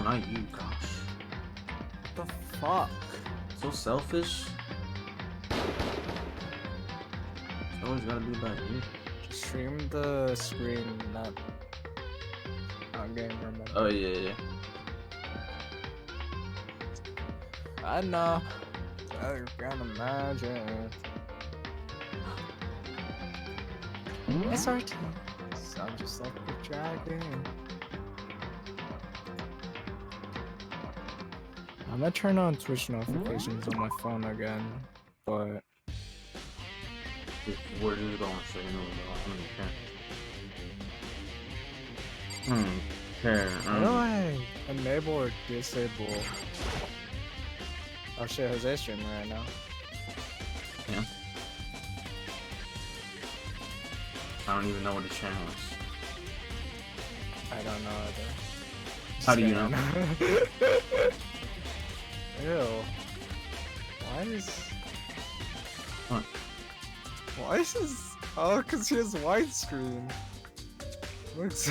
not you, gosh. What the fuck? So selfish. It's always gotta be about you. Stream the screen, not game, remember? Oh, yeah. I know. I can't imagine. SRT. Sound just like the dragon. I'm gonna turn on Twitch notifications on my phone again, but Where is it going? So you know, I don't care. how do I enable or disable? Oh shit, Jose's streaming right now. Yeah. I don't even know what the channel is. I don't know either. How do you know? Ew. Why is... What? Why is this... Oh, cause he has widescreen. Looks...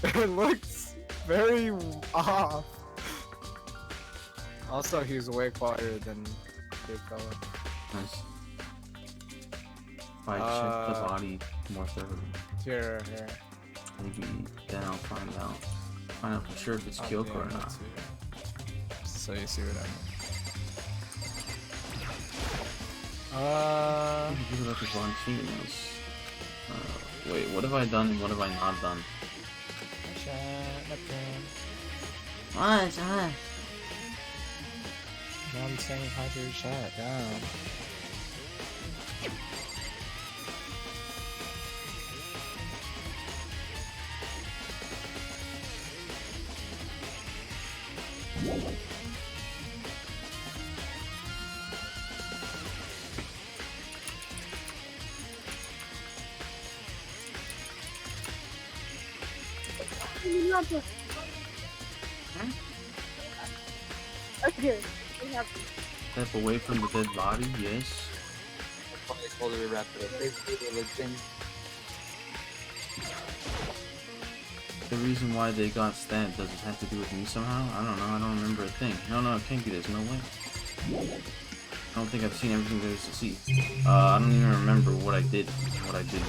it looks very off. Also, he's way quieter than Big Fella. Nice. If I check the body more thoroughly, Here. maybe then I'll find out for sure if it's Kyoko or not. So you see what I mean. What about the volunteers? Wait, what have I done and what have I not done? What? I'm saying how to shut down. Okay, we have Step away from the dead body, yes. Probably told her to wrap it up. The reason why they got stabbed, does it have to do with me somehow? I don't know, I don't remember a thing. No, it can't be this, no way. I don't think I've seen everything there is to see. I don't even remember what I did do. I just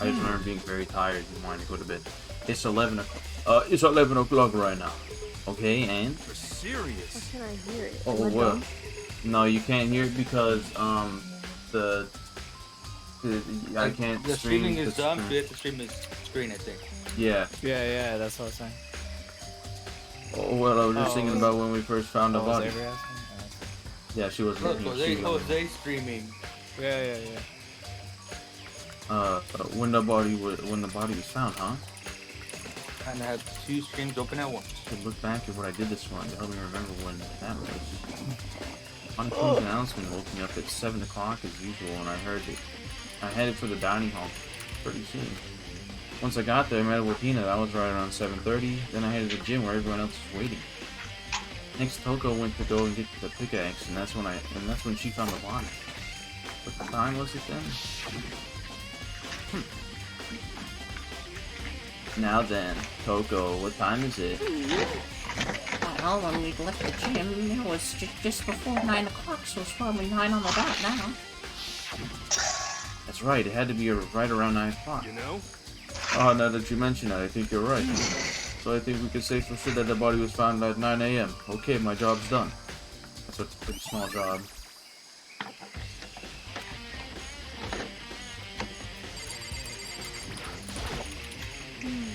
remember being very tired and wanting to go to bed. It's 11 o'clock. It's 11 o'clock right now. Okay, and? How can I hear it? Oh, well. No, you can't hear it because, I can't the stream streaming is done, screen. we have to stream the screen, I think. Yeah. Yeah, that's what I was saying. Oh, well, I was just thinking about when we first found the body. Avery asking? Yeah, she wasn't looking. Jose streaming. Yeah. When the body was found, huh? And I had 2 streams open at once. To look back at what I did this morning to help me remember when that was. On King's announcement woke me up at 7 o'clock as usual, and I heard it. I headed for the dining hall pretty soon. Once I got there, I met with Tina. That was right around 7:30. Then I headed to the gym where everyone else was waiting. Next, Toko went to go and get the pickaxe, and that's when she found the body. What time was it then? Now then, Toko, what time is it? Well, when we left the gym, it was just before 9 o'clock, so it's probably 9 on the dot now. That's right, it had to be right around 9 o'clock. You know? Oh, now that you mention it, I think you're right. So I think we can say for sure that the body was found at 9 a.m. Okay, my job's done. That's a pretty small job.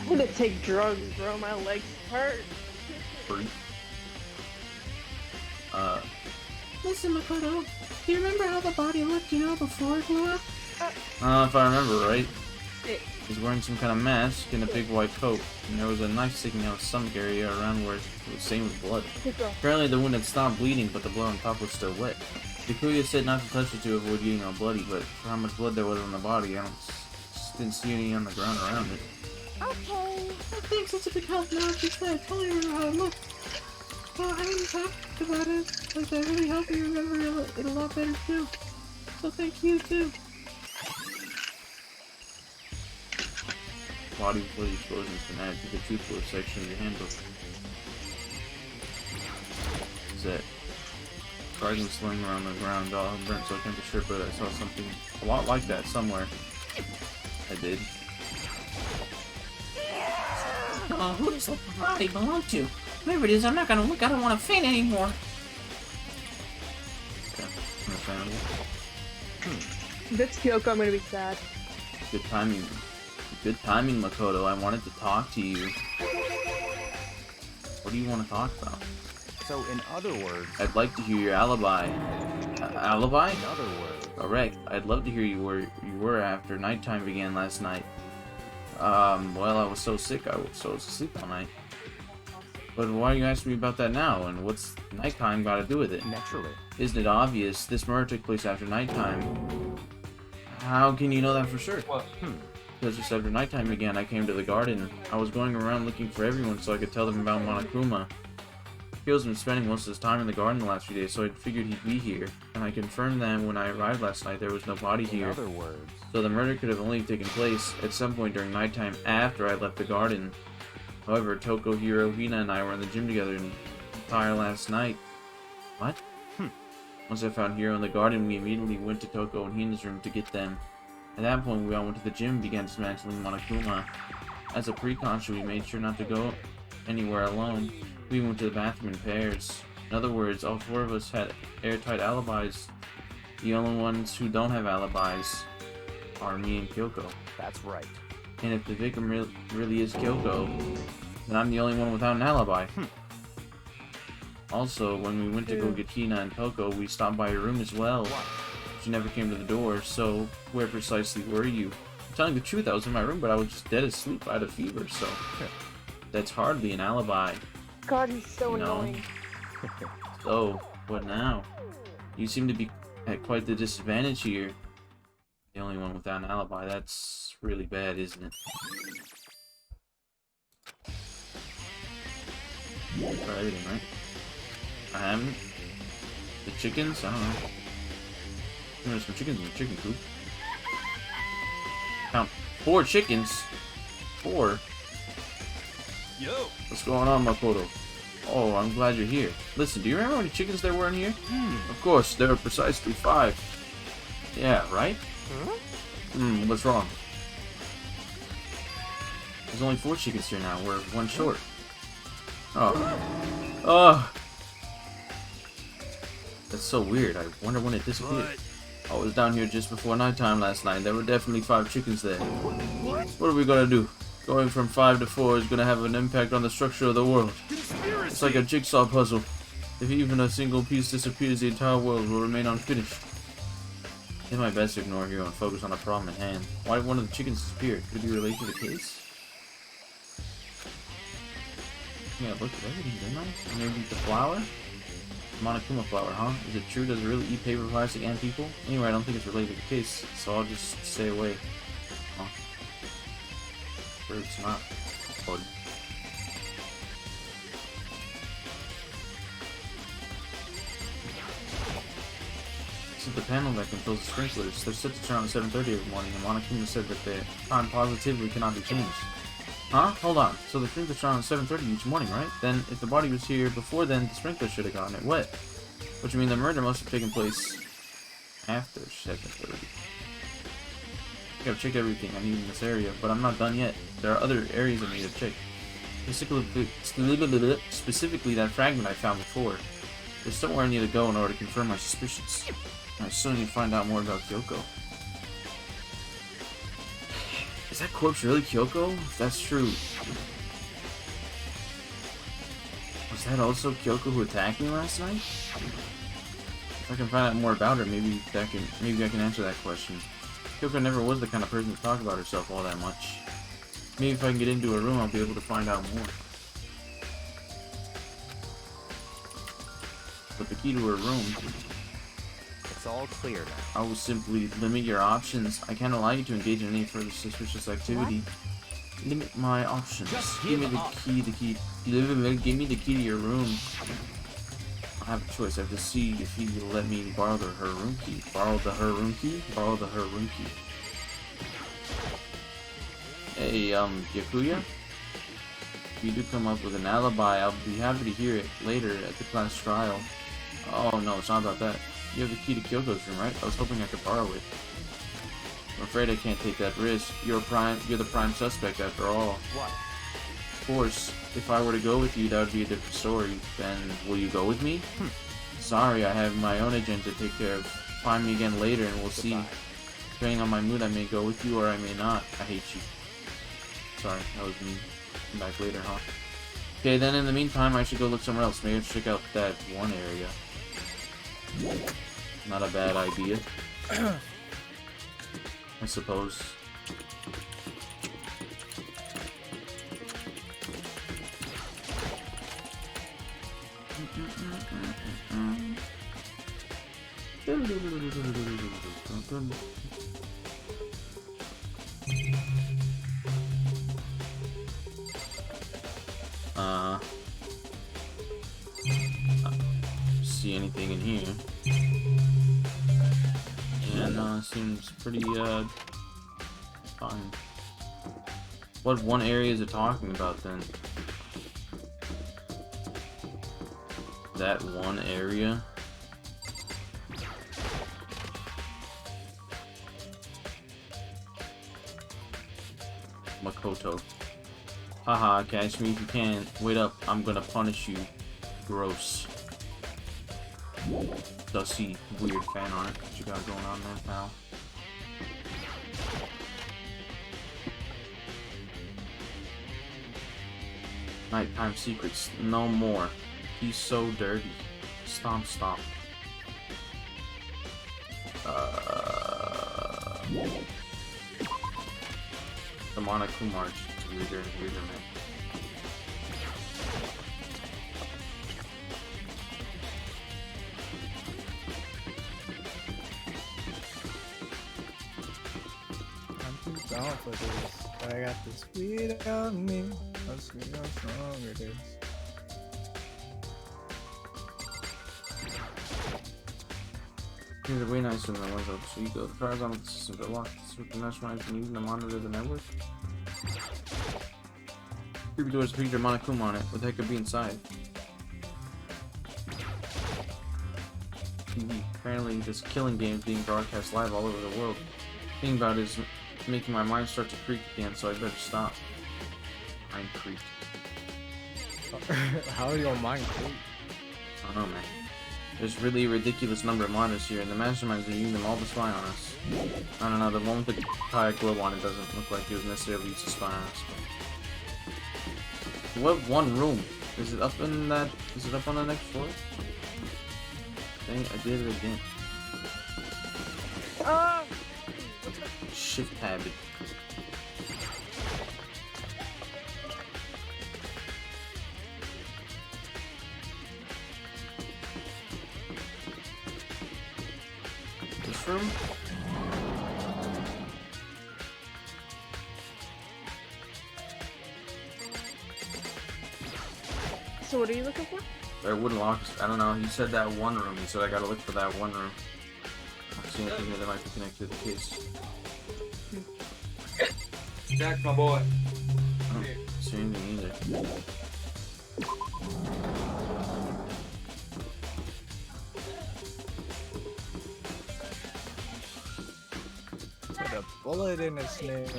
I'm gonna take drugs, bro. My legs hurt. Free. Listen, Makoto, do you remember how the body looked, before it blew up? If I remember right. He's wearing some kind of mask and a big white coat, and there was a knife sticking out of his stomach area around where it was stained with blood. Apparently the wound had stopped bleeding, but the blood on top was still wet. The Kuya said not to touch it to avoid getting all bloody, but for how much blood there was on the body, I didn't see any on the ground around it. Okay. Thanks, it's a big help now. Just that I totally remember how it looked. Well, I haven't talked about it, but that really helped me remember it a lot better too. So thank you too. Body fully exposed and added to the truthful section of your handbook. is that dragon sling around the ground all burnt, so I can't be sure, but I saw something a lot like that somewhere. I did. Oh, who does the body belong to? Whoever it is, I'm not gonna look. I don't want to faint anymore. Okay, understandable. If it's Kyoko, I'm gonna be sad. Good timing. Good timing, Makoto. I wanted to talk to you. What do you want to talk about? So, in other words... I'd like to hear your alibi. Alibi? In other words... Correct. I'd love to hear you were after nighttime began last night. Well, I was so sick, I was asleep all night. But why are you asking me about that now? And what's nighttime got to do with it? Naturally. Isn't it obvious? This murder took place after nighttime. How can you know that for sure? What? Because just after nighttime began, I came to the garden. I was going around looking for everyone so I could tell them about Monokuma. Kyo's been spending most of his time in the garden the last few days, so I figured he'd be here. And I confirmed that when I arrived last night, there was no body here. In other words... So the murder could have only taken place at some point during nighttime after I left the garden. However, Toko, Hiro, Hina, and I were in the gym together the entire last night. What? Once I found Hiro in the garden, we immediately went to Toko and Hina's room to get them. At that point, we all went to the gym and began dismantling Monokuma. As a precaution, we made sure not to go anywhere alone. We went to the bathroom in pairs. In other words, all four of us had airtight alibis. The only ones who don't have alibis are me and Kyoko. That's right. And if the victim really is Kyoko, then I'm the only one without an alibi. Also, when we went to go get Hina and Toko, we stopped by your room as well. She never came to the door, so where precisely were you? Telling the truth, I was in my room, but I was just dead asleep. I had a fever, so that's hardly an alibi. God, he's so No. annoying. So, what now? You seem to be at quite the disadvantage here. The only one without an alibi. That's really bad, isn't it? Try everything, right? I haven't. The chickens? I don't know. There's some chickens in the chicken coop. Found 4 chickens. 4? Yo! What's going on, Makoto? Oh, I'm glad you're here. Listen, do you remember how many chickens there were in here? Of course, there were precisely 5. Yeah, right? What's wrong? There's only 4 chickens here now. We're 1 short. Oh. That's so weird. I wonder when it disappeared. I was down here just before nighttime last night. There were definitely 5 chickens there. What are we gonna do? Going from 5 to 4 is gonna have an impact on the structure of the world. It's like a jigsaw puzzle. If even a single piece disappears, the entire world will remain unfinished. I did my best to ignore Hiro and focus on the problem at hand. Why did one of the chickens disappear? Could it be related to the case? Yeah, I looked at everything, didn't I? Maybe the flower? Monokuma flower, huh? Is it true? Does it really eat paper, plastic, and people? Anyway, I don't think it's related to the case, so I'll just stay away. Huh? Sure it's not. Fun. This is the panel that controls the sprinklers. They're set to turn on at 7:30 every morning, and Monokuma said that the time positively cannot be changed. Huh? Hold on. So the sprinklers turn on at 7:30 each morning, right? Then, if the body was here before then, the sprinkler should have gotten it wet. Which means the murder must have taken place after 7:30. I think I've checked everything I need in this area, but I'm not done yet. There are other areas I need to check. Specifically that fragment I found before. There's somewhere I need to go in order to confirm my suspicions. I still need to find out more about Kyoko. Is that corpse really Kyoko? If that's true. Was that also Kyoko who attacked me last night? If I can find out more about her, maybe I can answer that question. Kyoko never was the kind of person to talk about herself all that much. Maybe if I can get into her room, I'll be able to find out more. But the key to her room... It's all clear now. I will simply limit your options. I can't allow you to engage in any further suspicious activity. Limit my options. Give me the key. Give me the key to your room. I have a choice. I have to see if he will let me borrow her room key. Borrow the her room key? Borrow the her room key. Hey, Yakuya? If you do come up with an alibi, I'll be happy to hear it later at the class trial. Oh no, it's not about that. You have the key to Kyoko's room, right? I was hoping I could borrow it. I'm afraid I can't take that risk. You're the prime suspect after all. What? Of course, if I were to go with you, that would be a different story. Then, will you go with me? Sorry, I have my own agenda to take care of. Find me again later and we'll see. Depending on my mood, I may go with you or I may not. I hate you. Sorry, that was me. Come back later, huh? Okay, then in the meantime, I should go look somewhere else. Maybe I should check out that one area. Not a bad idea. I suppose. See anything in here? Yeah, no, it seems pretty fine. What one area is it talking about then? That one area? Makoto. Haha, catch me if you can. Wait up, I'm gonna punish you. Gross. Dusty, weird fan art. What you got going on there, pal? Nighttime secrets, no more. He's so dirty. Stomp, stomp. The Monokuma is weirder and weirder, man. I'm too down for this. I got this weed on me. Let's see how strong it is. These are way nicer than the ones up so you go. The powers on the systems are locked with the mesh lines and using to monitor the network. Creepy doors feature Monokuma on it. What the heck could be inside? TV. Apparently, this killing game is being broadcast live all over the world. Thinking about it is making my mind start to creak again, so I better stop. Mind creak. How are your mind creep? I don't know, man. There's really a ridiculous number of monitors here, and the masterminds are using them all to spy on us. I don't know, the one with the kayak globe on it doesn't look like it was necessarily used to spy on us. What one room? Is it up in that? Is it up on the next floor? Dang, I did it again. Shift habit. This room? So what are you looking for? There wouldn't lock. I don't know. He said that one room. He said I gotta look for that one room. I don't see anything here that might be connected to the case. Jack, my boy. I don't see anything either. Put a bullet in his snitch.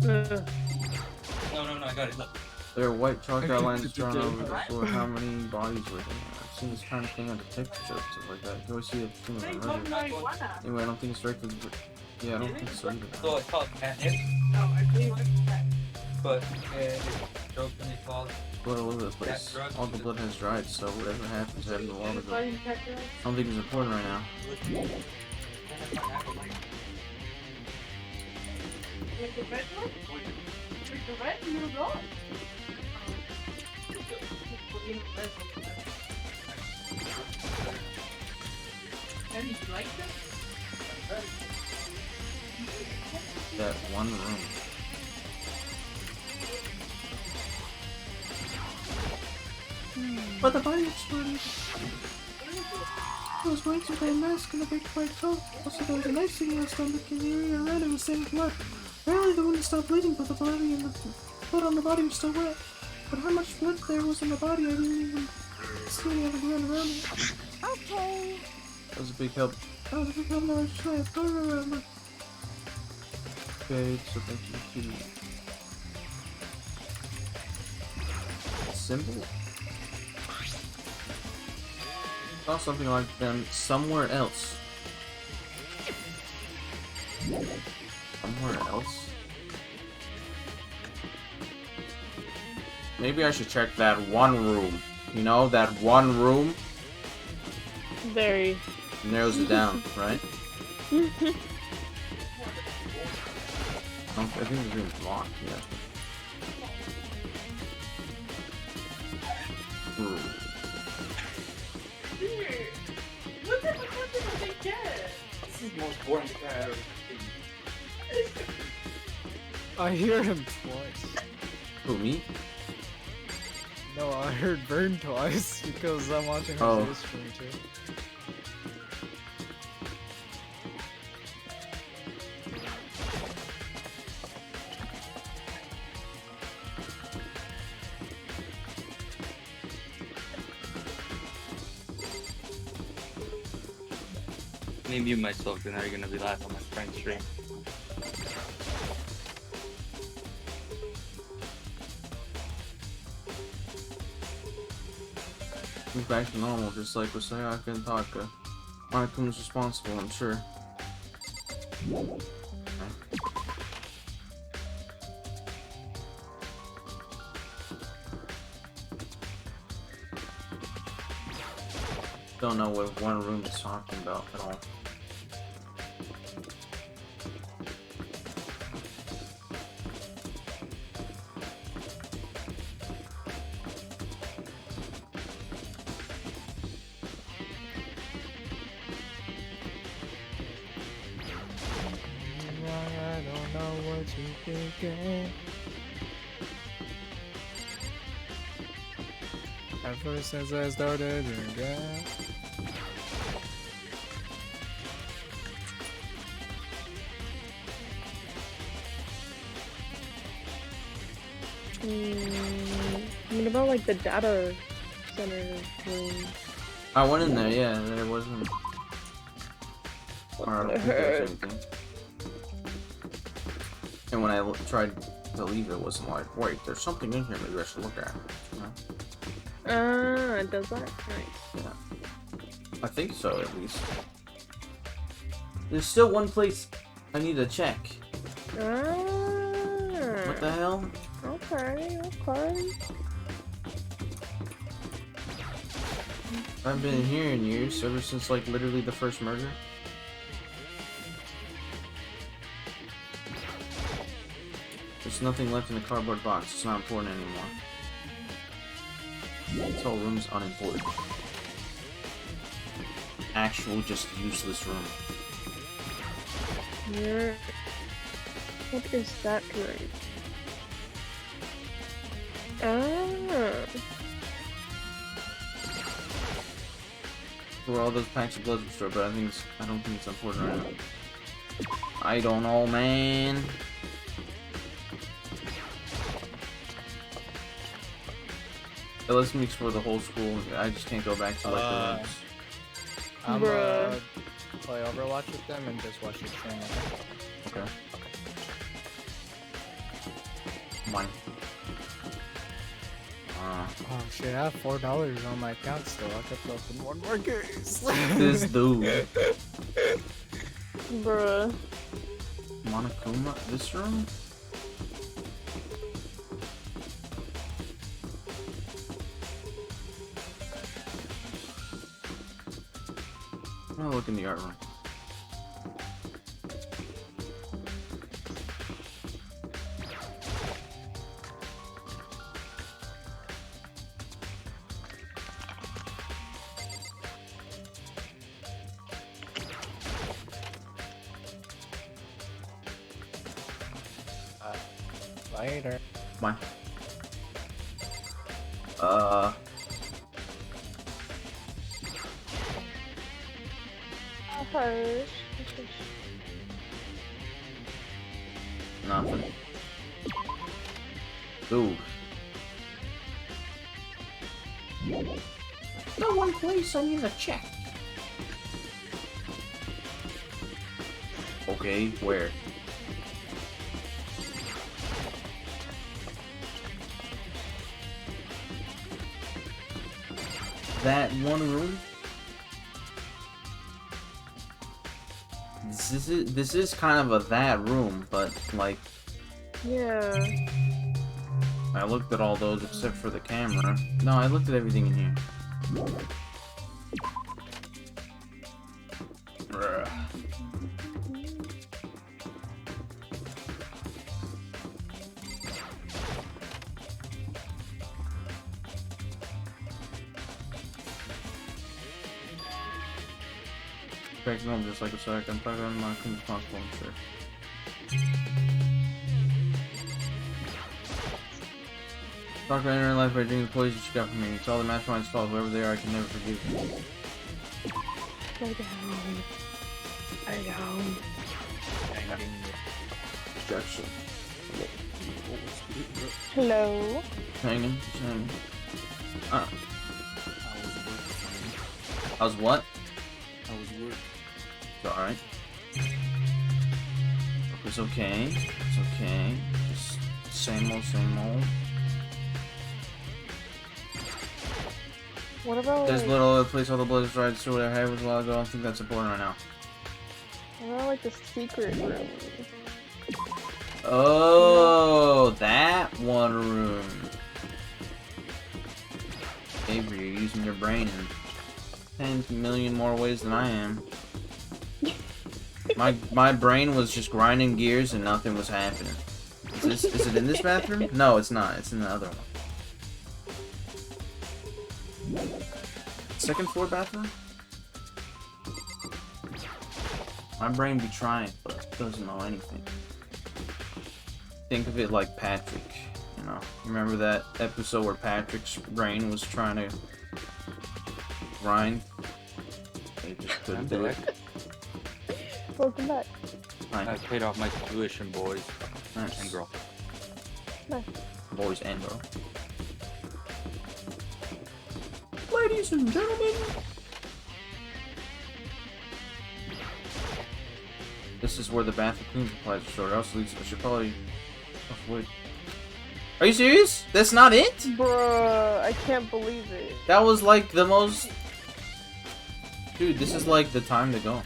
No, I got it. Look. There are white chalk outlines drawn over the floor. How many bodies were there? I've seen this kind of thing on detective shows, stuff like that. You always see a thing of murder. Anyway, I don't think it's directed. Yeah, I don't think so either. So it's called catnip. But it's drugs in the closet. Blood all over the place. All the blood has dried, so whatever happens happened a while ago. I don't think it's important right now. That one room. But the body exploded. I was wearing some kind of mask and a big white coat. Also, there was a knife sticking out stomach and the area around it was stained with blood. Apparently, the wound stopped bleeding, but the body and the blood on the body was still wet. But how much blood there was in the body, I didn't even see any other blood around it. Okay. That was a big help. That was a big help. Now I was trying to throw it around. Okay, so thank you to symbol. Saw something like them somewhere else. Somewhere else? Maybe I should check that one room. You know, that one room Very. narrows it down, right? I think the room's locked, yeah. What type of content did they get? This is the most boring thing I've ever seen. I hear him twice. Who, me? No, I heard Burn twice because I'm watching Oh. his stream too. Let me mute myself, then are you gonna be live on my friend's stream? He's back to normal, just like with Sayaka and Taka. Monacoon's responsible, I'm sure. Don't know what one room is talking about at all. I don't know what you thinking. Ever since I started doing that. What about like the data center room? I went in there, yeah, there wasn't. Or I don't think there was anything. And when I tried to leave, it wasn't like, wait, there's something in here maybe I should look at. You know? Does that? Nice. Yeah. I think so, at least. There's still one place I need to check. What the hell? Okay, okay. I've been here in years, ever since like literally the first murder. There's nothing left in the cardboard box. It's not important anymore. This whole room's unimportant. Actual, just useless room. Where? What is that room? Where all those packs of blood were stored, but I don't think it's important right now. I don't know, man. It lets me explore the whole school. I just can't go back to like the rooms. I'm Bruh. play Overwatch with them and just watch the stream. Okay? Okay. Mine. Oh shit, I have $4 on my account still. I could open one more case. This dude. Bruh. Monokuma? This room? I'm gonna look in the art room. Later. Mine. Hush. Nothing. Ooh. No one place I need to check. Okay, where? That one room? This is kind of a that room, but like Yeah. I looked at all those except for the camera. No, I looked at everything in here. Bruh. Back home just like a sec. I'm probably on my clean as possible, I'm sure. Talk about inner life by doing the poison you got from me. It's all the mastermind's fault. Whoever they are, I can never forgive you. Go down. I down. Jackson. Hello. Hanging, just hanging. I How's what? was working. It's alright. It's okay. It's okay. Just same old, same old. What about There's like, a little place all the blizzards right through what I had was a while ago. I don't think that's important right now. what about like the secret room? Oh, that one room. Avery, you're using your brain in 10 million more ways than I am. My brain was just grinding gears and nothing was happening. Is it in this bathroom? No, it's not. It's in the other one. Second floor bathroom? My brain be trying, but it doesn't know anything. Think of it like Patrick, you know. Remember that episode where Patrick's brain was trying to grind? He just couldn't do it. Welcome back. I Nice. paid off my tuition, boys Nice. and girl. Boys and girl. Ladies and gentlemen. This is where the bathroom cleaning supplies are stored. Also leads, I should probably avoid. Are you serious? That's not it? Bruh, I can't believe it. That was like the most. Dude, this is like the time to go.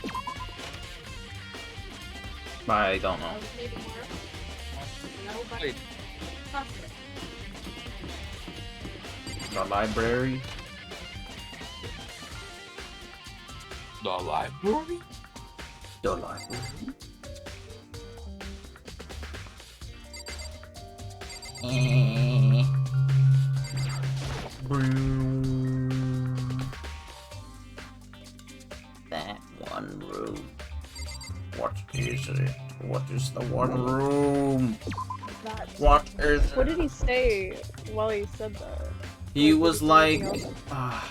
I don't know. Wait, The library. the library? The library. That one room. What is it? What is the one room? That's... What is it? What did he say while he said that? He Like, was did he say like, anything else?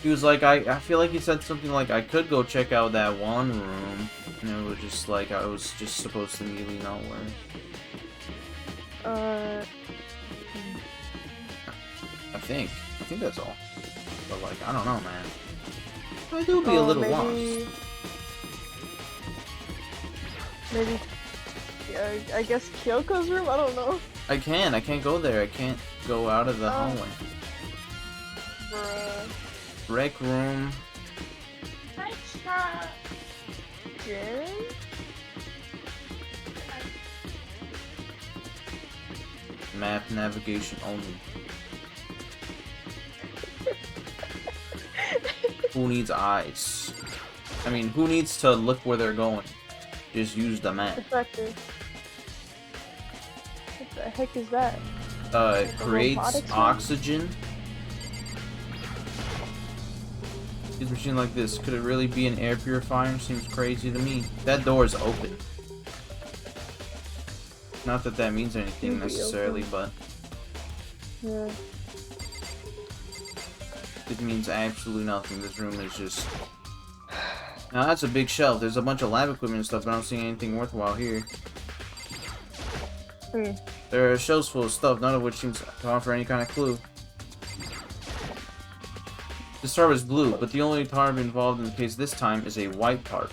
he was like, I feel like he said something like, I could go check out that one room, and it was just like, I was just supposed to immediately know where. I think that's all. But like, I don't know, man. I do be a little maybe... lost. Maybe... Yeah, I guess Kyoko's room? I don't know. I can't go there. I can't go out of the hallway. Bruh. Rec room. Jen? Map navigation only. Who needs eyes? I mean, who needs to look where they're going? Just use the map. Defector. What the heck is that? It creates robotics one? oxygen. This machine like this, could it really be an air purifier? Seems crazy to me. That door is open. Not that that means anything Should be necessarily, but Yeah. it means absolutely nothing. This room is just Now that's a big shelf. There's a bunch of lab equipment and stuff, but I don't see anything worthwhile here. There are shelves full of stuff, none of which seems to offer any kind of clue. This tarp is blue, but the only tarp involved in the case this time is a white tarp.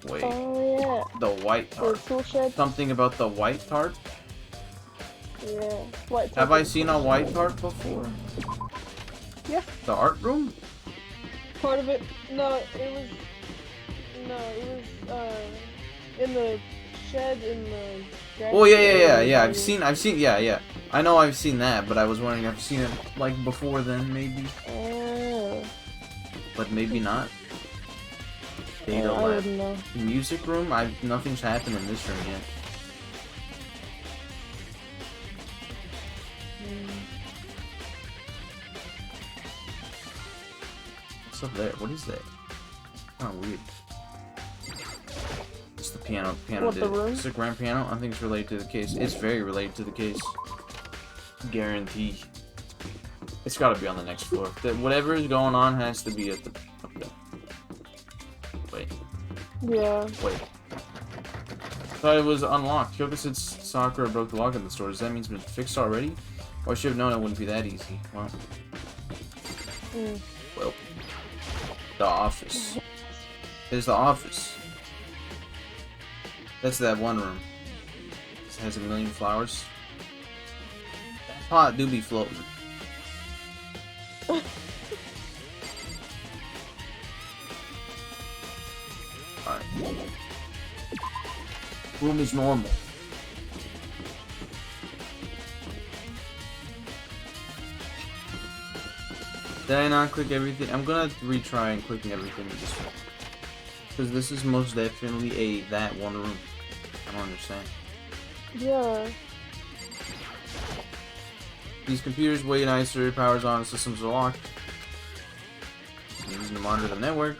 Wait. Oh yeah. The white The tarp. tool shed. Something about the white tarp? Yeah. White. Have I seen a white tarp before? Yeah. The art room? Part of it. No, it was in the shed in the. Oh yeah. I've seen. Yeah. I know I've seen that, but I was wondering if I've seen it like before then, maybe. Oh. But maybe not. I Data lab. wouldn't know. Music room? Nothing's happened in this room yet. What's up there? What is that? Oh, weird. It's the piano. What, the room? It's a grand piano. I think it's related to the case. It's very related to the case. Guarantee. It's got to be on the next floor. Whatever is going on has to be at the. Okay. Wait. Yeah. Wait. Thought it was unlocked. Kyoko said Sakura broke the lock in the store. Does that mean it's been fixed already? Or I should have known it wouldn't be that easy. Well. Well. The office. There's the office. That's that one room. It has a million flowers. That pot do be floating. Alright. Room is normal. Did I not click everything? I'm gonna retry and clicking everything this way. Because this is most definitely that one room. I don't understand. Yeah. These computers way nicer, power's on, systems are locked. I'm using to monitor the network.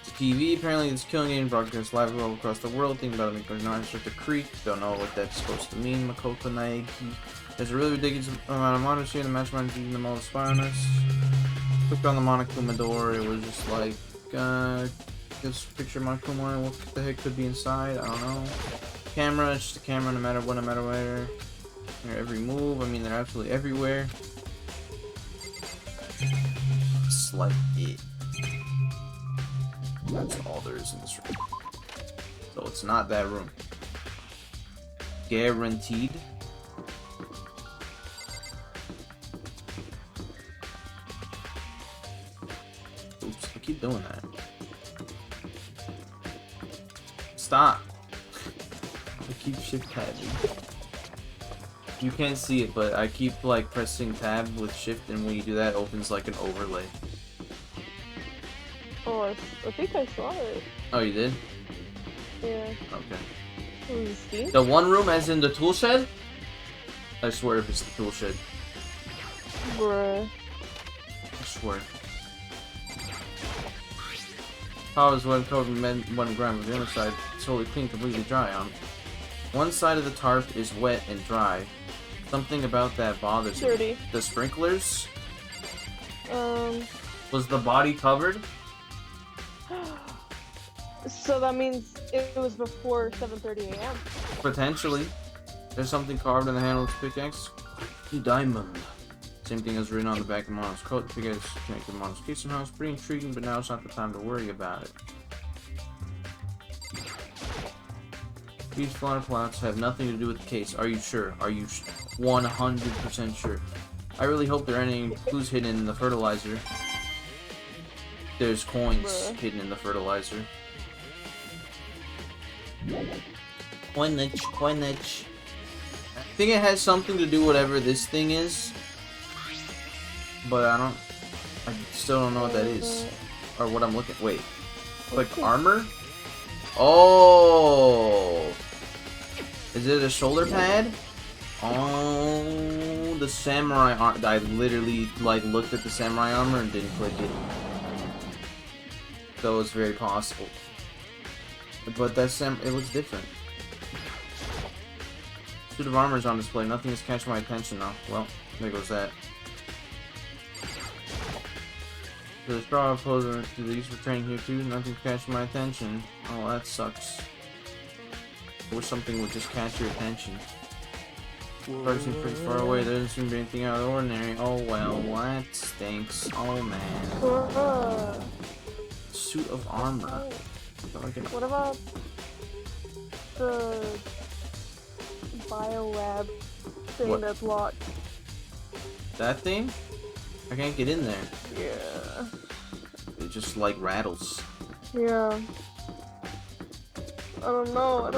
It's a TV, apparently it's killing it, broadcast live all across the world. Think about it, there's not such a creek. Don't know what that's supposed to mean. Makoto Naegi. There's a really ridiculous amount of monitors here, the matchman's using them all to spy on us. Clicked on the Monokuma door, it was just like, just picture Monokuma, what the heck could be inside, I don't know. Camera, it's just a camera no matter what, no matter where. They're every move, I mean they're absolutely everywhere. It's like it. That's all there is in this room. So it's not that room. Guaranteed. Oops, I keep doing that. Stop. I keep shift tabbing. You can't see it, but I keep like pressing tab with shift, and when you do that, it opens like an overlay. Oh, I think I saw it. Oh, you did? Yeah. Okay. Was it Steam? The one room, as in the tool shed? I swear if it's the tool shed. Bruh. I swear. How is one covered in 1 gram of the other side? It's totally clean, completely dry on. One side of the tarp is wet and dry. Something about that bothers me. Dirty. The sprinklers? Was the body covered? So that means it was before 7:30 a.m. Potentially. There's something carved in the handle of the pickaxe. Diamond. Same thing as written on the back of Mono's coat. The pickaxe connected to Mono's kitchen house. Pretty intriguing, but now it's not the time to worry about it. These flower plots have nothing to do with the case. Are you sure? Are you 100% sure? I really hope there aren't any clues hidden in the fertilizer. There's coins hidden in the fertilizer. Coinage, coinage. I think it has something to do whatever this thing is. But I still don't know what that is. Or what I'm looking, wait. Like armor? Oh! Is it a shoulder pad? Oh, the samurai armor. I literally like looked at the samurai armor and didn't click it. So it's very possible. But that it looks different. Suit of armor is on display. Nothing has catched my attention though. Well, there goes that. The straw opposing to the useful training here too. Nothing's catching my attention. Oh, that sucks. I wish something would just catch your attention. Person pretty far away. There doesn't seem to be anything out of the ordinary. Oh well, that stinks. Oh man. Suit of armor. What about the biolab thing What? that's locked? That thing? I can't get in there. Yeah. It just like rattles. Yeah. I don't know.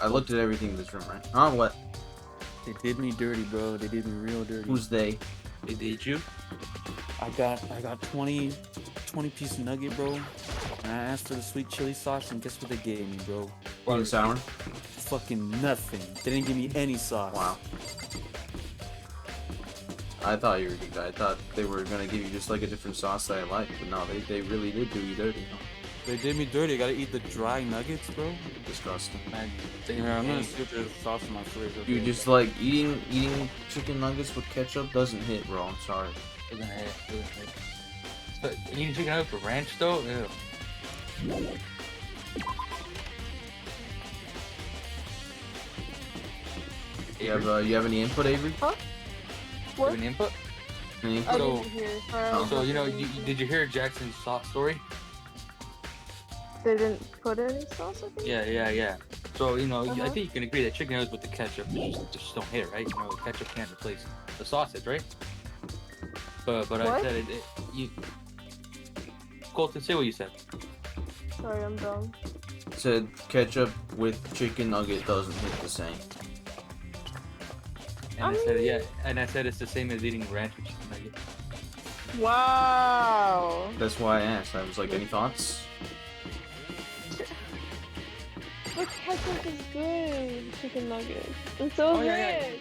I looked at everything in this room, right? Huh? What? They did me dirty, bro. They did me real dirty. Who's they? They did you? I got 20 piece nugget, bro. And I asked for the sweet chili sauce, and guess what they gave me, bro? Sweet and sour? Fucking nothing. They didn't give me any sauce. Wow. I thought you were good guy. I thought they were gonna give you just like a different sauce that I like, but no, they really did do you dirty. Huh? They did me dirty. I gotta eat the dry nuggets, bro. Disgusting. Yeah, I'm gonna scoop the sauce in my fridge. You just like eating chicken nuggets with ketchup doesn't hit, bro. I'm sorry. Doesn't hit. But eating chicken nuggets with ranch, though? Ew. You have any input, Avery? Huh? You have an input? Any I input? So- didn't hear. So, you know, did you hear Jackson's sauce story? They didn't put any sauce, I think? Yeah. So, you know, I Uh-huh. think you can agree that chicken nuggets with the ketchup just don't hit, right? You know, the ketchup can't replace the sausage, right? But I What? said you... Colton, say what you said. Sorry, I'm dumb. Said ketchup with chicken nugget doesn't hit the same. And I said, yeah, and I said it's the same as eating ranch with chicken nuggets. Wow. That's why I asked. I was like, any thoughts? But ketchup is good. Chicken nuggets. And so Oh, is yeah, yeah. ranch.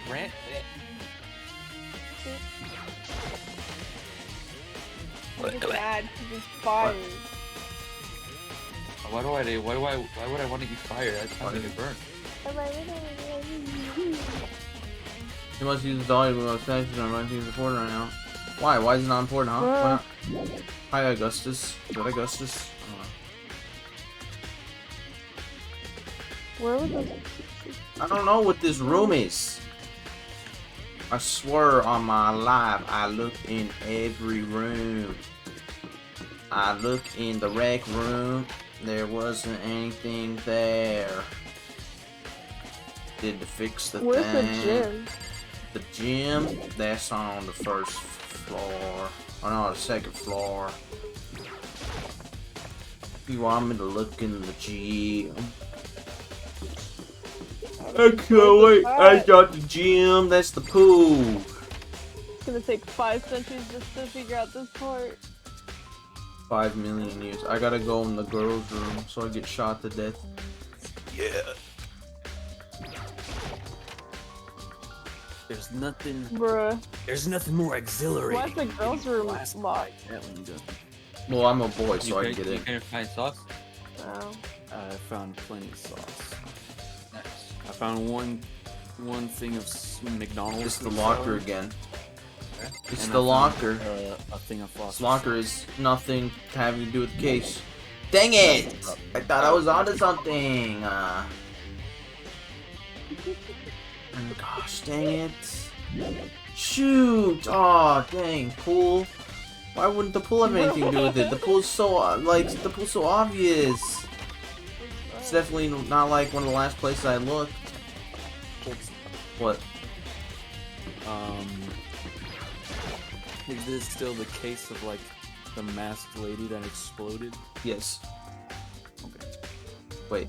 Ranch? It's bad because it's fire. Why would I want to eat fire? That sounds like a burn. You must use the dolly without statutes on running things important right now. Why? Why is it not important, huh? Why not? Hi, Augustus. Is that Augustus? I Where was this? I don't know what this room is. I swear on my life, I looked in every room. I looked in the rec room. There wasn't anything there. Did to fix the Where's the thing. gym? The gym, that's on the first floor. Oh no, the second floor. You want me to look in the gym? I can't wait. I got the gym. That's the pool. It's gonna take 5 centuries just to figure out this part. 5 million years. I gotta go in the girls' room so I get shot to death. Yeah. There's nothing. Bruh. There's nothing more exhilarating. Why's the girls' room Last locked? that one does. Well, I'm a boy, so I can get You in. can't find sauce. Oh. I found plenty of sauce. Nice. I found one thing of McDonald's. It's the fruit locker salad, again. It's and the I found, locker. a thing of This Foster's. locker is nothing having to do with the case. Dang it! I thought I was onto something. Gosh, dang it. Shoot! Aw, dang, pool. Why wouldn't the pool have anything to do with it? The pool's so, the pool's so obvious. It's definitely not like one of the last places I looked. What? Is this still the case of like the masked lady that exploded? Yes. Okay. Wait.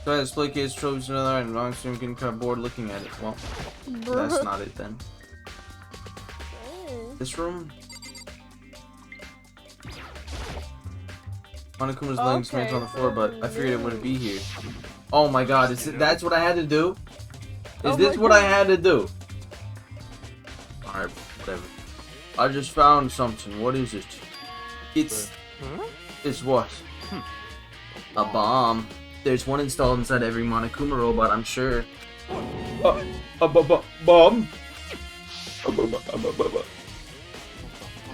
So I display case trophies and another item. I'm assuming getting kind of bored looking at it. Well, that's not it then. This room? Monokuma's laying Smith on the floor, but I figured it wouldn't be here. Oh my god, is it, that's what I had to do? Is this what I had to do? Alright, whatever. I just found something. What is it? It's what? A bomb. There's one installed inside every Monokuma robot, I'm sure. Bomb?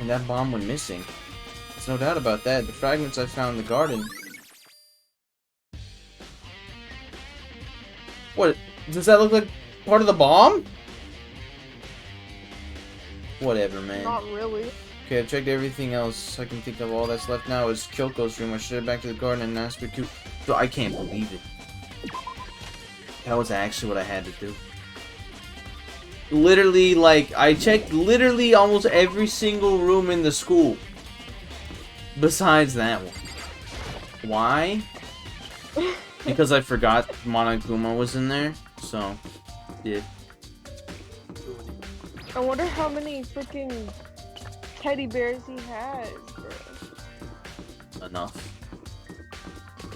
And that bomb went missing. There's no doubt about that. The fragments I found in the garden. What? Does that look like part of the bomb? Whatever, man. Not really. Okay, I've checked everything else I can think of. All that's left now is Kyoko's room. I should head back to the garden and ask her to... Bro, I can't believe it. That was actually what I had to do. Literally, like, I checked literally almost every single room in the school. Besides that one. Why? Because I forgot Monokuma was in there. So, yeah. I wonder how many freaking teddy bears he has, bro. Enough.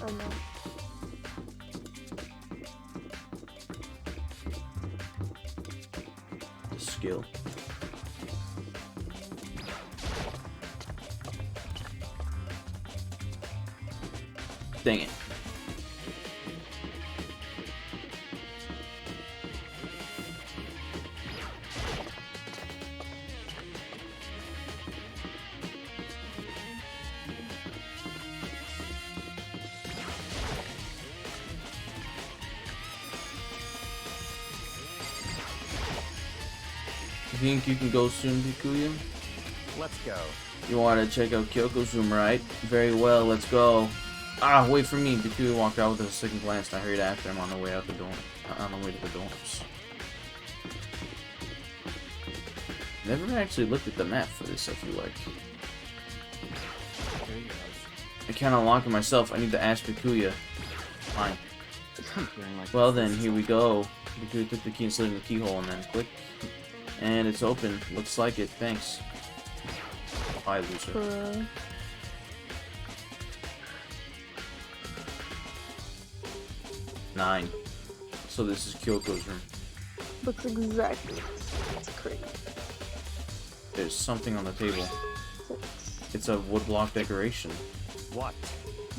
I know. The skill. Dang it. You think you can go soon, Bikuya? Let's go. You want to check out Kyoko's room, right? Very well, let's go. Ah, wait for me. Bikuya walked out with a second glance, and I hurried after him on the way out the dorm. On the way to the dorms. Never actually looked at the map for this, I feel like. I can't unlock it myself. I need to ask Bikuya. Fine. Well then, here we go. Bikuya took the key and slid in the keyhole, and then click. And it's open. Looks like it. Thanks. Bye, loser. 9. So this is Kyoko's room. Looks exactly. It's crazy. There's something on the table. 6. It's a woodblock decoration. What?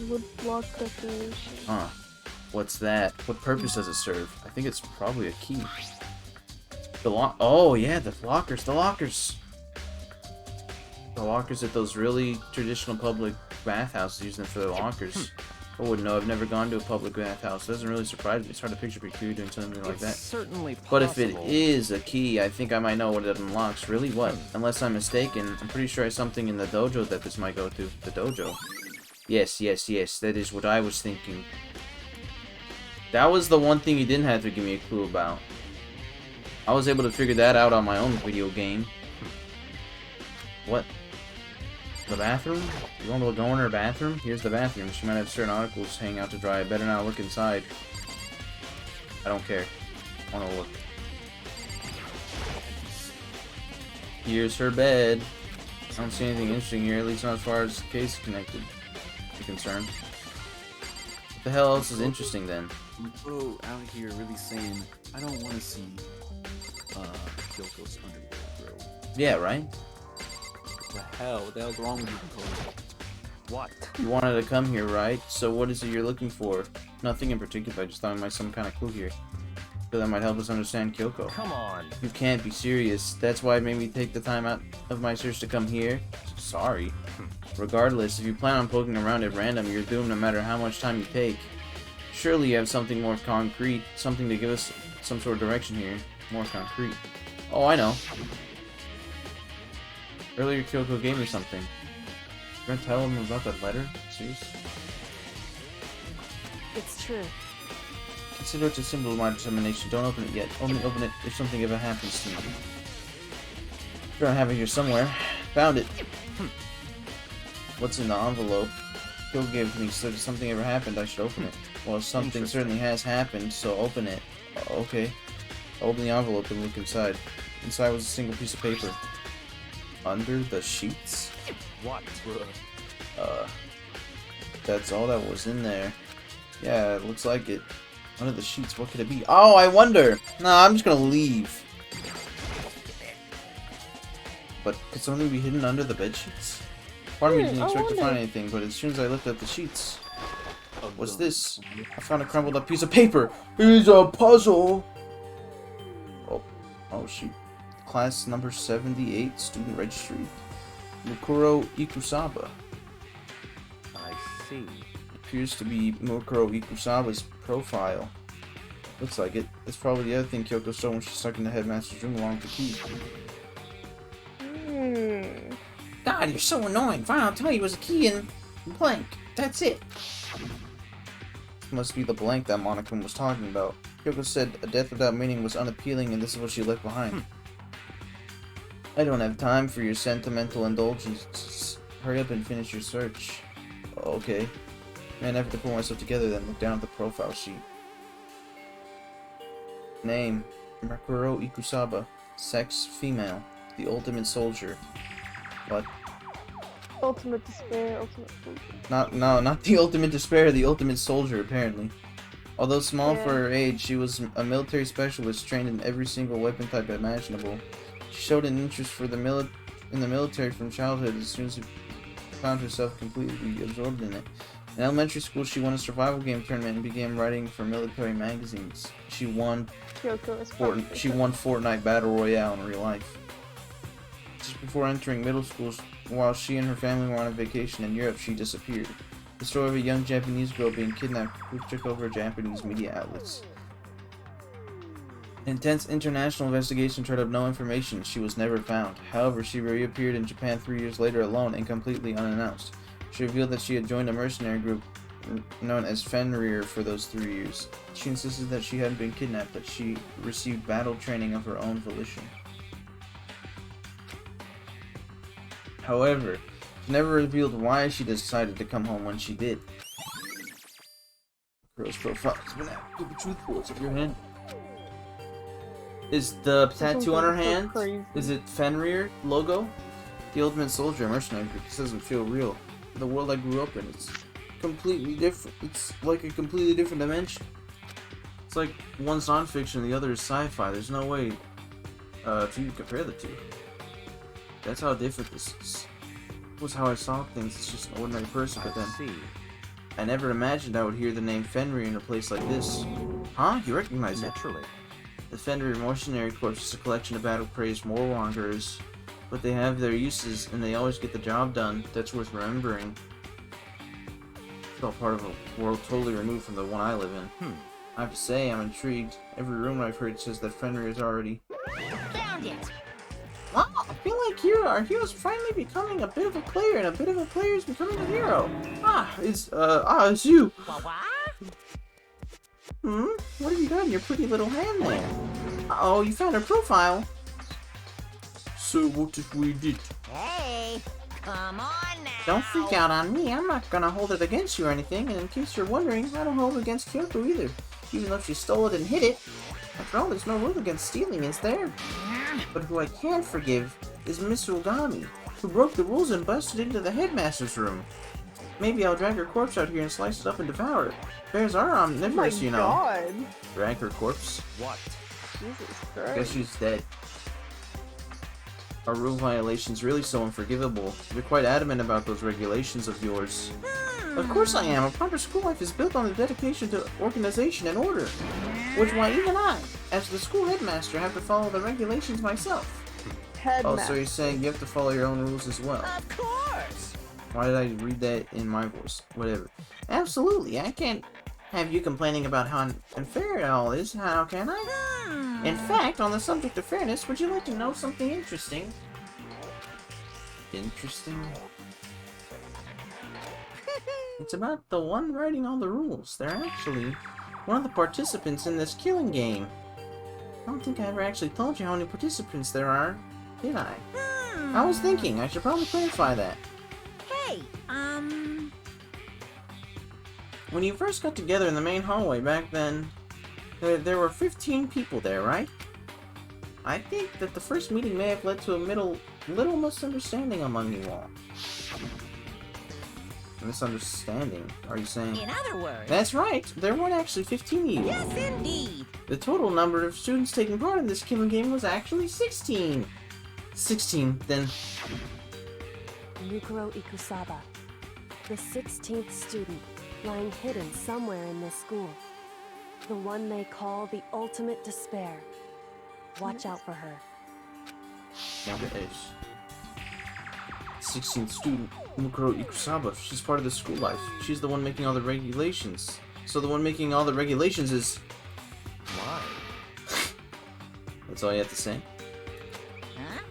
Wood block decoration. Huh. What's that? What purpose does it serve? I think it's probably a key. The lock. Oh yeah, the lockers. The lockers. The lockers at those really traditional public bathhouses use them for their lockers. I wouldn't know. I've never gone to a public bathhouse. It doesn't really surprise me. It's hard to picture Bikuya doing something like that. Certainly possible. But if it is a key, I think I might know what it unlocks. Really? What? Unless I'm mistaken, I'm pretty sure I have something in the dojo that this might go to. The dojo. Yes, yes, yes. That is what I was thinking. That was the one thing you didn't have to give me a clue about. I was able to figure that out on my own video game. What? The bathroom? You want to go in her bathroom? Here's the bathroom. She might have certain articles hanging out to dry. I better not look inside. I don't care. I want to look. Here's her bed. I don't see anything interesting here, at least not as far as the case is connected. You're concerned. What the hell else is interesting then? Bro out here really saying, I don't want to see Kyoko's underwear, bro. Yeah, right? What the hell's wrong with you, Cody? What? You wanted to come here, right? So what is it you're looking for? Nothing in particular, I just thought I might some kind of clue here. So that might help us understand Kyoko. Come on. You can't be serious. That's why it made me take the time out of my search to come here. Sorry. Regardless, if you plan on poking around at random, you're doomed no matter how much time you take. Surely you have something more concrete, something to give us some sort of direction here. More concrete. Oh, I know. Earlier, Kyoko gave me something. You're gonna tell him about that letter? Serious? It's true. Consider it a symbol of my determination. Don't open it yet. Only open it if something ever happens to me. Sure, I have it here somewhere. Found it. What's in the envelope? Kyoko gave it to me, so if something ever happened, I should open it. Well, something certainly has happened, so open it. Okay. Open the envelope and look inside. Inside was a single piece of paper. Under the sheets? What? That's all that was in there. Yeah, it looks like it. Under the sheets, what could it be? Oh, I wonder! Nah, I'm just gonna leave. But could something be hidden under the bed sheets? Part of me didn't expect to find anything, but as soon as I looked at the sheets... What's this? I found a crumpled up piece of paper! It's a puzzle! Oh shoot. Class number 78, student registry. Mukuro Ikusaba. I see. Appears to be Mukuro Ikusaba's profile. Looks like it. It's probably the other thing Kyoko stole when she stuck in the headmaster's room along with the key. God, you're so annoying. Fine, I'll tell you, it was a key in blank. That's it. Must be the blank that Monica was talking about. Kyoko said a death without meaning was unappealing, and this is what she left behind. I don't have time for your sentimental indulgence. Hurry up and finish your search. Okay. Man, I have to pull myself together, then look down at the profile sheet. Name: Makuro Ikusaba. Sex: female. The ultimate soldier. What? Ultimate despair, ultimate soldier. Not the ultimate despair, the ultimate soldier, apparently. Although small Yeah. for her age, she was a military specialist trained in every single weapon type imaginable. She showed an interest for the in the military from childhood as soon as she found herself completely absorbed in it. In elementary school, she won a survival game tournament and began writing for military magazines. She won Kyoko is Fortnite Battle Royale in real life. Just before entering middle school, while she and her family were on a vacation in Europe, she disappeared. The story of a young Japanese girl being kidnapped took over Japanese media outlets. An intense international investigation turned up no information. She was never found. However, she reappeared in Japan 3 years later alone and completely unannounced. She revealed that she had joined a mercenary group known as Fenrir for those 3 years. She insisted that she hadn't been kidnapped, but she received battle training of her own volition. However, she never revealed why she decided to come home when she did. Girl's profile has been out. Keep it truthful. It's of your hand. Is the tattoo on her hand? Is it Fenrir logo? The ultimate soldier, mercenary group. This doesn't feel real. The world I grew up in, it's completely different. It's like a completely different dimension. It's like one's non-fiction, the other is sci-fi. There's no way to compare the two. That's how different this is. It was how I saw things. It's just an ordinary person, but then I never imagined I would hear the name Fenrir in a place like this. Huh? You recognize it? Naturally. The Fenrir Mercenary Corps is a collection of battle-crazed warmongers, but they have their uses and they always get the job done. That's worth remembering. It's all part of a world totally removed from the one I live in. I have to say, I'm intrigued. Every rumor I've heard says that Fenrir is already... Found it! Oh, I feel like our hero's finally becoming a bit of a player, and a bit of a player is becoming a hero. It's you. What have you got in your pretty little hand there? Uh-oh, you found her profile. So what if we did? Hey, come on now! Don't freak out on me, I'm not gonna hold it against you or anything, and in case you're wondering, I don't hold it against Kyoko either, even though she stole it and hid it. After all, there's no rule against stealing, is there? But who I can forgive is Miss Ogami, who broke the rules and busted into the headmaster's room. Maybe I'll drag her corpse out here and slice it up and devour it. Bears are omnivorous, you know. God. Drag her corpse? What? Jesus I guess Christ. she's dead. Are rule violations really so unforgivable? You're quite adamant about those regulations of yours. Of course I am. A proper school life is built on the dedication to organization and order. Which is why even I, as the school headmaster, have to follow the regulations myself. Oh, so you're saying you have to follow your own rules as well? Of course! Why did I read that in my voice? Whatever. Absolutely, I can't have you complaining about how unfair it all is, how can I? In fact, on the subject of fairness, would you like to know something interesting? Interesting? It's about the one writing all the rules. They're actually one of the participants in this killing game. I don't think I ever actually told you how many participants there are, did I? I was thinking, I should probably clarify that. Hey, When you first got together in the main hallway back then, there were 15 people there, right? I think that the first meeting may have led to a little misunderstanding among you all. Misunderstanding, are you saying? in other words... That's right, there weren't actually 15 of you. Yes, indeed! The total number of students taking part in this killing game was actually 16. 16, then... Mukuro Ikusaba, the 16th student, lying hidden somewhere in this school. The one they call the ultimate despair. Watch out for her. So 16th student, Mukuro Ikusaba. She's part of the school life. She's the one making all the regulations. So the one making all the regulations is... Why? That's all you have to say? Huh?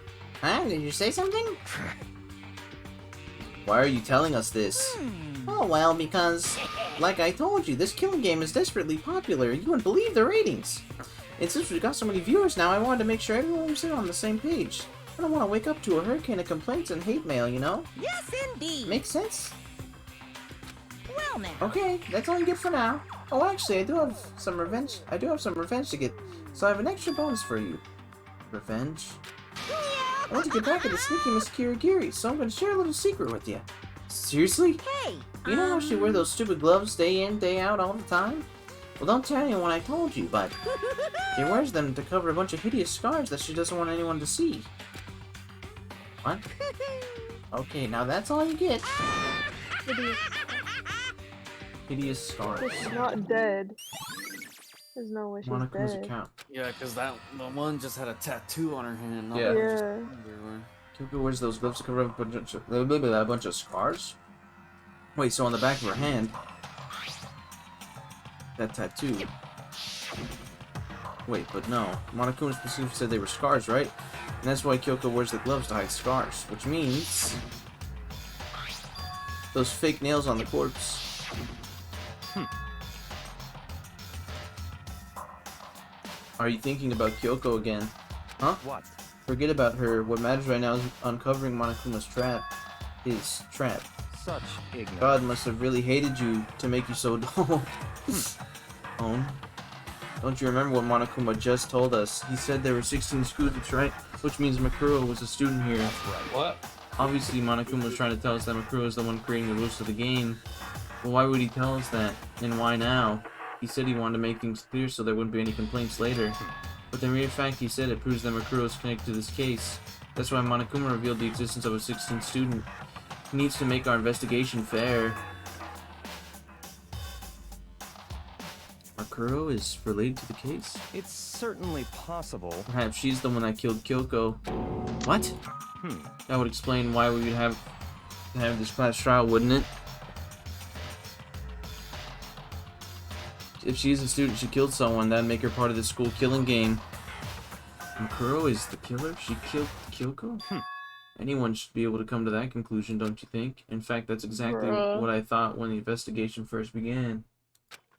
Huh? Did you say something? Why are you telling us this? Oh, well, because, like I told you, this killing game is desperately popular. You wouldn't believe the ratings. And since we've got so many viewers now, I wanted to make sure everyone was in on the same page. I don't want to wake up to a hurricane of complaints and hate mail, you know? Yes, indeed. Makes sense? Well now. Okay, that's all you get for now. Oh, actually, I do have some revenge to get, so I have an extra bonus for you. Revenge? I want to get back at the sneaky Miss Kirigiri, so I'm going to share a little secret with you. Seriously? Hey. You know how she wears those stupid gloves day in, day out all the time? Well, don't tell anyone I told you, but she wears them to cover a bunch of hideous scars that she doesn't want anyone to see. What? Okay, now that's all you get. Hideous scars. She's not dead. There's no way she's Monaco's dead. account. Yeah, because the one just had a tattoo on her hand. Not Yeah. like just Yeah. everywhere. Kyoko wears those gloves to cover up a bunch of scars? Wait, so on the back of her hand, that tattoo. Wait, but no. Monokuma specifically said they were scars, right? And that's why Kyoko wears the gloves to hide scars, which means those fake nails on the corpse. Are you thinking about Kyoko again? Huh? What? Forget about her. What matters right now is uncovering Monokuma's trap. His trap. Such ignorance. God must have really hated you to make you so dull. Own. Don't you remember what Monokuma just told us? He said there were 16 students, right? Which means Makuro was a student here. What? Obviously, Monokuma was trying to tell us that Makuro is the one creating the rules of the game. But why would he tell us that? And why now? He said he wanted to make things clear so there wouldn't be any complaints later. But the mere fact he said it proves that Makuro is connected to this case. That's why Monokuma revealed the existence of a 16th student. He needs to make our investigation fair. Makuro is related to the case? It's certainly possible. Perhaps she's the one that killed Kyoko. What? That would explain why we would have this class trial, wouldn't it? If she's a student, she killed someone, that'd make her part of the school killing game. Makuro is the killer? She killed Kyoko? Anyone should be able to come to that conclusion, don't you think? In fact, that's exactly what I thought when the investigation first began.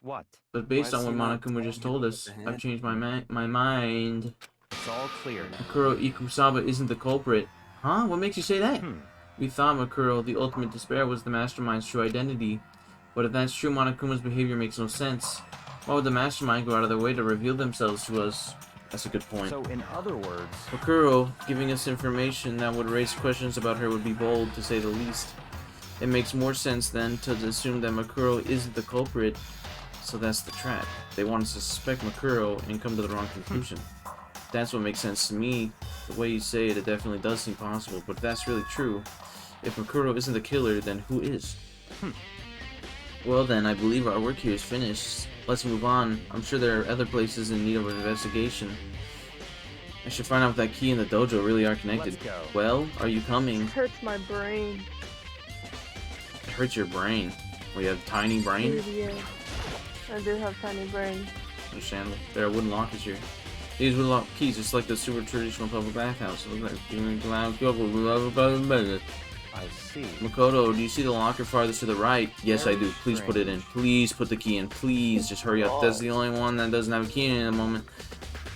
What? But based Why on what is he not Monokuma just told us, with the I've hand? changed my mind. It's all clear now. Makuro Ikusaba isn't the culprit. Huh? What makes you say that? We thought Makuro, the ultimate despair, was the mastermind's true identity. But if that's true, Monokuma's behavior makes no sense. Why would the mastermind go out of their way to reveal themselves to us? That's a good point. So, in other words, Makuro giving us information that would raise questions about her would be bold, to say the least. It makes more sense then to assume that Makuro isn't the culprit, so that's the trap. They want us to suspect Makuro and come to the wrong conclusion. That's what makes sense to me. The way you say it, it definitely does seem possible, but if that's really true, if Makuro isn't the killer, then who is? Well then, I believe our work here is finished. Let's move on. I'm sure there are other places in need of an investigation. I should find out if that key and the dojo really are connected. Let's go. Well, are you coming? It hurts my brain. It hurts your brain. Well, you have tiny brain? Dude, yeah. I do have tiny brain. Understandable. There are wooden lockers here. These wooden lock keys, just like the super traditional public bathhouse. It looks like doing loud couple. I see. Makoto, do you see the locker farthest to the right? Yes, I do. Please put it in. Please put the key in. Please, just hurry up. That's the only one that doesn't have a key in at the moment.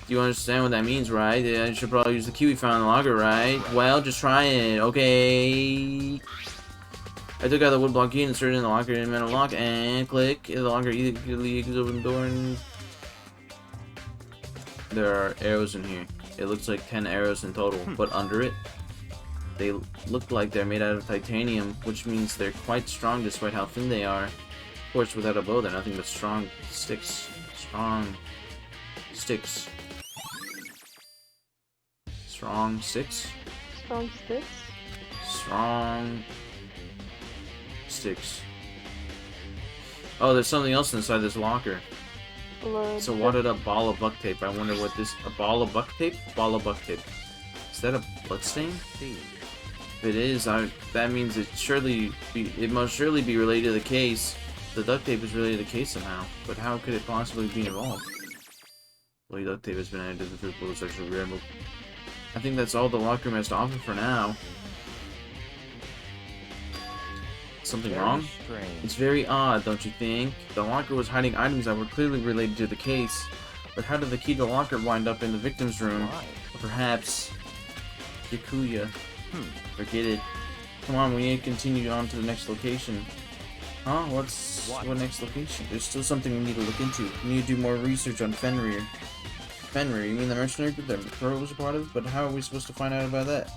Do you understand what that means, right? Yeah, I should probably use the key we found in the locker, right? Well, just try it, okay? I took out the wood block key and inserted it in the locker in a metal lock, and click. The locker immediately open the door, and there are arrows in here. It looks like 10 arrows in total, but under it, they look like they're made out of titanium, which means they're quite strong despite how thin they are. Of course, without a bow, they're nothing but strong sticks. Strong sticks. Strong sticks? Strong sticks? Strong sticks. Oh, there's something else inside this locker. Blood. It's a wadded up ball of duct tape. I wonder what this... A ball of duct tape? Ball of duct tape. Is that a blood stain? See. If it is, that means it must surely be related to the case. The duct tape is related to the case somehow, but how could it possibly be involved? Well, duct tape has been added to the group will sexually removed. I think that's all the locker room has to offer for now. Something wrong? Strange. It's very odd, don't you think? The locker was hiding items that were clearly related to the case, but how did the key to the locker wind up in the victim's room? Why? Or perhaps Yakuya. Forget it. Come on, we need to continue on to the next location. Huh? What next location? There's still something we need to look into. We need to do more research on Fenrir. Fenrir? You mean the mercenary group that Pro was a part of? But how are we supposed to find out about that?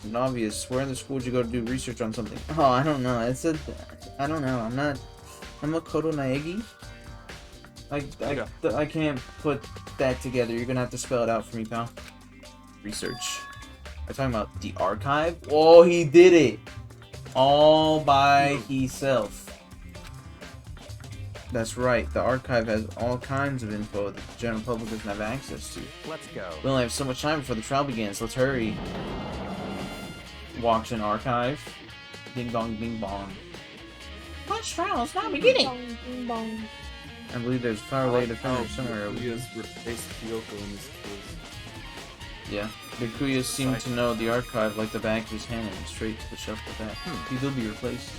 It's obvious. Where in the school would you go to do research on something? Oh, I don't know. I don't know. I'm a Kodo Naegi? I can't put that together. You're gonna have to spell it out for me, pal. Research. Are you talking about the archive? Oh, he did it! All by himself. That's right, the archive has all kinds of info that the general public doesn't have access to. Let's go. We only have so much time before the trial begins, let's hurry. Walks in archive. Ding dong ding bong. Lunch trial is now beginning. Bong, bing, bong. I believe there's a fire related offender somewhere over We here. just replaced Kyoko in this case. Yeah. Bikuya seemed to know the archive like the back of his hand and went straight to the shelf with that. He will be replaced.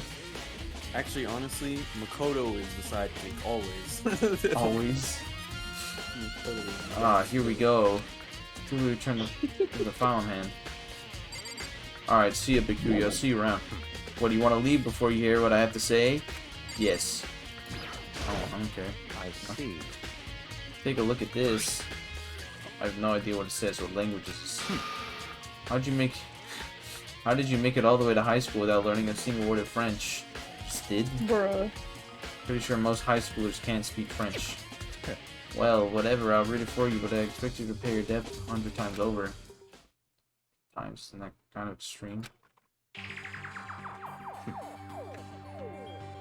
Actually, honestly, Makoto is the sidekick always. Always. Makoto is the Ah, here we go. Who will return the file in hand? Alright, see ya, Bikuya. See you around. What, do you want to leave before you hear what I have to say? Yes. Oh, okay. I see. Take a look at this. I have no idea what it says. What language is this? How did you make it all the way to high school without learning a single word of French? Just did? Bruh. Pretty sure most high schoolers can't speak French. Well, whatever, I'll read it for you, but I expect you to pay your debt 100 times over. Times, isn't that kind of extreme?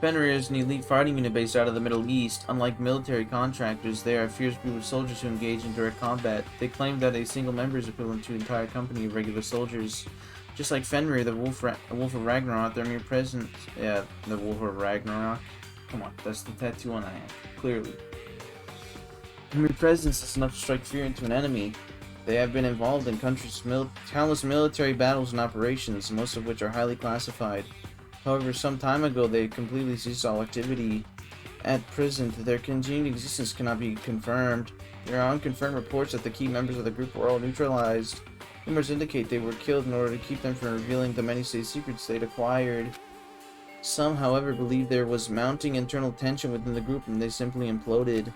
Fenrir is an elite fighting unit based out of the Middle East. Unlike military contractors, they are a fierce group of soldiers who engage in direct combat. They claim that a single member is equivalent to an entire company of regular soldiers. Just like Fenrir, the Wolf of Ragnarok, their mere presence... Yeah, the Wolf of Ragnarok. Come on, that's the tattoo on the hand. Clearly. Their mere presence is enough to strike fear into an enemy. They have been involved in countless military battles and operations, most of which are highly classified. However, some time ago they completely ceased all activity. At present, their continued existence cannot be confirmed. There are unconfirmed reports that the key members of the group were all neutralized. Rumors indicate they were killed in order to keep them from revealing the many state secrets they'd acquired. Some, however, believe there was mounting internal tension within the group and they simply imploded.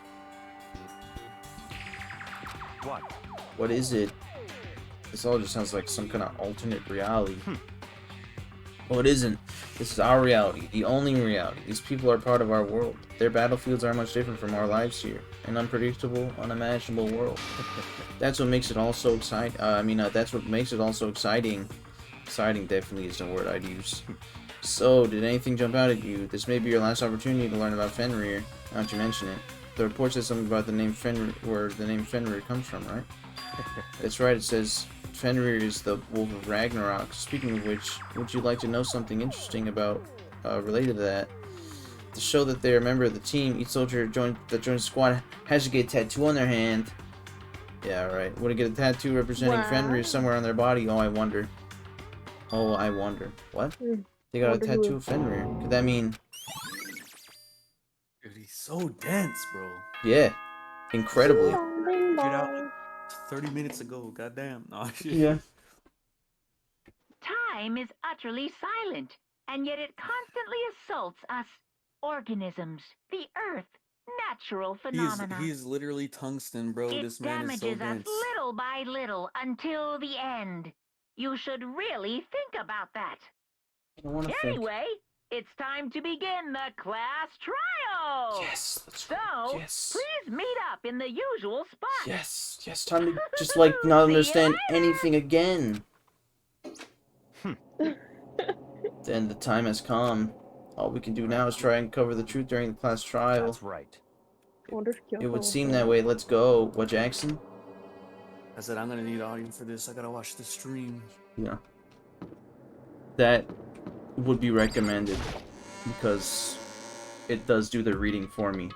What? What is it? This all just sounds like some kind of alternate reality. Well, it isn't. This is our reality, the only reality. These people are part of our world. Their battlefields are much different from our lives here. An unpredictable, unimaginable world. That's what makes it all so exciting. That's what makes it all so exciting. Exciting definitely is the word I'd use. So, did anything jump out at you? This may be your last opportunity to learn about Fenrir. Now that you mention it. The report says something about the name Fenrir, where the name Fenrir comes from, right? That's right, it says Fenrir is the Wolf of Ragnarok. Speaking of which, would you like to know something interesting about, related to that? To show that they're a member of the team, each soldier that joins the squad has to get a tattoo on their hand. Yeah, right. Would it get a tattoo representing Fenrir somewhere on their body? Oh, I wonder. Oh, I wonder. What? They got a tattoo of Fenrir. Could that mean... Dude, he's so dense, bro. Yeah. Incredibly. Bing, Get out bong. 30 minutes ago, goddamn. No, Yeah. Time is utterly silent, and yet it constantly assaults us. Organisms, the earth, natural phenomena. He's literally tungsten, bro. It This man is so damages us dense. little by little until the end. You should really think about that. I don't want to think. Anyway, it's time to begin the class trial. Yes, let's go. So, Yes. please meet up in the usual spot. Yes, yes, time to just like not See you understand later. anything again. Then the time has come. All we can do now is try and cover the truth during the class trial. That's right. Wonder if It Kyoko would will seem go. that way. Let's go. What, Jackson? I said I'm gonna need audio for this. I gotta watch the stream. Yeah. that would be recommended because it does do the reading for me.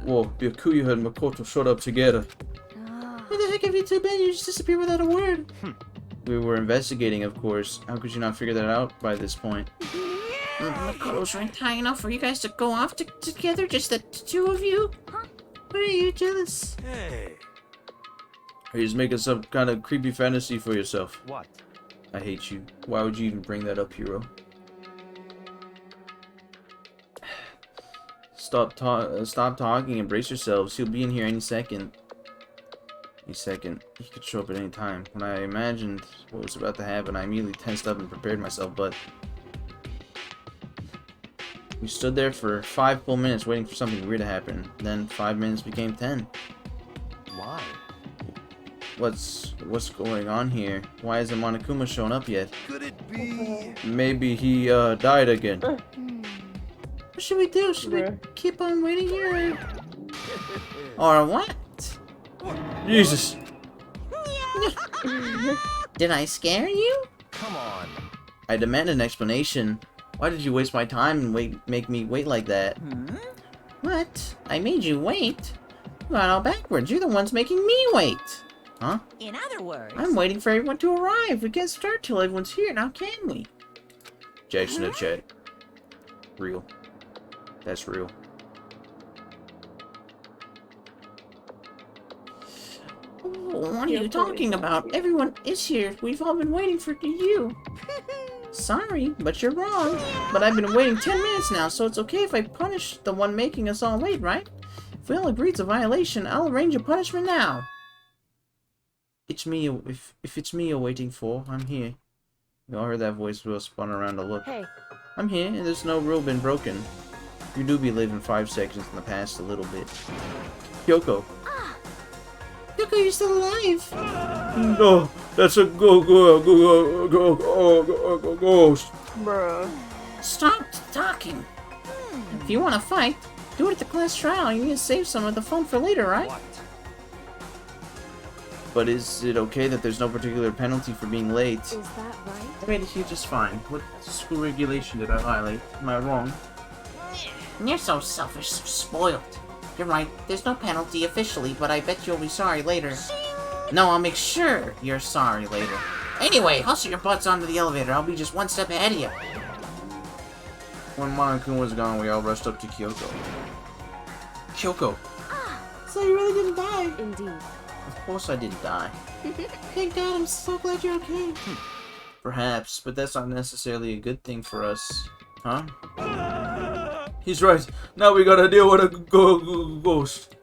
Whoa, Byakuya and Makoto showed up together. Why the heck have you two been? You just disappeared without a word. We were investigating, of course. How could you not figure that out by this point? Makoto's ranked high enough for you guys to go off together, just the two of you? Huh? Why are you jealous? You're just making some kind of creepy fantasy for yourself. What? I hate you. Why would you even bring that up, hero? Stop talking and brace yourselves. He'll be in here any second. Any second. He could show up at any time. When I imagined what was about to happen, I immediately tensed up and prepared myself, but... We stood there for 5 full minutes waiting for something weird to happen. Then 5 minutes became 10. Why? What's going on here? Why hasn't Monokuma shown up yet? Could it be? Maybe he died again. What should we do? Should we keep on waiting here? Or what? Jesus. Did I scare you? Come on. I demand an explanation. Why did you waste my time and make me wait like that? What? I made you wait? You got all backwards. You're the ones making me wait. Huh? In other words, I'm waiting for everyone to arrive. We can't start till everyone's here, now can we? Jackson in chat. Real. That's real. What are you talking about? Everyone is here. We've all been waiting for you. Sorry, but you're wrong. But I've been waiting 10 minutes now, so it's okay if I punish the one making us all wait, right? If we all agree it's a violation, I'll arrange a punishment now. It's me. If it's me you're waiting for, I'm here. We all heard that voice. We all spun around to look. Hey, I'm here, and there's no rule been broken. You do be living 5 seconds in the past a little bit. Kyoko. Look, are you still alive? No, that's a ghost. Bruh. Stop talking. If you want to fight, do it at the class trial. You need to save some of the fun for later, right? What? But is it okay that there's no particular penalty for being late? is that right? I made it here just fine. What school regulation did I violate? Am I wrong? You're so selfish, so spoiled. You're right, there's no penalty officially, but I bet you'll be sorry later. No, I'll make sure you're sorry later. Anyway, hustle your butts onto the elevator. I'll be just one step ahead of you. When Monokuma was gone, we all rushed up to Kyoko. Kyoko! So you really didn't die? Indeed. Of course I didn't die. Thank God, I'm so glad you're okay. Perhaps, but that's not necessarily a good thing for us. Huh? He's right. Now we gotta deal with a ghost.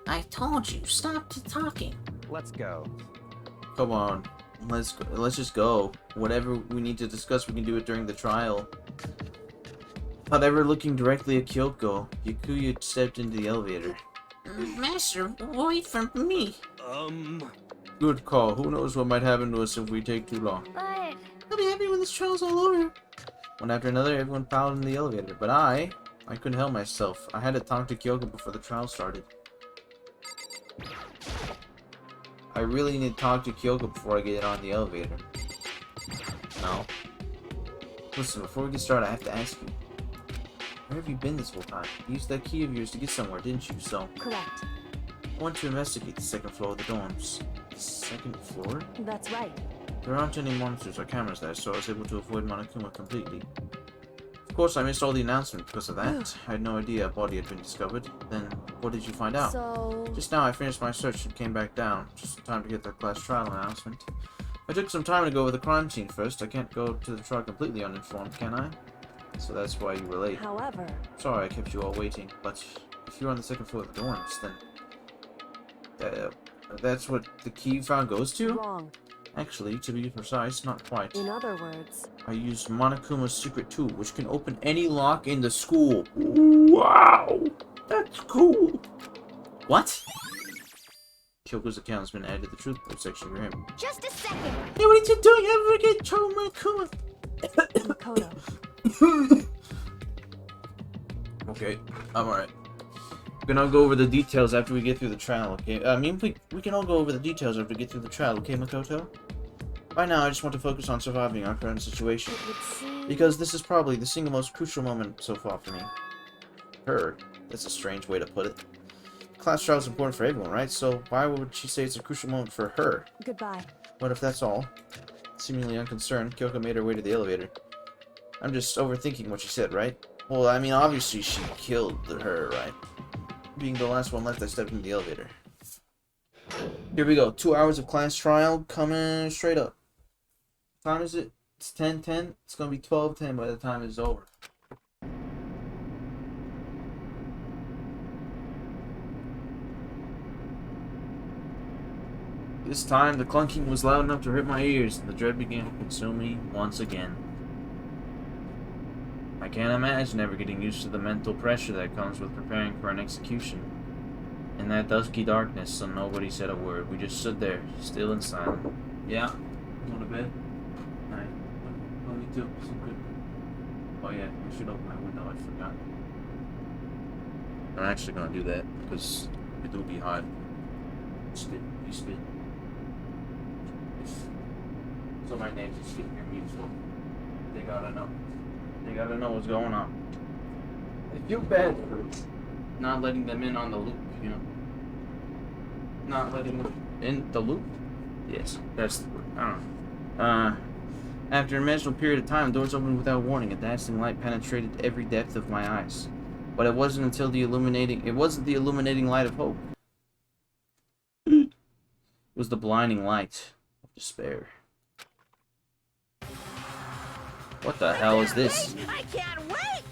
I told you, stop talking. Let's go. Come on. Let's just go. Whatever we need to discuss, we can do it during the trial. Without ever looking directly at Kyoko, Byakuya stepped into the elevator. Master, wait for me. Good call. Who knows what might happen to us if we take too long. But I'll be happy when this trial's all over. One after another, everyone piled in the elevator, but I couldn't help myself. I had to talk to Kyoko before the trial started. I really need to talk to Kyoko before I get on the elevator. No. Listen, before we get started, I have to ask you. Where have you been this whole time? You used that key of yours to get somewhere, didn't you? So, correct. I want to investigate the 2nd floor of the dorms. The 2nd floor? That's right. There aren't any monsters or cameras there, so I was able to avoid Monokuma completely. Of course, I missed all the announcements because of that. I had no idea a body had been discovered. Then, what did you find out? So Just now, I finished my search and came back down, just in time to get the class trial announcement. I took some time to go over the crime scene first. I can't go to the trial completely uninformed, can I? So that's why you were late. however, Sorry I kept you all waiting, but if you're on the 2nd floor of the dorms, then... that's what the key you found goes to? wrong. Actually, to be precise, not quite. In other words, I used Monokuma's secret tool, which can open any lock in the school. Wow! That's cool! What? Kyoko's account has been added to the truth code section for him. just a second. Hey, what are you doing? I'm gonna get in trouble with Monokuma. Makoto. Okay, I'm alright. We can all go over the details after we get through the trial, okay? I mean, we can all go over the details after we get through the trial, okay, Makoto? By now, I just want to focus on surviving our current situation. It would seem... Because this is probably the single most crucial moment so far for me. Her. That's a strange way to put it. Class trial is important for everyone, right? So why would she say it's a crucial moment for her? Goodbye. But if that's all, seemingly unconcerned, Kyoko made her way to the elevator. I'm just overthinking what she said, right? Well, I mean, obviously she killed her, right? Being the last one left, I stepped into the elevator. Here we go. 2 hours of class trial coming straight up. What time is it? It's 10:10. It's gonna be 12:10 by the time it's over. This time, the clunking was loud enough to hurt my ears, and the dread began to consume me once again. I can't imagine ever getting used to the mental pressure that comes with preparing for an execution. In that dusky darkness, so nobody said a word. We just stood there, still and silent. Yeah? Going to bed? Alright. Let me do some good. Oh yeah, I should open my window, I forgot. I'm actually gonna do that, because it will be hot. Spit. You spit. So my neighbors just getting your music. They gotta know. They gotta know what's going on. I feel bad for not letting them in on the loop, you know? Not letting them in the loop? Yes, that's the word. I don't know. After an imaginable period of time, doors opened without warning. A dazzling light penetrated every depth of my eyes. But it wasn't until the illuminating light of hope. It was the blinding light of despair. What the hell is this? I can't wait!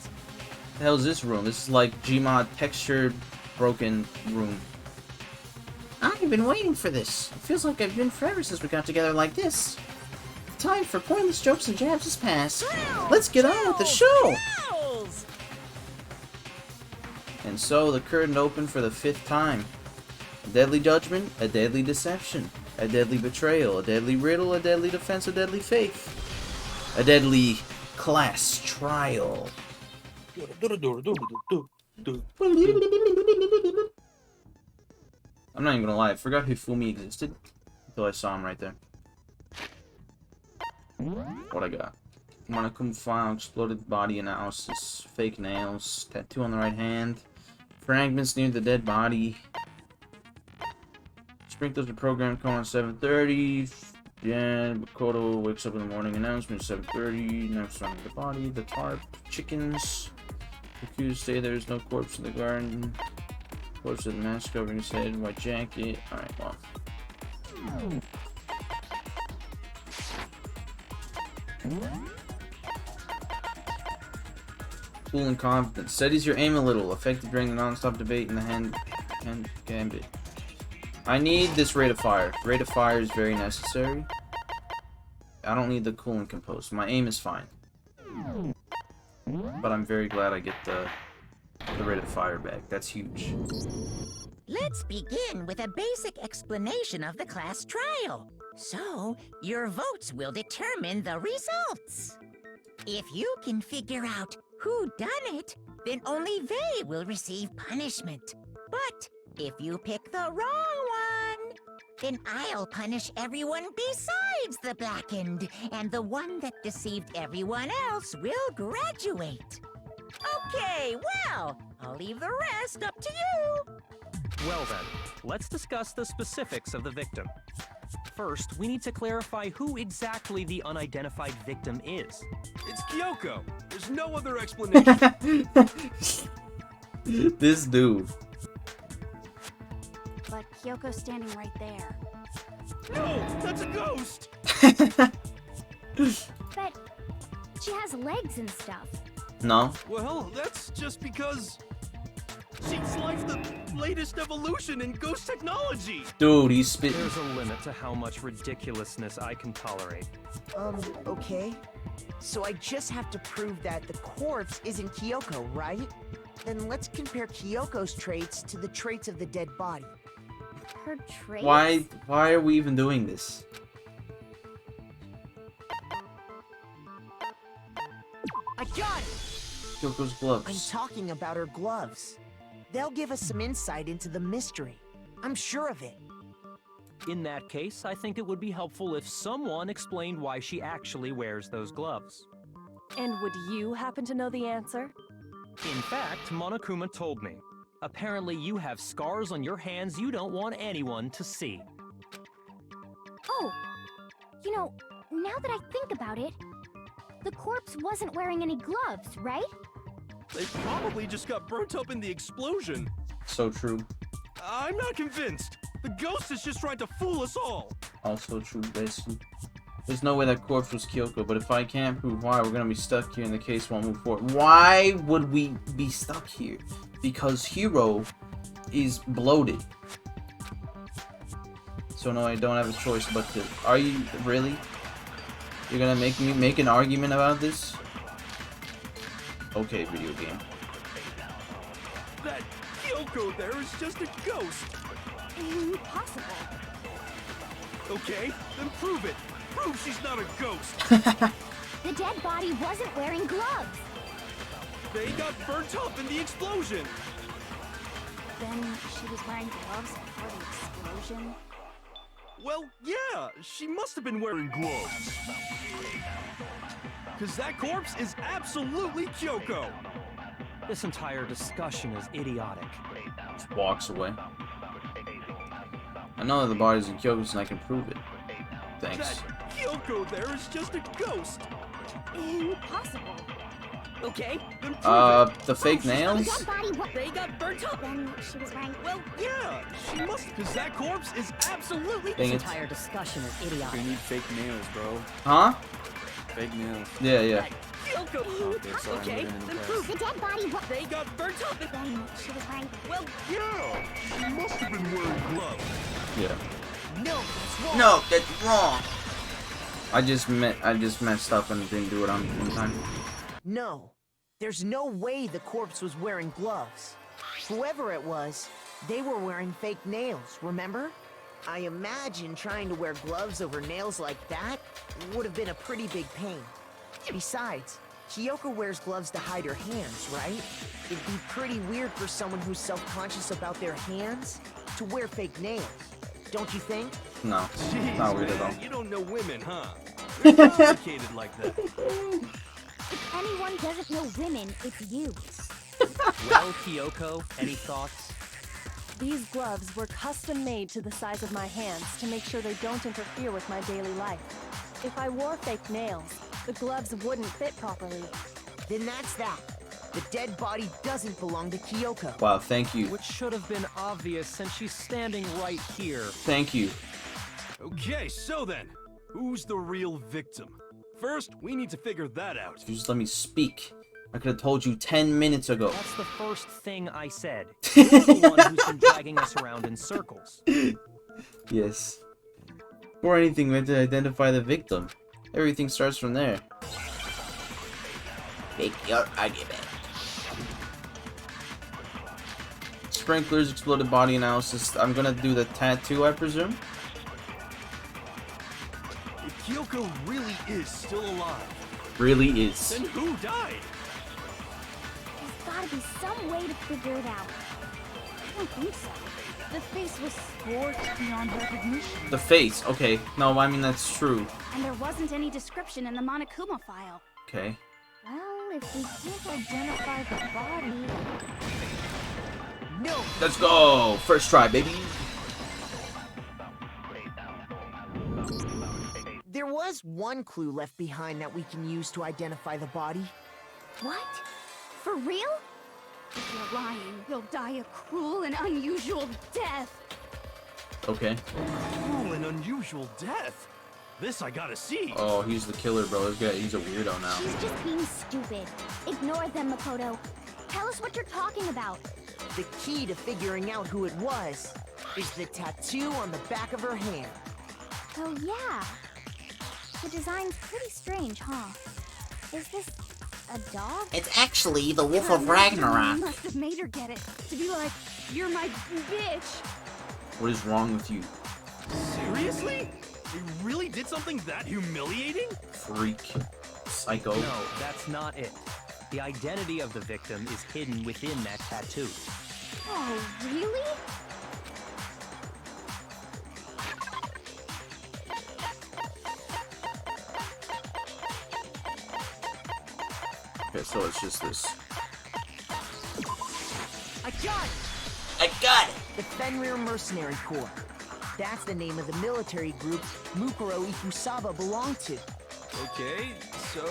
The hell is this room? This is like Gmod textured broken room. I've been waiting for this. It feels like I've been forever since we got together like this. The time for pointless jokes and jabs has passed. Let's get on with the show! And so the curtain opened for the 5th time. A deadly judgment, a deadly deception, a deadly betrayal, a deadly riddle, a deadly defense, a deadly faith. A deadly class trial. I'm not even gonna lie, I forgot Hifumi existed until I saw him right there. What I got? Monochrome file, exploded body analysis, fake nails, tattoo on the right hand, fragments near the dead body. Sprinklers are programmed call on 7:30. Yeah, Makoto wakes up in the morning, announcement 7:30, now surrounding the body, the tarp, chickens. The accused say there's no corpse in the garden. Corpse with a mask covering his head, white jacket. Alright, well. Cool and confident. Steadies your aim a little. Effective during the non-stop debate in the hand gambit. I need this rate of fire. Rate of fire is very necessary. I don't need the cool and composed. My aim is fine. But I'm very glad I get the rate of fire back. That's huge. Let's begin with a basic explanation of the class trial. So, your votes will determine the results. If you can figure out who done it, then only they will receive punishment. But if you pick the wrong one, then I'll punish everyone besides the blackened, and the one that deceived everyone else will graduate. Okay, well, I'll leave the rest up to you. Well then, let's discuss the specifics of the victim. First, we need to clarify who exactly the unidentified victim is. It's Kyoko. There's no other explanation. This dude. But Kyoko's standing right there. No, that's a ghost. But she has legs and stuff. No. Well, that's just because she's like the latest evolution in ghost technology. Dude, he's spitting. There's a limit to how much ridiculousness I can tolerate. Okay. So I just have to prove that the corpse isn't Kyoko, right? Then let's compare Kyoko's traits to the traits of the dead body. Her traits? Why are we even doing this? I got it! Kyoko's gloves. I'm talking about her gloves. They'll give us some insight into the mystery. I'm sure of it. In that case, I think it would be helpful if someone explained why she actually wears those gloves. And would you happen to know the answer? In fact, Monokuma told me. Apparently you have scars on your hands you don't want anyone to see. Oh, you know, now that I think about it, the corpse wasn't wearing any gloves, right? They probably just got burnt up in the explosion. So true. I'm not convinced. The ghost is just trying to fool us all. Also true, basically. There's no way that corpse was Kyoko, but if I can't prove why, we're gonna be stuck here and the case won't move forward. Why would we be stuck here? Because Hiro is bloated. So no, I don't have a choice but to... Are you really? You're gonna make me make an argument about this? Okay, video game. That Kyoko there is just a ghost. Impossible. Okay, then prove it. Prove she's not a ghost. The dead body wasn't wearing gloves. They got burnt up in the explosion. Then she was wearing gloves before the explosion. Well, yeah, she must have been wearing gloves. Because that corpse is absolutely Kyoko. This entire discussion is idiotic. Just walks away. I know that the body's in Kyoko's and I can prove it. Thanks. That Kyoko there is just a ghost. Impossible. Okay, then prove it. The fake nails? They got burnt up. Then she was wearing. Well, yeah, she must, because that corpse is absolutely. Dang it. discussion is idiotic. We need fake nails, bro. Huh? Fake nails. Yeah, yeah. Kyoko. Okay, sorry, Okay, I'm moving then in prove The dead body. they got burnt up. Then she was wearing. Well, yeah, she must have been wearing gloves. Yeah. No, that's wrong. No, that's wrong. I just messed up and didn't do it on time. No, there's no way the corpse was wearing gloves. Whoever it was, they were wearing fake nails, remember? I imagine trying to wear gloves over nails like that would have been a pretty big pain. Besides, Kyoko wears gloves to hide her hands, right? It'd be pretty weird for someone who's self-conscious about their hands to wear fake nails. Don't you think? No, Jeez, not weird at all. man, you don't know women, huh? They're complicated like that. If anyone doesn't know women, it's you. Well, Kyoko, any thoughts? These gloves were custom made to the size of my hands to make sure they don't interfere with my daily life. If I wore fake nails, the gloves wouldn't fit properly. Then that's that. The dead body doesn't belong to Kyoko. Wow, thank you. Which should have been obvious since she's standing right here. Thank you. Okay, so then, who's the real victim? First, we need to figure that out. You just let me speak. I could have told you 10 minutes ago. That's the first thing I said. You're the one who's been dragging us around in circles. Yes. Before anything, we have to identify the victim. Everything starts from there. Make your argument. Sprinklers, exploded body analysis. I'm gonna do the tattoo, I presume? If Kyoko really is still alive, Really is. then who died? There's gotta be some way to figure it out. I don't think so. The face was scorched beyond recognition. The face, okay. No, I mean, that's true. And there wasn't any description in the Monokuma file. Okay. Well, if we can't identify the body... No! Let's go! First try, baby! There was one clue left behind that we can use to identify the body. What? For real? If you're lying, you'll die a cruel and unusual death. Okay. Cruel and unusual death. This I gotta see. Oh, he's the killer, bro. This guy, he's a weirdo now. She's just being stupid. Ignore them, Makoto. Tell us what you're talking about. The key to figuring out who it was is the tattoo on the back of her hand. Oh, yeah. The design's pretty strange, huh? Is this a dog? It's actually the Wolf of You Ragnarok. must have made her get it. To be like, you're my bitch. What is wrong with you? Seriously? They really did something that humiliating? Freak. Psycho. No, that's not it. The identity of the victim is hidden within that tattoo. Oh, really? Okay, so it's just this. I got it! I got it! The Fenrir Mercenary Corps. That's the name of the military group Mukuro Ikusaba belonged to. Okay, so...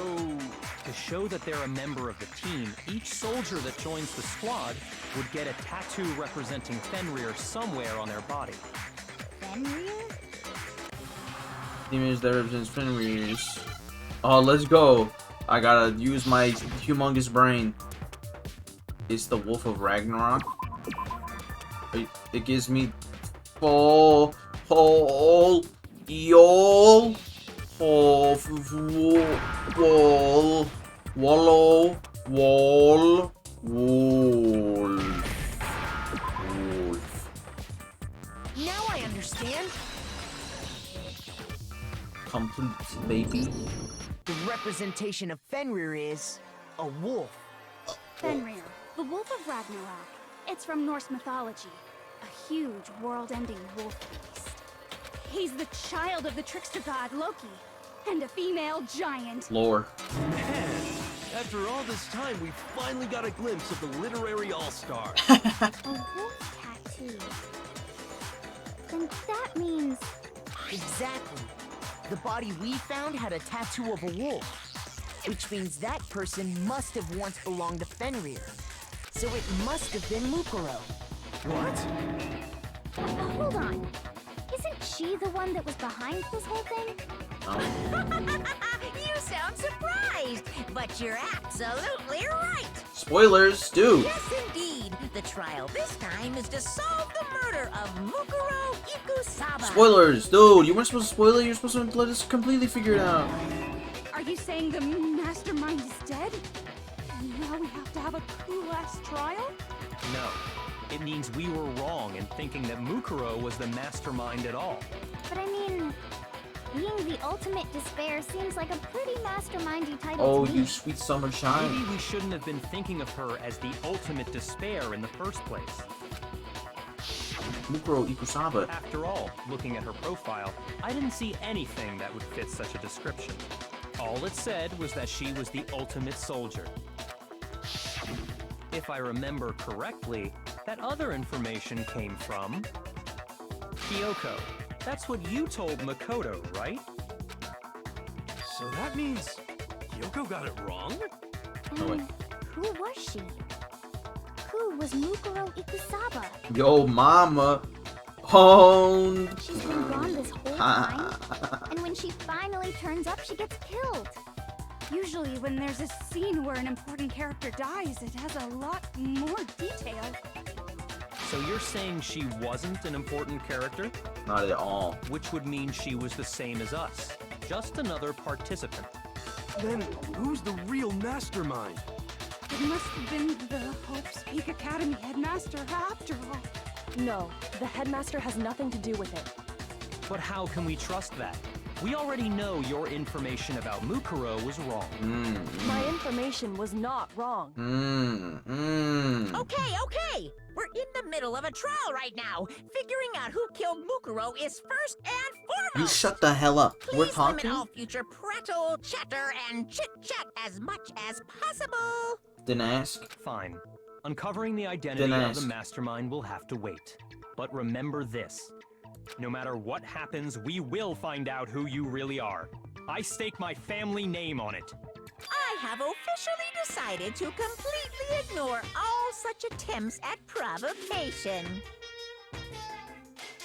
To show that they're a member of the team, each soldier that joins the squad would get a tattoo representing Fenrir somewhere on their body. Fenrir? Image that represents Fenrir's. Oh, let's go. I gotta use my humongous brain. It's the Wolf of Ragnarok. It gives me full whole yol wall wallow wall wolf. Now I understand. Complete, baby. The representation of Fenrir is a wolf. Fenrir, the Wolf of Ragnarok. It's from Norse mythology. A huge, world-ending wolf beast. He's the child of the trickster god Loki, and a female giant. Lore. Man, after all this time, we finally got a glimpse of the literary all-star. A wolf tattoo. Then that means... Exactly. The body we found had a tattoo of a wolf, which means that person must have once belonged to Fenrir. So it must have been Mukuro. What? Hold on. Isn't she the one that was behind this whole thing? You sound surprised, but you're absolutely right. Spoilers, dude. Yes, indeed. The trial this time is to solve the murder of Mukuro Ikusaba. Spoilers, dude. You weren't supposed to spoil it. You're supposed to let us completely figure it out. Are you saying the mastermind is dead? And now we have to have a coup-last trial? No. It means we were wrong in thinking that Mukuro was the mastermind at all. But I mean, being the ultimate despair seems like a pretty mastermindy title Oh, to me. you sweet summer shine. Maybe we shouldn't have been thinking of her as the ultimate despair in the first place. Mukuro Ikusaba. After all, looking at her profile, I didn't see anything that would fit such a description. All it said was that she was the ultimate soldier. If I remember correctly, that other information came from... Kyoko. That's what you told Makoto, right? So that means Kyoko got it wrong? Who was she? Who was Mukuro Ikusaba? Yo, mama. Honed. She's been gone this whole time, and when she finally turns up, she gets killed. Usually when there's a scene where an important character dies, it has a lot more detail. So you're saying she wasn't an important character? Not at all. Which would mean she was the same as us. Just another participant. Then who's the real mastermind? It must have been the Hope's Peak Academy headmaster after all. No, the headmaster has nothing to do with it. But how can we trust that? We already know your information about Mukuro was wrong. My information was not wrong. Okay. We're in the middle of a trial right now. Figuring out who killed Mukuro is first and foremost. You shut the hell up. We're Please talking? limit all future prattle, chatter, and chit-chat as much as possible. Didn't ask. Fine. Uncovering the identity of the mastermind will have to wait. But remember this. No matter what happens, we will find out who you really are. I stake my family name on it. I have officially decided to completely ignore all such attempts at provocation.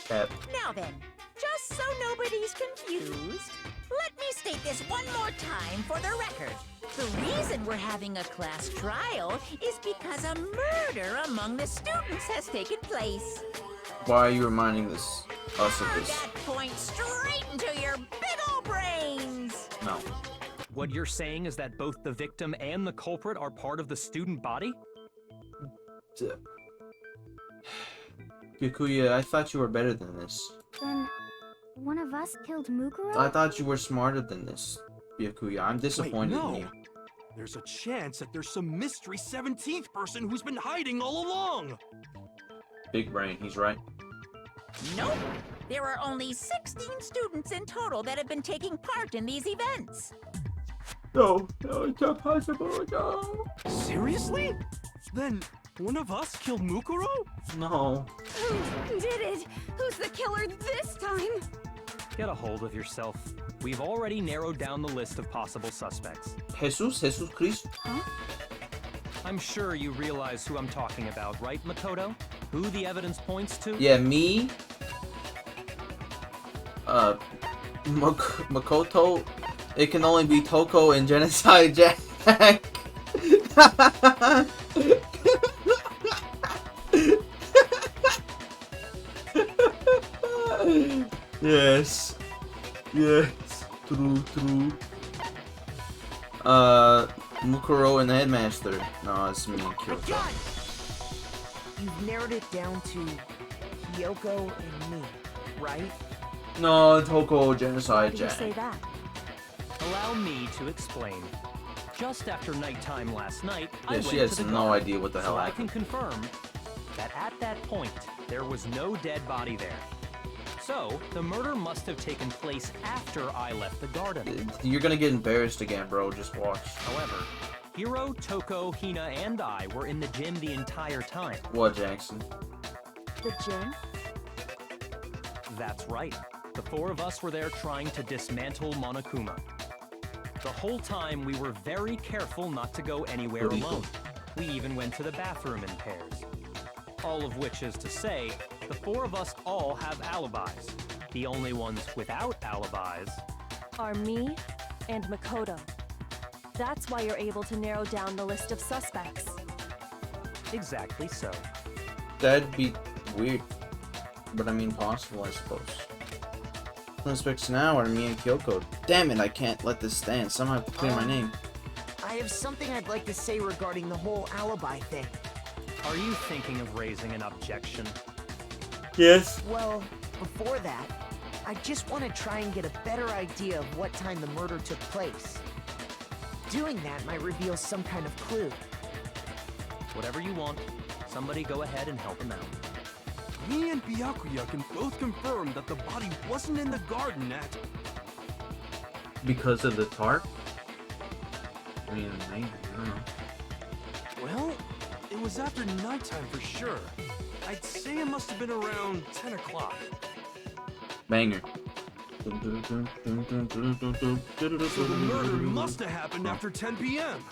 Now then, just so nobody's confused, let me state this one more time for the record. The reason we're having a class trial is because a murder among the students has taken place. Why are you reminding us of this? That points straight into your big ol' brains. No. What you're saying is that both the victim and the culprit are part of the student body? Byakuya, I thought you were better than this. Then, one of us killed Mukuro? I thought you were smarter than this, Byakuya. I'm disappointed Wait, no. in you. There's a chance that there's some mystery 17th person who's been hiding all along. Big brain, he's right. Nope. There are only 16 students in total that have been taking part in these events. No, it's not possible. No. Seriously? Then one of us killed Mukuro? No. Who did it? Who's the killer this time? Get a hold of yourself. We've already narrowed down the list of possible suspects. Jesus Christ. Huh? I'm sure you realize who I'm talking about, right, Makoto? Who the evidence points to? Yeah, me. Makoto. It can only be Toko and Genocide Jack. Yes. Yes. True. Mukuro and the Headmaster. No, it's me and Kyoto. You've narrowed it down to Kyoko and me, right? No, Toko Genocide Why do you Jack. say that? Allow me to explain. Just after nighttime last night, I Yeah, went she has to the no garden, idea what the hell so I happened. can confirm that at that point, there was no dead body there. So, the murder must have taken place after I left the garden. You're gonna get embarrassed again, bro. Just watch. However, Hiro, Toko, Hina, and I were in the gym the entire time. What, Jackson? The gym? That's right. The four of us were there trying to dismantle Monokuma. The whole time, we were very careful not to go anywhere alone. We even went to the bathroom in pairs. All of which is to say, the four of us all have alibis. The only ones without alibis Are me and Makoto. That's why you're able to narrow down the list of suspects. Exactly so. That'd be weird. But I mean possible, I suppose. Suspects now are me and Kyoko. Damn it, I can't let this stand. Somehow I have to clear my name. I have something I'd like to say regarding the whole alibi thing. Are you thinking of raising an objection? Yes. Well, before that, I just want to try and get a better idea of what time the murder took place. Doing that might reveal some kind of clue. Whatever you want. Somebody go ahead and help him out. Me and Byakuya can both confirm that the body wasn't in the garden at... Because of the tarp? I mean, maybe, I don't know. Well, it was after nighttime for sure. I'd say it must have been around 10 o'clock. Banger. So the murder must have happened after 10 p.m.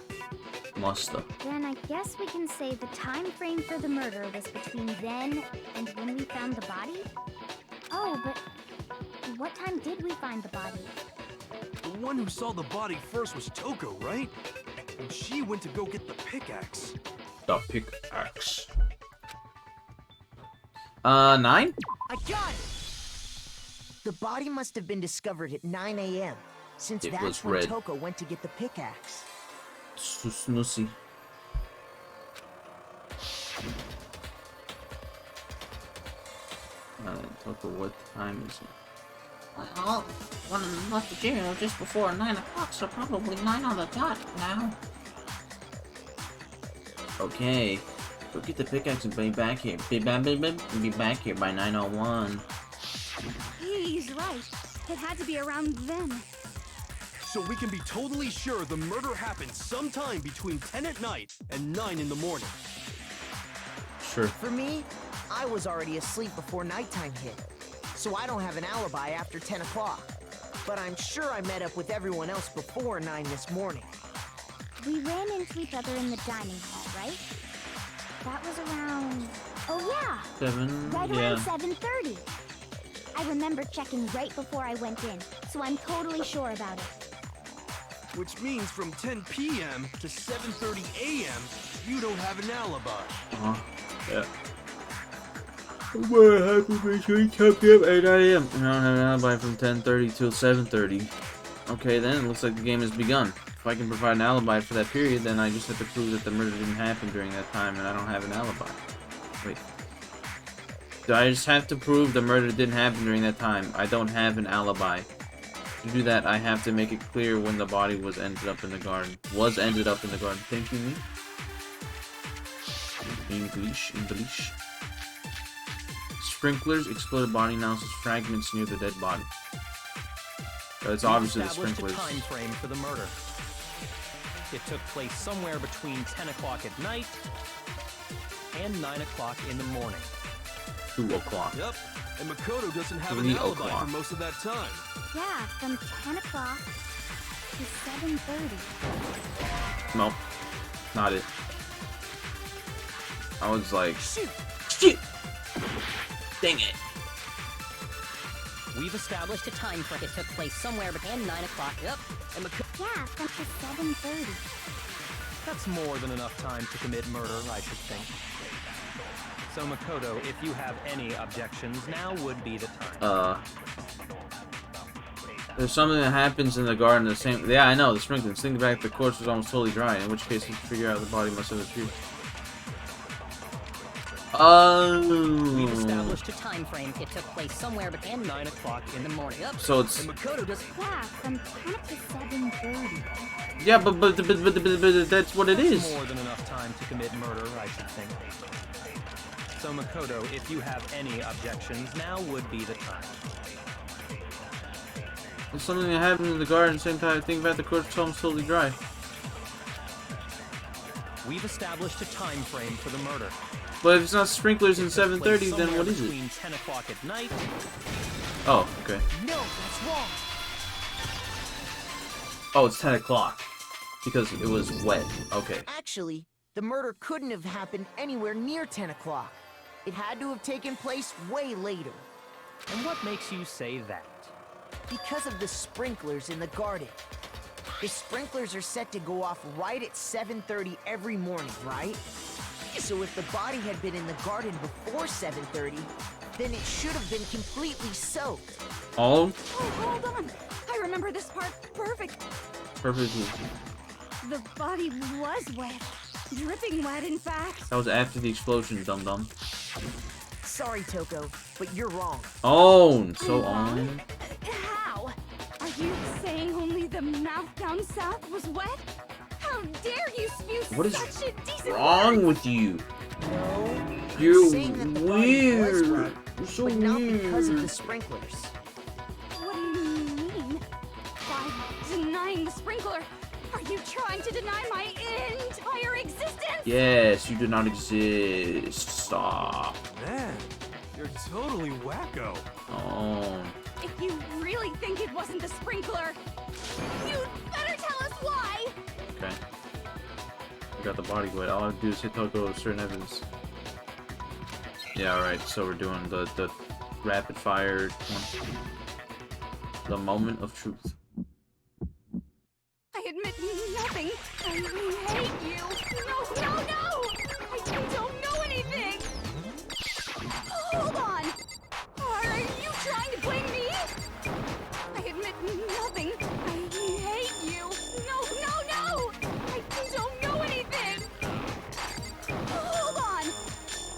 Musta. Then I guess we can say the time frame for the murder was between then and when we found the body? Oh, but what time did we find the body? The one who saw the body first was Toko, right? And she went to go get the pickaxe. The pickaxe. 9? I got it! The body must have been discovered at 9 a.m. since It that's was when red. Toko went to get the pickaxe. Susnusi. Toko, what time is it? Well, when I left the gym, it was just before 9 o'clock, so probably 9 on the dot now. Okay. Go get the pickaxe and be back here. Be back here by 9:01. He's right. It had to be around then. So we can be totally sure the murder happened sometime between 10 at night and 9 in the morning. Sure. For me, I was already asleep before nighttime hit, so I don't have an alibi after 10 o'clock. But I'm sure I met up with everyone else before 9 this morning. We ran into each other in the dining hall, right? That was around... Oh yeah! 7? Right Yeah. around 7:30. I remember checking right before I went in, so I'm totally sure about it. Which means from 10 p.m. to 7:30 a.m., you don't have an alibi. Yeah. What happened between 10 p.m. and 9 a.m.? I don't have an alibi from 10:30 till 7:30. Okay, then it looks like the game has begun. If I can provide an alibi for that period, then I just have to prove that the murder didn't happen during that time, and I don't have an alibi. Wait. Do I just have to prove the murder didn't happen during that time? I don't have an alibi. To do that, I have to make it clear when the body was ended up in the garden. Was ended up in the garden. Thank you, me. English. Sprinklers, exploded body analysis, fragments near the dead body. So it's obviously the Established sprinklers. a time frame for the murder. It took place somewhere between 10 o'clock at night and 9 o'clock in the morning. 2 o'clock. Yep. And Makoto doesn't have 3 an alibi o'clock. for most of that time. Yeah, from 10 o'clock to 7:30. Nope. Not it. I was like, Shoot! dang it. We've established a time frame. It took place somewhere between 9 o'clock. Yep. And Yeah, from to 7:30. That's more than enough time to commit murder, I should think. So Makoto, if you have any objections, now would be the time. There's something that happens in the garden the same. Yeah, I know, the sprinklings. Think back, the corpse was almost totally dry, in which case you figure out the body must have appeared. We've established a time frame. It took place somewhere between 9 o'clock in the morning. Yep. So it's. And Makoto does. Yeah, from 10 to 7:30. Yeah, but that's what it is. More than enough time to commit murder, I should think. So Makoto, if you have any objections, now would be the time. There's something that happened in the garden at the same time. Think about the corpse was almost totally dry. We've established a time frame for the murder. But if it's not sprinklers in 7:30, then what is it? Between 10 o'clock at night. Oh, okay. No, that's wrong. Oh, it's 10 o'clock. Because it was wet. Okay. Actually, the murder couldn't have happened anywhere near 10 o'clock. It had to have taken place way later. And what makes you say that? Because of the sprinklers in the garden. The sprinklers are set to go off right at 7:30 every morning, right? So if the body had been in the garden before 7:30, then it should have been completely soaked. Oh? Oh, hold on. I remember this part perfect. Perfectly. The body was wet. Dripping wet, in fact. That was after the explosion, dum-dum. Sorry, Toko, but you're wrong. Own! So own. How? Are you saying only the mouth down south was wet? How dare you spew What is such a decent wrong word? with you? No. You're saying that the body was weird. wet, You're so but not because of weird. the sprinklers. What do you mean? By denying the sprinkler, are you trying to deny my entire existence? Yes, you do not exist. Stop. Man, you're totally wacko. Oh. If you really think it wasn't the sprinkler, you'd better tell us why! Okay. I got the body wet. All I have to do is hit Toko with certain evidence. Yeah, alright, so we're doing the rapid fire one. The moment of truth. I admit nothing. I hate you. No, no, no! I don't know anything! Hold on! Are you trying to blame me? I admit nothing. I hate you. No, no, no! I don't know anything! Hold on!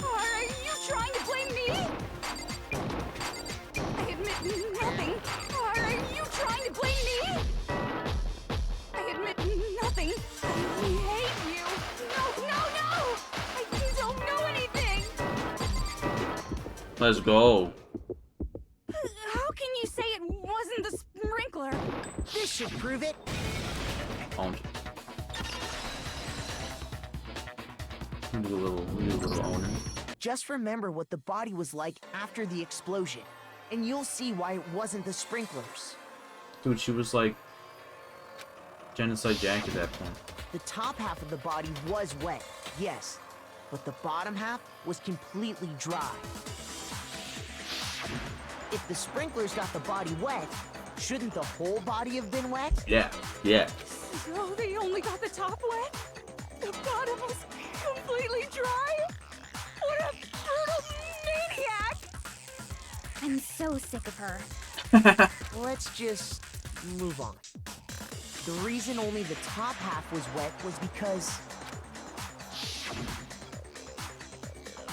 Are you trying to blame me? I admit nothing. Are you trying to blame me? I admit nothing. I hate you. No, no, no! I don't know anything! Let's go. How can you say it wasn't the sprinkler? This should prove it. Owned. We do a little owning. Just remember what the body was like after the explosion, and you'll see why it wasn't the sprinklers. Dude, she was like Genocide Jack at that point. The top half of the body was wet, yes, but the bottom half was completely dry. If the sprinklers got the body wet, shouldn't the whole body have been wet? Yeah, yeah. So they only got the top wet? The bottom was completely dry? What a brutal maniac! I'm so sick of her. Let's just move on. The reason only the top half was wet was because...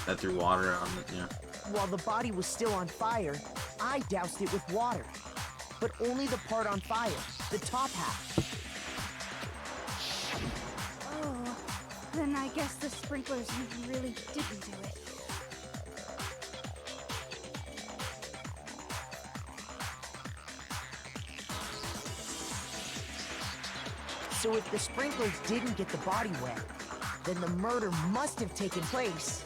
That threw water on it, yeah. while the body was still on fire, I doused it with water. But only the part on fire, the top half. Oh, then I guess the sprinklers really didn't do it. So if the sprinklers didn't get the body wet, then the murder must have taken place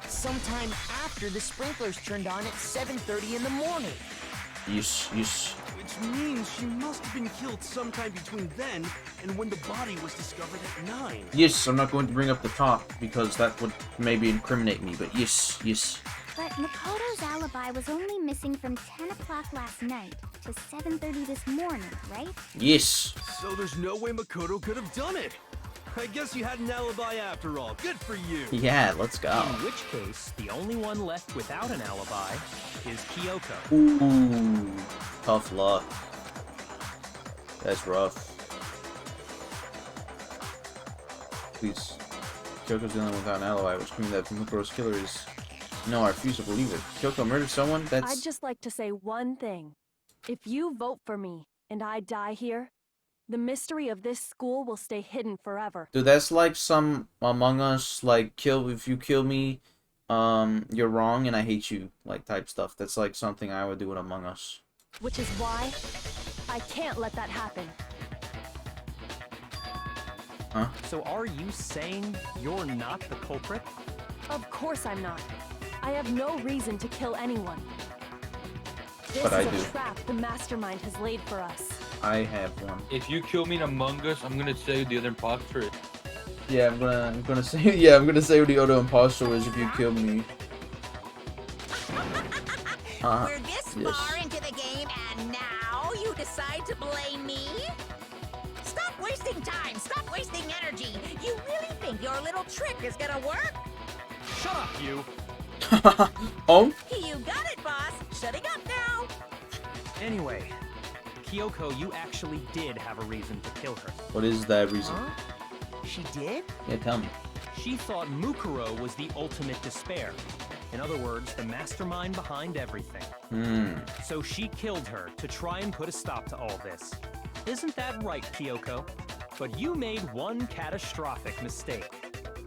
sometime after the sprinklers turned on at 7:30 in the morning. Yes. Which means she must have been killed sometime between then and when the body was discovered at 9. Yes, I'm not going to bring up the top because that would maybe incriminate me, but yes. But Makoto's alibi was only missing from 10 o'clock last night to 7:30 this morning, right? Yes. So there's no way Makoto could have done it. I guess you had an alibi after all. Good for you. Yeah, let's go. In which case, the only one left without an alibi is Kyoko. Ooh, tough luck. That's rough. Please. Kyoko's the only one without an alibi, which means that Mukuro's killer is... No, I refuse to believe it. Kyoko murdered someone? That's... I'd just like to say one thing. If you vote for me, and I die here, the mystery of this school will stay hidden forever. Dude, that's like some Among Us, like, if you kill me, you're wrong and I hate you, like, type stuff. That's like something I would do with Among Us. Which is why I can't let that happen. Huh? So are you saying you're not the culprit? Of course I'm not. I have no reason to kill anyone. This But I is do. a trap the mastermind has laid for us. I have one. If you kill me in Among Us, I'm gonna say who the other imposter is. Yeah, I'm gonna say yeah, I'm gonna say who the other imposter is if you kill me. We're this far into the game, and now you decide to blame me? Stop wasting time! Stop wasting energy! You really think your little trick is gonna work? Shut up, you! Oh? You got it, boss! Shutting up now! Anyway, Kyoko, you actually did have a reason to kill her. What is that reason? Huh? She did? Yeah, tell me. She thought Mukuro was the ultimate despair. In other words, the mastermind behind everything. So she killed her to try and put a stop to all this. Isn't that right, Kyoko? But you made one catastrophic mistake.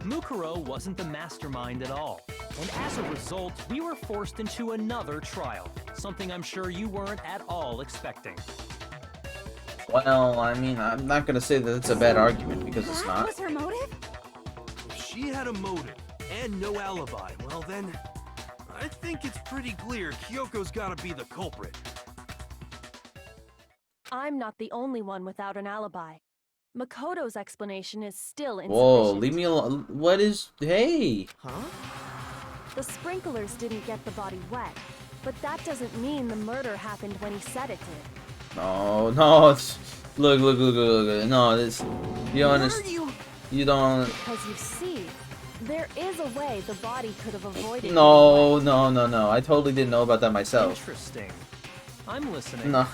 Mukuro wasn't the mastermind at all. And as a result, we were forced into another trial. Something I'm sure you weren't at all expecting. Well, I mean, I'm not gonna say that it's a bad argument because it's not. Was her motive? If she had a motive and no alibi, well then, I think it's pretty clear Kyoko's gotta be the culprit. I'm not the only one without an alibi. Makoto's explanation is still insufficient. Whoa, leave me alone. What is... Hey! Huh? The sprinklers didn't get the body wet, but that doesn't mean the murder happened when he said it did. No, it's... Look. No, this... You understand? You don't... Because you see, there is a way the body could have avoided. No. I totally didn't know about that myself. Interesting. I'm listening. No.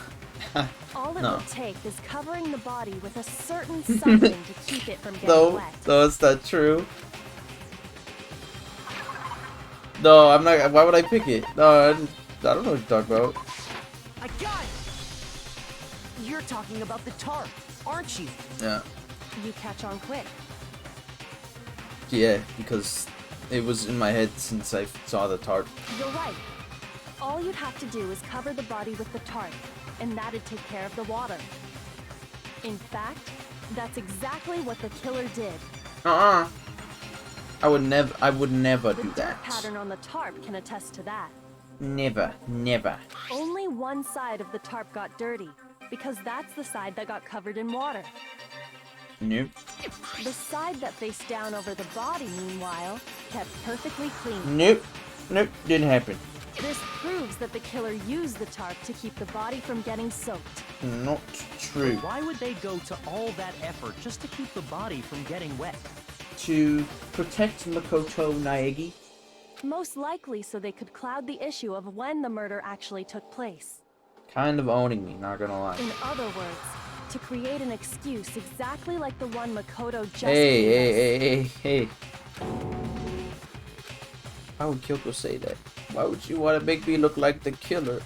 All it No. would take is covering the body with a certain something to keep it from getting wet. No, it's not true. No, I'm not... Why would I pick it? No, I don't know what you're talking about. I got it! You're talking about the tarp, aren't you? Yeah. You catch on quick. Yeah, because it was in my head since I saw the tarp. You're right. All you'd have to do is cover the body with the tarp, and that'd take care of the water. In fact, that's exactly what the killer did. I would never do The dirt that. pattern on the tarp can attest to that. Never. Only one side of the tarp got dirty, because that's the side that got covered in water. Nope. The side that faced down over the body, meanwhile, kept perfectly clean. Nope, didn't happen. This proves that the killer used the tarp to keep the body from getting soaked. Not true. Why would they go to all that effort just to keep the body from getting wet? To protect Makoto Naegi? Most likely so they could cloud the issue of when the murder actually took place. Kind of owning me, not gonna lie. In other words, to create an excuse exactly like the one Makoto just Hey. Why would Kyoko say that? Why would you want to make me look like the killer?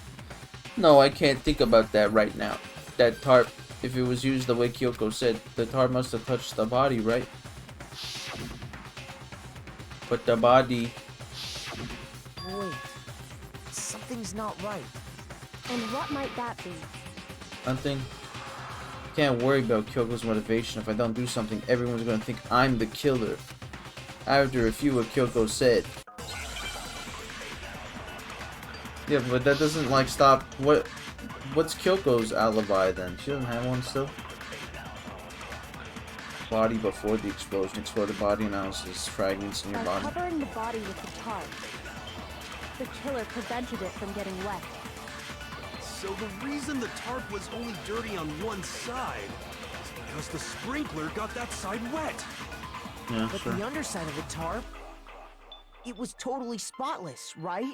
No, I can't think about that right now. That tarp, if it was used the way Kyoko said, the tarp must have touched the body, right? But the body... Wait, something's not right. And what might that be? Nothing. Can't worry about Kyoko's motivation. If I don't do something, everyone's gonna think I'm the killer. I have to refute what Kyoko said. Yeah, but that doesn't like stop. What's Kyoko's alibi then? She doesn't have one still. Body before the explosion. Exploded body analysis. Fragments in your By body. covering the body with the tarp, the killer prevented it from getting wet. So the reason the tarp was only dirty on one side is because the sprinkler got that side wet. Yeah, But sure. the underside of the tarp, it was totally spotless, right?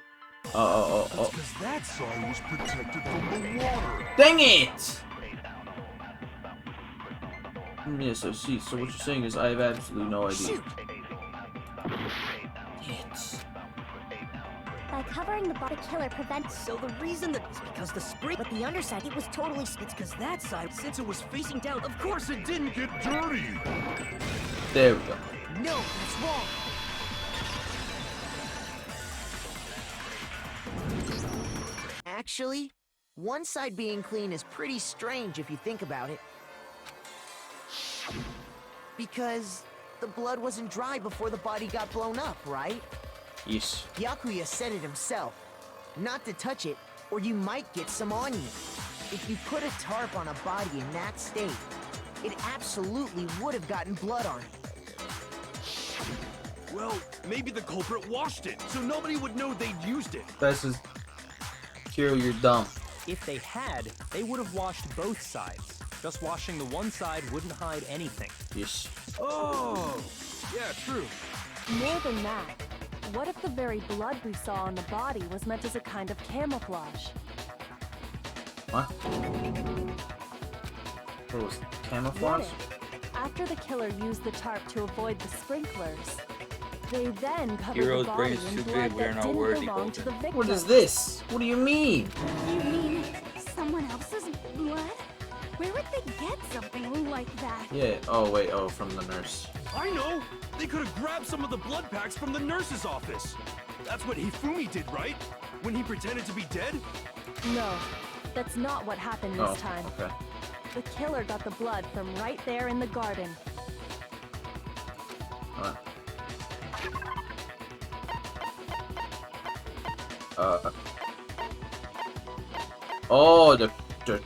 Oh. Because that side was protected from the water. Dang it! Yes, I see. So what you're saying is I have absolutely no idea. Shoot. By covering the body, killer prevents. So the reason that is because the spring, But the underside, it was totally. it's because that side, since it was facing down, Of course it didn't get dirty. There we go. No, that's wrong. Actually, one side being clean is pretty strange if you think about it. Because the blood wasn't dry before the body got blown up, right? Yes. Yakuya said it himself. Not to touch it, or you might get some on you. If you put a tarp on a body in that state, it absolutely would have gotten blood on it. Well, maybe the culprit washed it, so nobody would know they'd used it. This is... Kiro, you're dumb. If they had, they would have washed both sides. Just washing the one side wouldn't hide anything. Yes. Oh, yeah, true. More than that, what if the very blood we saw on the body was meant as a kind of camouflage? What? What was camouflage? What if, after the killer used the tarp to avoid the sprinklers, they then covered Hero's the brain body is in too blood big, we are that not didn't worthy, belong to the Golden. victim? What is this? What do you mean? You mean someone else's blood? Where would they get something like that? Yeah. Oh, wait. Oh, from the nurse. I know! They could have grabbed some of the blood packs from the nurse's office. That's what Hifumi did, right? When he pretended to be dead? No, that's not what happened this Oh, time. okay. The killer got the blood from right there in the garden. Alright. Oh, the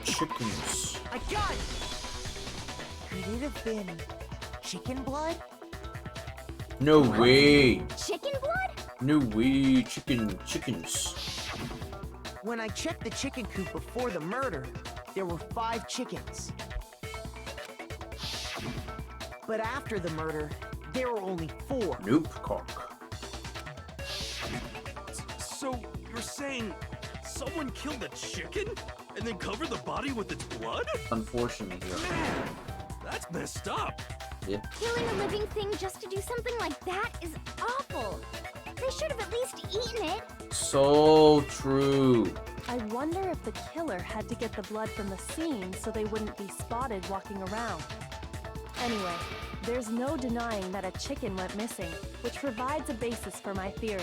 chickens. I got it! Could it have been chicken blood? No way. Chicken blood? No way. Chickens. When I checked the chicken coop before the murder, there were 5 chickens. But after the murder, there were only 4. Nope, cock. So, you're saying someone killed a chicken and then covered the body with its blood? Unfortunately, yeah. Man, that's messed up. Yeah. Killing a living thing just to do something like that is awful. They should have at least eaten it. So true. I wonder if the killer had to get the blood from the scene so they wouldn't be spotted walking around. Anyway, there's no denying that a chicken went missing, which provides a basis for my theory.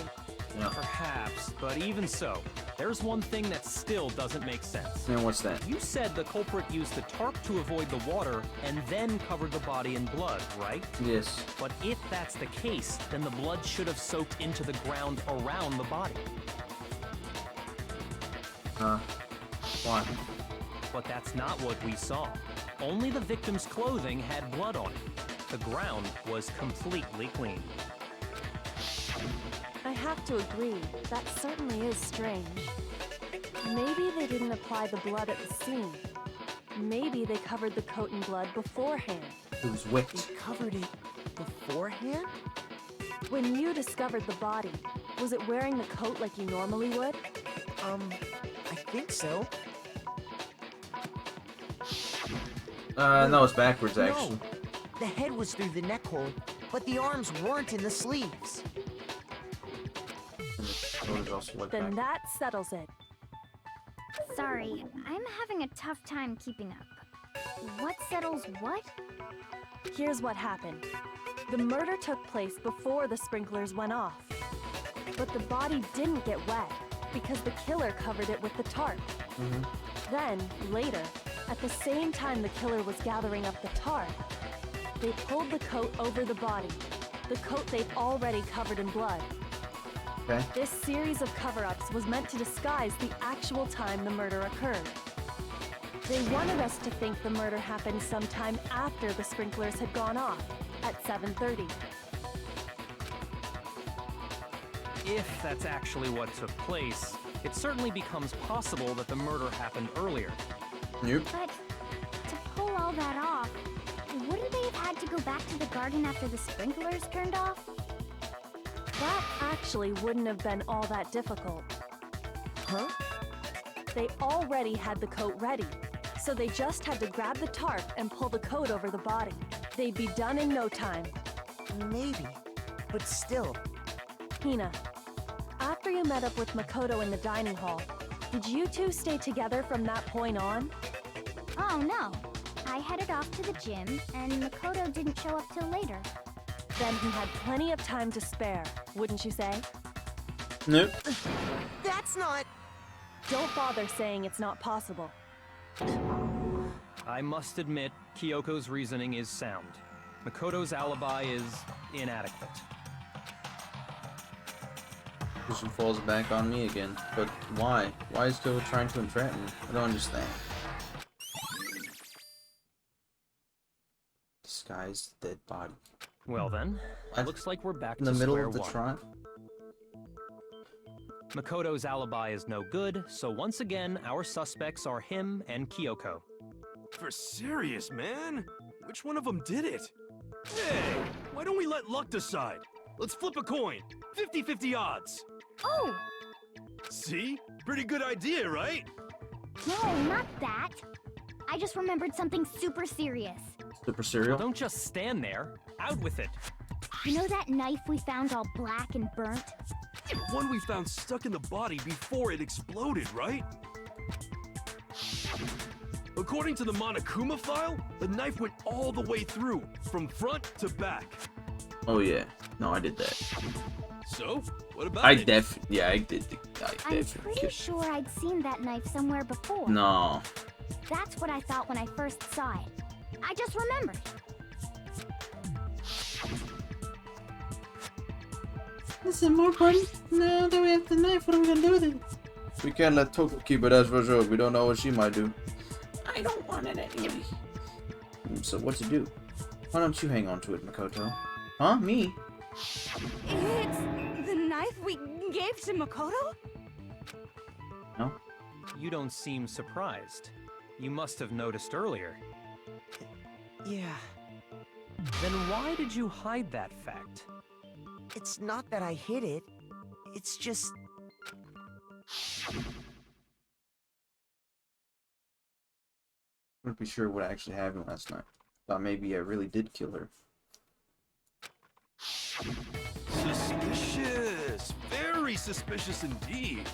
Yeah. Perhaps, but even so, there's one thing that still doesn't make sense. And what's that? You said the culprit used the tarp to avoid the water and then covered the body in blood, right? Yes. But if that's the case, then the blood should have soaked into the ground around the body. Why? But that's not what we saw. Only the victim's clothing had blood on it. The ground was completely clean. I have to agree, that certainly is strange. Maybe they didn't apply the blood at the scene. Maybe they covered the coat in blood beforehand. It was wet. They covered it beforehand? When you discovered the body, was it wearing the coat like you normally would? I think so. No, it's backwards, actually. No. The head was through the neck hole, but the arms weren't in the sleeves. And the also like Then back. that settles it. Sorry, I'm having a tough time keeping up. What settles what? Here's what happened. The murder took place before the sprinklers went off. But the body didn't get wet, because the killer covered it with the tarp. Then, later, at the same time the killer was gathering up the tarp, they pulled the coat over the body, the coat they'd already covered in blood. Okay. This series of cover-ups was meant to disguise the actual time the murder occurred. They wanted us to think the murder happened sometime after the sprinklers had gone off, at 7:30. If that's actually what took place, it certainly becomes possible that the murder happened earlier. Nope. But to pull all that off, wouldn't they have had to go back to the garden after the sprinklers turned off? That actually wouldn't have been all that difficult. Huh? They already had the coat ready, so they just had to grab the tarp and pull the coat over the body. They'd be done in no time. Maybe, but still. Hina, after you met up with Makoto in the dining hall, did you two stay together from that point on? Oh no. I headed off to the gym, and Makoto didn't show up till later. Then he had plenty of time to spare, wouldn't you say? Nope. That's not... Don't bother saying it's not possible. I must admit, Kyoko's reasoning is sound. Makoto's alibi is inadequate. She falls back on me again. But why? Why is Kyoko trying to entrap me? I don't understand. Disguised dead body. Well then, looks like we're back in to the middle square of the one. trial. Makoto's alibi is no good, so once again, our suspects are him and Kyoko. For serious, man? Which one of them did it? Hey, why don't we let luck decide? Let's flip a coin. 50-50 odds. Oh! See? Pretty good idea, right? No, not that. I just remembered something super serious. Super cereal? Well, don't just stand there. Out with it. You know that knife we found all black and burnt? The one we found stuck in the body before it exploded, right? According to the Monokuma file, the knife went all the way through, from front to back. Oh yeah. No, I did that. So, what about I it? I did. I'm pretty sure I'd seen that knife somewhere before. No. That's what I thought when I first saw it. I just remembered. Listen, more fun. Now that we have the knife, what are we gonna do with it? We can't let Toko keep it as for sure. We don't know what she might do. I don't want it anyway. So what to do? Why don't you hang on to it, Makoto? Huh? Me? It's the knife we gave to Makoto? No? You don't seem surprised. You must have noticed earlier. Yeah. Then why did you hide that fact? It's not that I hid it. It's just... I'm not be sure what actually happened last night. Thought maybe I really did kill her. Suspicious! Very suspicious indeed.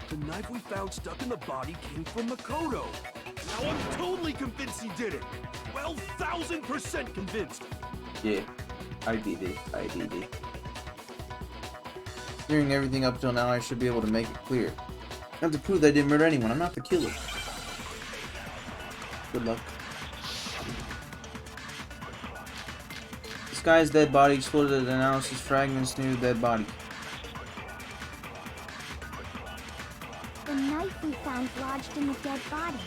The knife we found stuck in the body came from Makoto. Now I'm totally convinced he did it. 12,000% convinced. Yeah, I did it. Hearing everything up till now, I should be able to make it clear. I have to prove that I didn't murder anyone. I'm not the killer. Good luck. This guy's dead body exploded at analysis fragments near the dead body. The knife we found lodged in the dead body.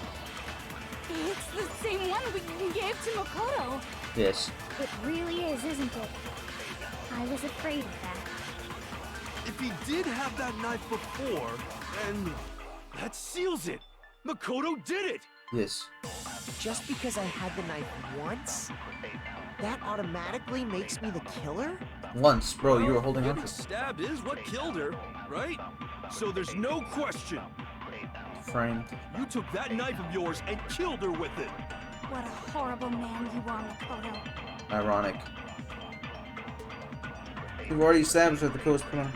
It's the same one we gave to Makoto. Yes. It really is, isn't it? I was afraid of that. If he did have that knife before, then that seals it. Makoto did it. Yes. Just because I had the knife once, that automatically makes me the killer? Once, bro, you were holding on Getting to it. stabbed is what killed her, right? So there's no question. Framed. You took that knife of yours and killed her with it. What a horrible man you are, Makoto. Ironic. We've already established that the coat's put on,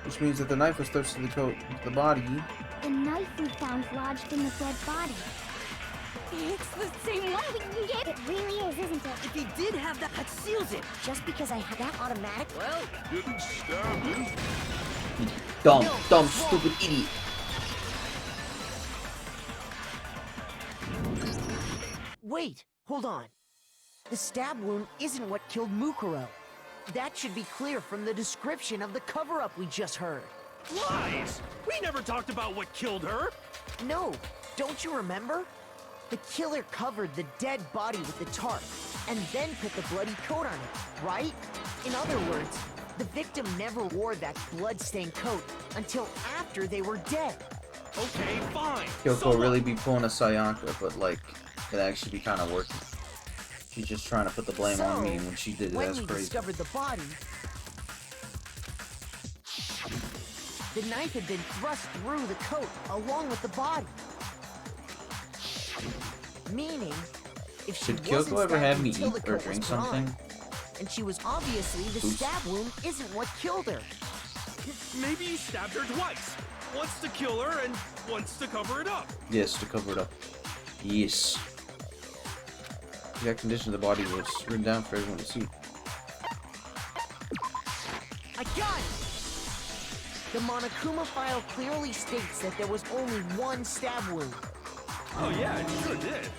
which means that the knife was thrust to the coat, the body. The knife we found lodged in the dead body. It's the same one we gave. It really is, isn't it? If he did have that seals it. Just because I had that automatic. Well, Getting stabbed is... Dumb, No, dumb, it's wrong. stupid idiot. Wait, hold on. The stab wound isn't what killed Mukuro. That should be clear from the description of the cover-up we just heard. Lies! We never talked about what killed her! No, don't you remember? The killer covered the dead body with the tarp, and then put the bloody coat on it, right? In other words, the victim never wore that blood-stained coat until after they were dead. Okay, fine. Kyoko really be pulling a Sayaka, but like, it actually be kind of working. She's just trying to put the blame on me, and when she did it, When that's we crazy. discovered the body, the knife had been thrust through the coat along with the body. Meaning, if she Did wasn't Kyoko ever stabbed have me until the eat or coat drink was put on, something? and she was obviously the Oops. stab wound isn't what killed her. Maybe you stabbed her twice. Once to kill her and once to cover it up. Yes, to cover it up. Yes. The exact condition of the body was written down for everyone to see. I got it! The Monokuma file clearly states that there was only one stab wound. Oh yeah, it sure did.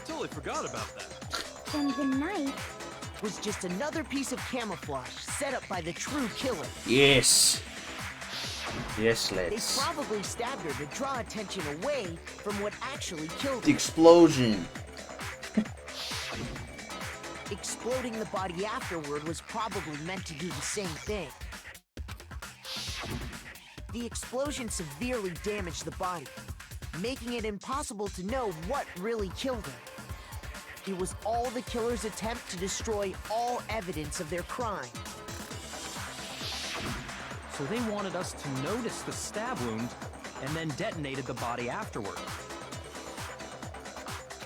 Totally forgot about that. Then the knife was just another piece of camouflage set up by the true killer. Yes. Yes, They let's. probably stabbed her to draw attention away from what actually killed The her. explosion. Exploding the body afterward was probably meant to do the same thing. The explosion severely damaged the body, making it impossible to know what really killed her. It was all the killer's attempt to destroy all evidence of their crime. So they wanted us to notice the stab wound and then detonated the body afterward.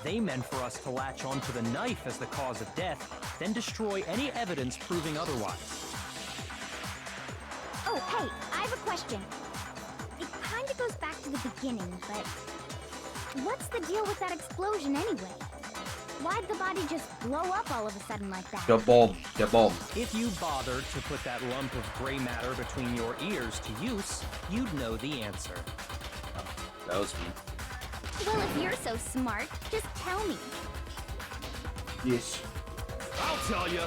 They meant for us to latch onto the knife as the cause of death, then destroy any evidence proving otherwise. Oh, hey, I have a question. It kind of goes back to the beginning, but what's the deal with that explosion anyway? Why'd the body just blow up all of a sudden like that? The bulb. The bulb. If you bothered to put that lump of gray matter between your ears to use, you'd know the answer. That was me. Well, if you're so smart, just tell me. Yes. I'll tell you.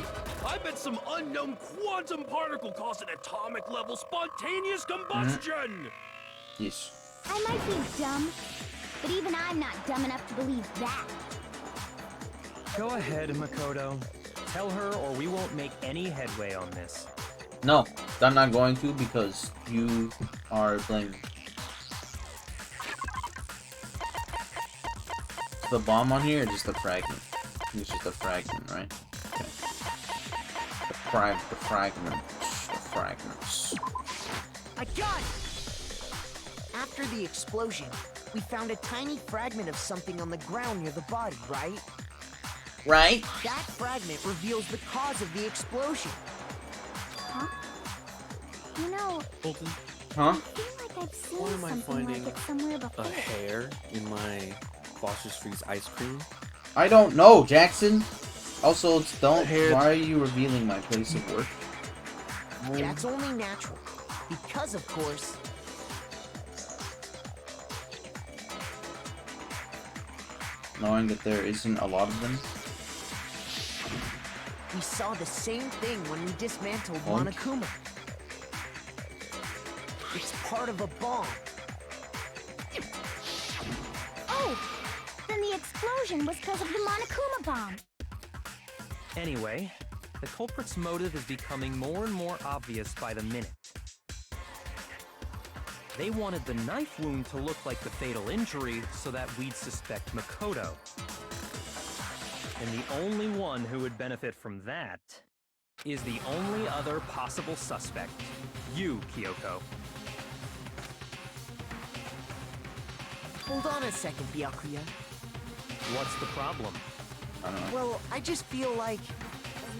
I bet some unknown quantum particle caused an atomic level spontaneous combustion. Yes. I might be dumb, but even I'm not dumb enough to believe that. Go ahead, Makoto. Tell her or we won't make any headway on this. No, I'm not going to because you are blaming. The bomb on here or just the fragment? It's just a fragment, right? Okay. The fragments. The fragments. I got it! After the explosion, we found a tiny fragment of something on the ground near the body, right? Right? That fragment reveals the cause of the explosion. Huh? You know, Huh? I feel like I've seen Why am I something finding like it somewhere before. a hair in my Foster's Freeze ice cream? I don't know, Jackson. Also, don't. Hair. Why are you revealing my place of work? That's only natural. Because, of course, Knowing that there isn't a lot of them. we saw the same thing when we dismantled What? Monokuma. It's part of a bomb. Oh! Then the explosion was because of the Monokuma bomb. Anyway, the culprit's motive is becoming more and more obvious by the minute. They wanted the knife wound to look like the fatal injury so that we'd suspect Makoto. And the only one who would benefit from that is the only other possible suspect. You, Kyoko. Hold on a second, Byakuya. What's the problem? I don't know. Well, I just feel like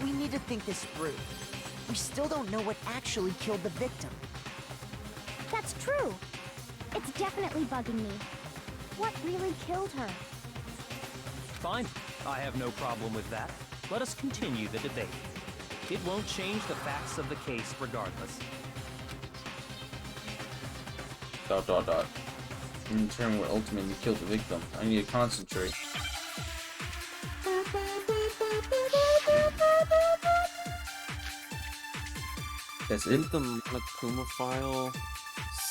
we need to think this through. We still don't know what actually killed the victim. That's true. It's definitely bugging me. What really killed her? Fine. I have no problem with that. Let us continue the debate. It won't change the facts of the case regardless. Dot dot dot. In turn will ultimately kill the victim. I need to concentrate. That's it. Didn't the Monokuma file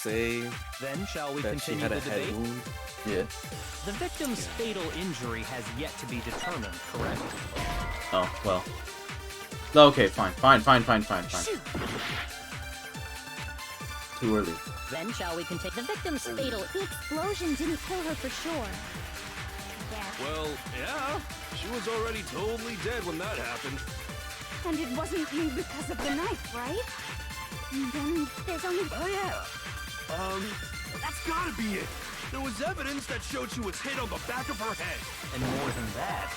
say Then shall we that she continue had the a head debate? wound? Yeah. The victim's fatal injury has yet to be determined, correct? Oh, well. Okay, fine. Too early. Then shall we continue? The victim's fatal. The explosion didn't kill her for sure. Well, yeah. She was already totally dead when that happened. And it wasn't you because of the knife, right? And then there's only... Oh, yeah. That's gotta be it. There was evidence that showed she was hit on the back of her head. And more than that,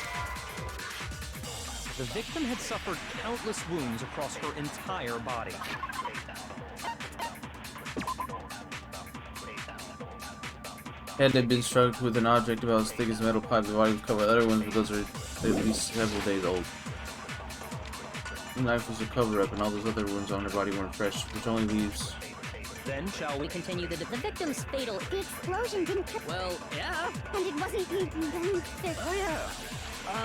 the victim had suffered countless wounds across her entire body. Had they been struck with an object about as thick as a metal pipe, the body would cover other ones, but those are at least several days old. The knife was a cover-up, and all those other wounds on her body weren't fresh, which only leaves... Then shall we continue the victim's fatal. The explosion didn't kill... Well, yeah. And it wasn't you. And then there's... Oh, yeah.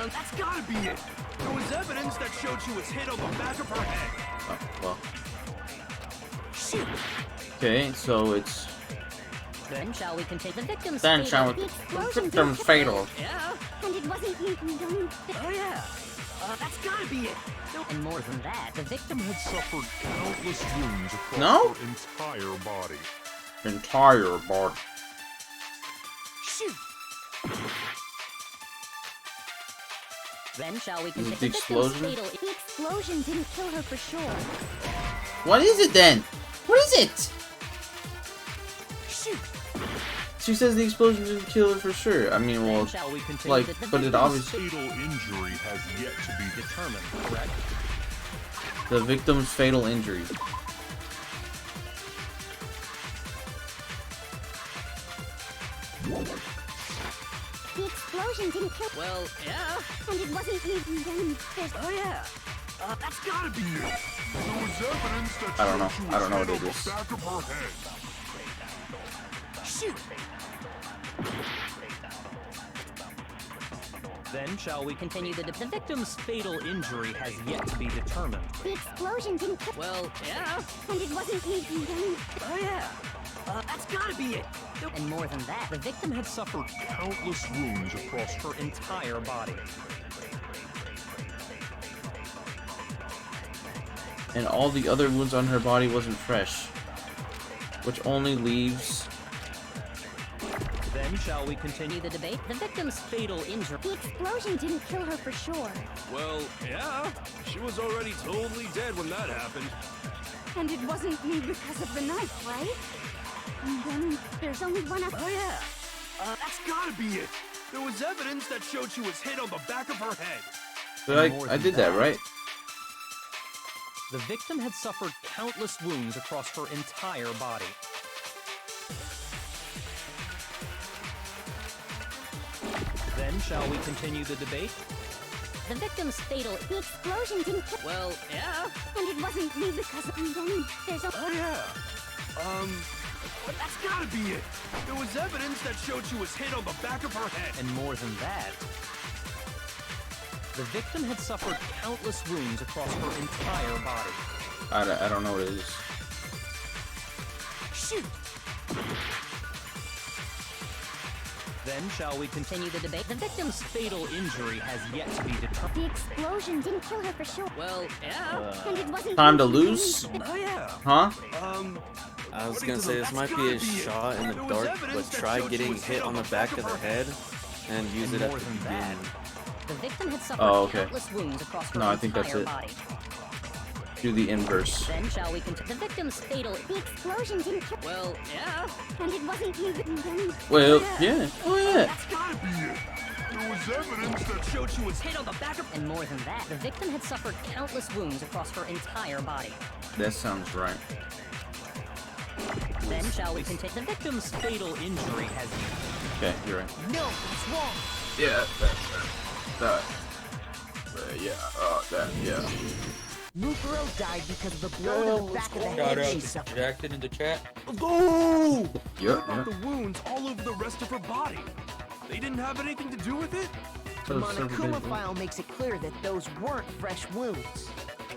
That's gotta be it. There was evidence that showed she was hit on the back of her head. Oh, well. Shoot. Okay, so it's... Then shall we continue the victim's Then fatal? shall we... The explosion Victim's didn't fatal. Yeah. And it wasn't you. And then Oh, yeah. That's gotta be it. And more than that, the victim had Suffered countless wounds across No? her entire body. Entire body. Shoot. Then shall we Is continue it the victim's explosion? fatal? the explosion didn't kill her for sure. What is it then? What is it? Shoot. She says the explosion didn't kill her for sure. I mean, well, Shall we continue like, the but it victim's obviously... Fatal injury has yet to be determined, correct? The victim's fatal injury. The explosion didn't kill... Well, yeah. And it wasn't you. And then there's... Oh, yeah. That's gotta be it. There was evidence that I don't know. showed she I don't know was what hit it on is. the back of her head. Shoot. Then shall we continue the victim's fatal injury has yet to be determined. The explosion didn't kill... Well, yeah. And it wasn't you. And then... Oh, yeah. That's gotta be it. And more than that, The victim had suffered Countless wounds across her entire body. And all the other wounds on her body wasn't fresh. Which only leaves... Then shall we continue the debate? The victim's fatal injury. The explosion didn't kill her for sure. Well, yeah. She was already totally dead when that happened. And it wasn't you because of the knife, right? And then there's only one other... Oh, yeah. That's gotta be it. There was evidence that showed she was hit on the back of her head. But I did that, right? The victim had suffered countless wounds across her entire body. Then shall we continue the debate? The victim's fatal. The explosion didn't kill... Well, yeah. And it wasn't you because of... And then there's a... Oh, yeah. That's gotta be it. There was evidence that showed she was hit on the back of her head. And more than that, the victim had suffered countless wounds across her entire body. I don't know what it is. Shoot. Then shall we continue the debate? The victim's fatal injury has yet to be determined. The explosion didn't kill her for sure. Well, yeah. And it wasn't... Time to lose? Oh, yeah. Huh? I was gonna say this might be a shot in the dark, but try getting hit on the back of the head and use it at the beginning. The victim had suffered Oh, okay. countless wounds across her No, I think that's entire it. body. Do the inverse. Then shall we continue? The victim's fatal. The explosion didn't kill... Well, yeah. And it wasn't you. And then... Well, yeah. Oh, yeah. That's gotta be it. There was evidence that showed she was hit on the back of... And more than that, the victim had suffered countless wounds across her entire body. That sounds right. Then shall we continue? The victim's fatal injury has... Okay, you're right. No, it's wrong. Yeah, that. Yeah, that, yeah. Mukuro died because of the blow to the back of the Shout head out she to suffered. Jackson in the chat. Let's go! Yep, What about the wounds all over the rest of her body? They didn't have anything to do with it? The Monokuma file makes it clear that those weren't fresh wounds.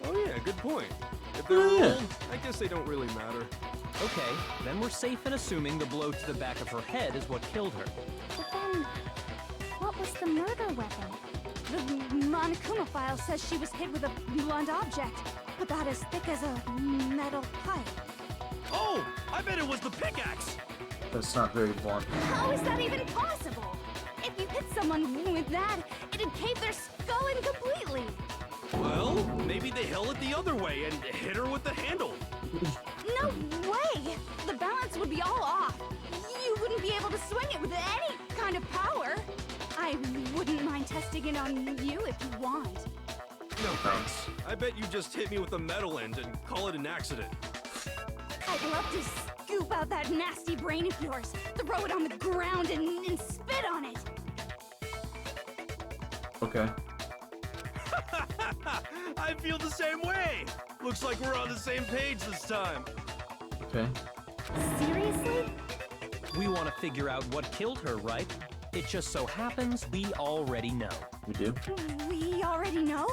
Oh yeah, good point. If they were old, I guess they don't really matter. Okay, then we're safe in assuming the blow to the back of her head is what killed her. But then, what was the murder weapon? The Monokuma file says she was hit with a blunt object, about as thick as a metal pipe. Oh, I bet it was the pickaxe! That's not very blunt. How is that even possible? If you hit someone with that, it'd cave their skull in completely. Well, maybe they held it the other way and hit her with the handle. No way! The balance would be all off. You wouldn't be able to swing it with any kind of power. I wouldn't mind testing it on you if you want. No thanks. I bet you just hit me with a metal end and call it an accident. I'd love to scoop out that nasty brain of yours, throw it on the ground and spit on it. Okay. I feel the same way. Looks like we're on the same page this time. Okay. Seriously? We want to figure out what killed her, right? It just so happens we already know. We do? We already know?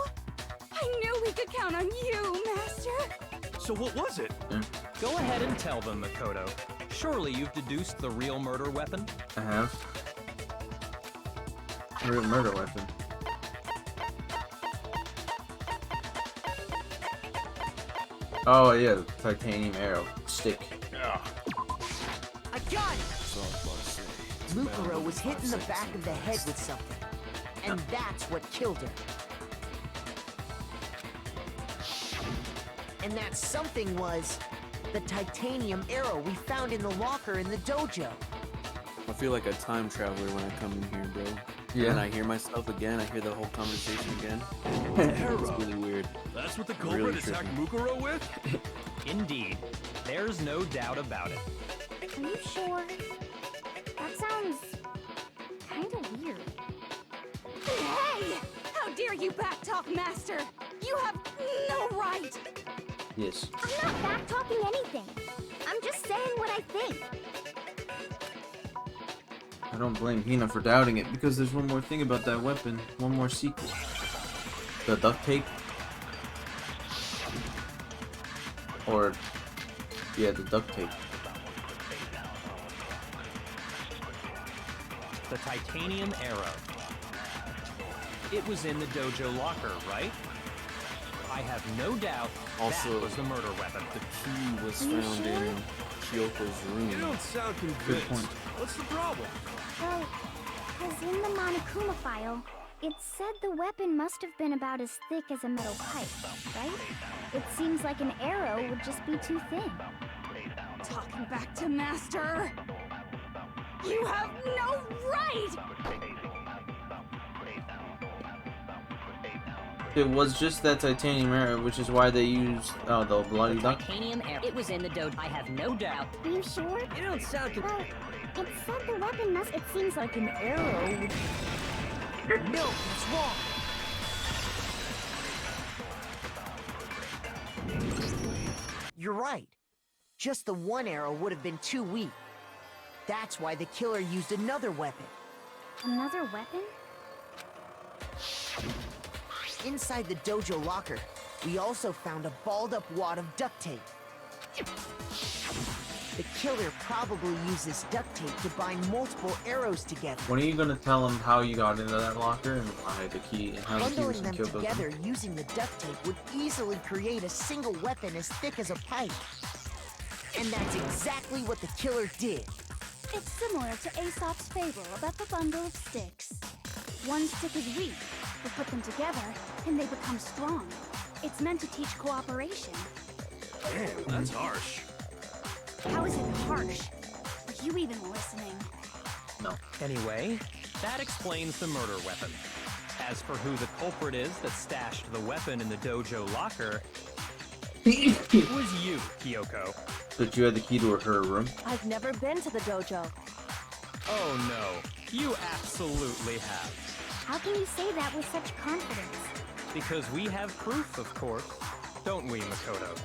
I knew we could count on you, Master. So what was it? Go ahead and tell them, Makoto. Surely you've deduced the real murder weapon? I have. Real murder weapon. Oh yeah, the titanium arrow. Stick. Yeah. I got it! Mukuro was hit in the back of the head with something. And that's what killed her. And that something was the titanium arrow we found in the locker in the dojo. I feel like a time traveler when I come in here, bro. Yeah. And I hear myself again, I hear the whole conversation again. Arrow. It's really weird. That's what the Really culprit attacked Mukuro with? Indeed. There's no doubt about it. Are you sure? That sounds kinda weird. Hey! How dare you backtalk, Master? You have no right! Yes. I'm not back-talking anything. I'm just saying what I think. I don't blame Hina for doubting it, because there's one more thing about that weapon. One more secret. The duct tape. Or, yeah, the duct tape. The titanium arrow. It was in the dojo locker, right? I have no doubt Also, that was the murder weapon. The key was Are you found sure? in Kyoko's room. You don't sound Good convinced. point. What's the problem? Well, because in the Monokuma file, it said the weapon must have been about as thick as a metal pipe, right? It seems like an arrow would just be too thin. Talking back to Master! You have no right! It was just that titanium arrow, which is why they used the bloody duck. Titanium arrow. It was in the dojo. I have no doubt. Are you sure? You don't sound Well, it said the weapon must. It seems like an arrow would. No, that's wrong. You're right. Just the one arrow would have been too weak. That's why the killer used another weapon. Another weapon? Inside the dojo locker, we also found a balled-up wad of duct tape. The killer probably used this duct tape to bind multiple arrows together. When are you gonna tell him how you got into that locker and why the key and how the key was Bundling in them Kyoko's together room? using the duct tape would easily create a single weapon as thick as a pipe. And that's exactly what the killer did. It's similar to Aesop's fable about the bundle of sticks. One stick is weak, but put them together, and they become strong. It's meant to teach cooperation. Damn, that's harsh. How is it harsh? Are you even listening? No. Anyway, that explains the murder weapon. As for who the culprit is that stashed the weapon in the dojo locker, it was you, Kyoko. But you had the key to her room? I've never been to the dojo. Oh no, you absolutely have. How can you say that with such confidence? Because we have proof, of course. don't we, Makoto?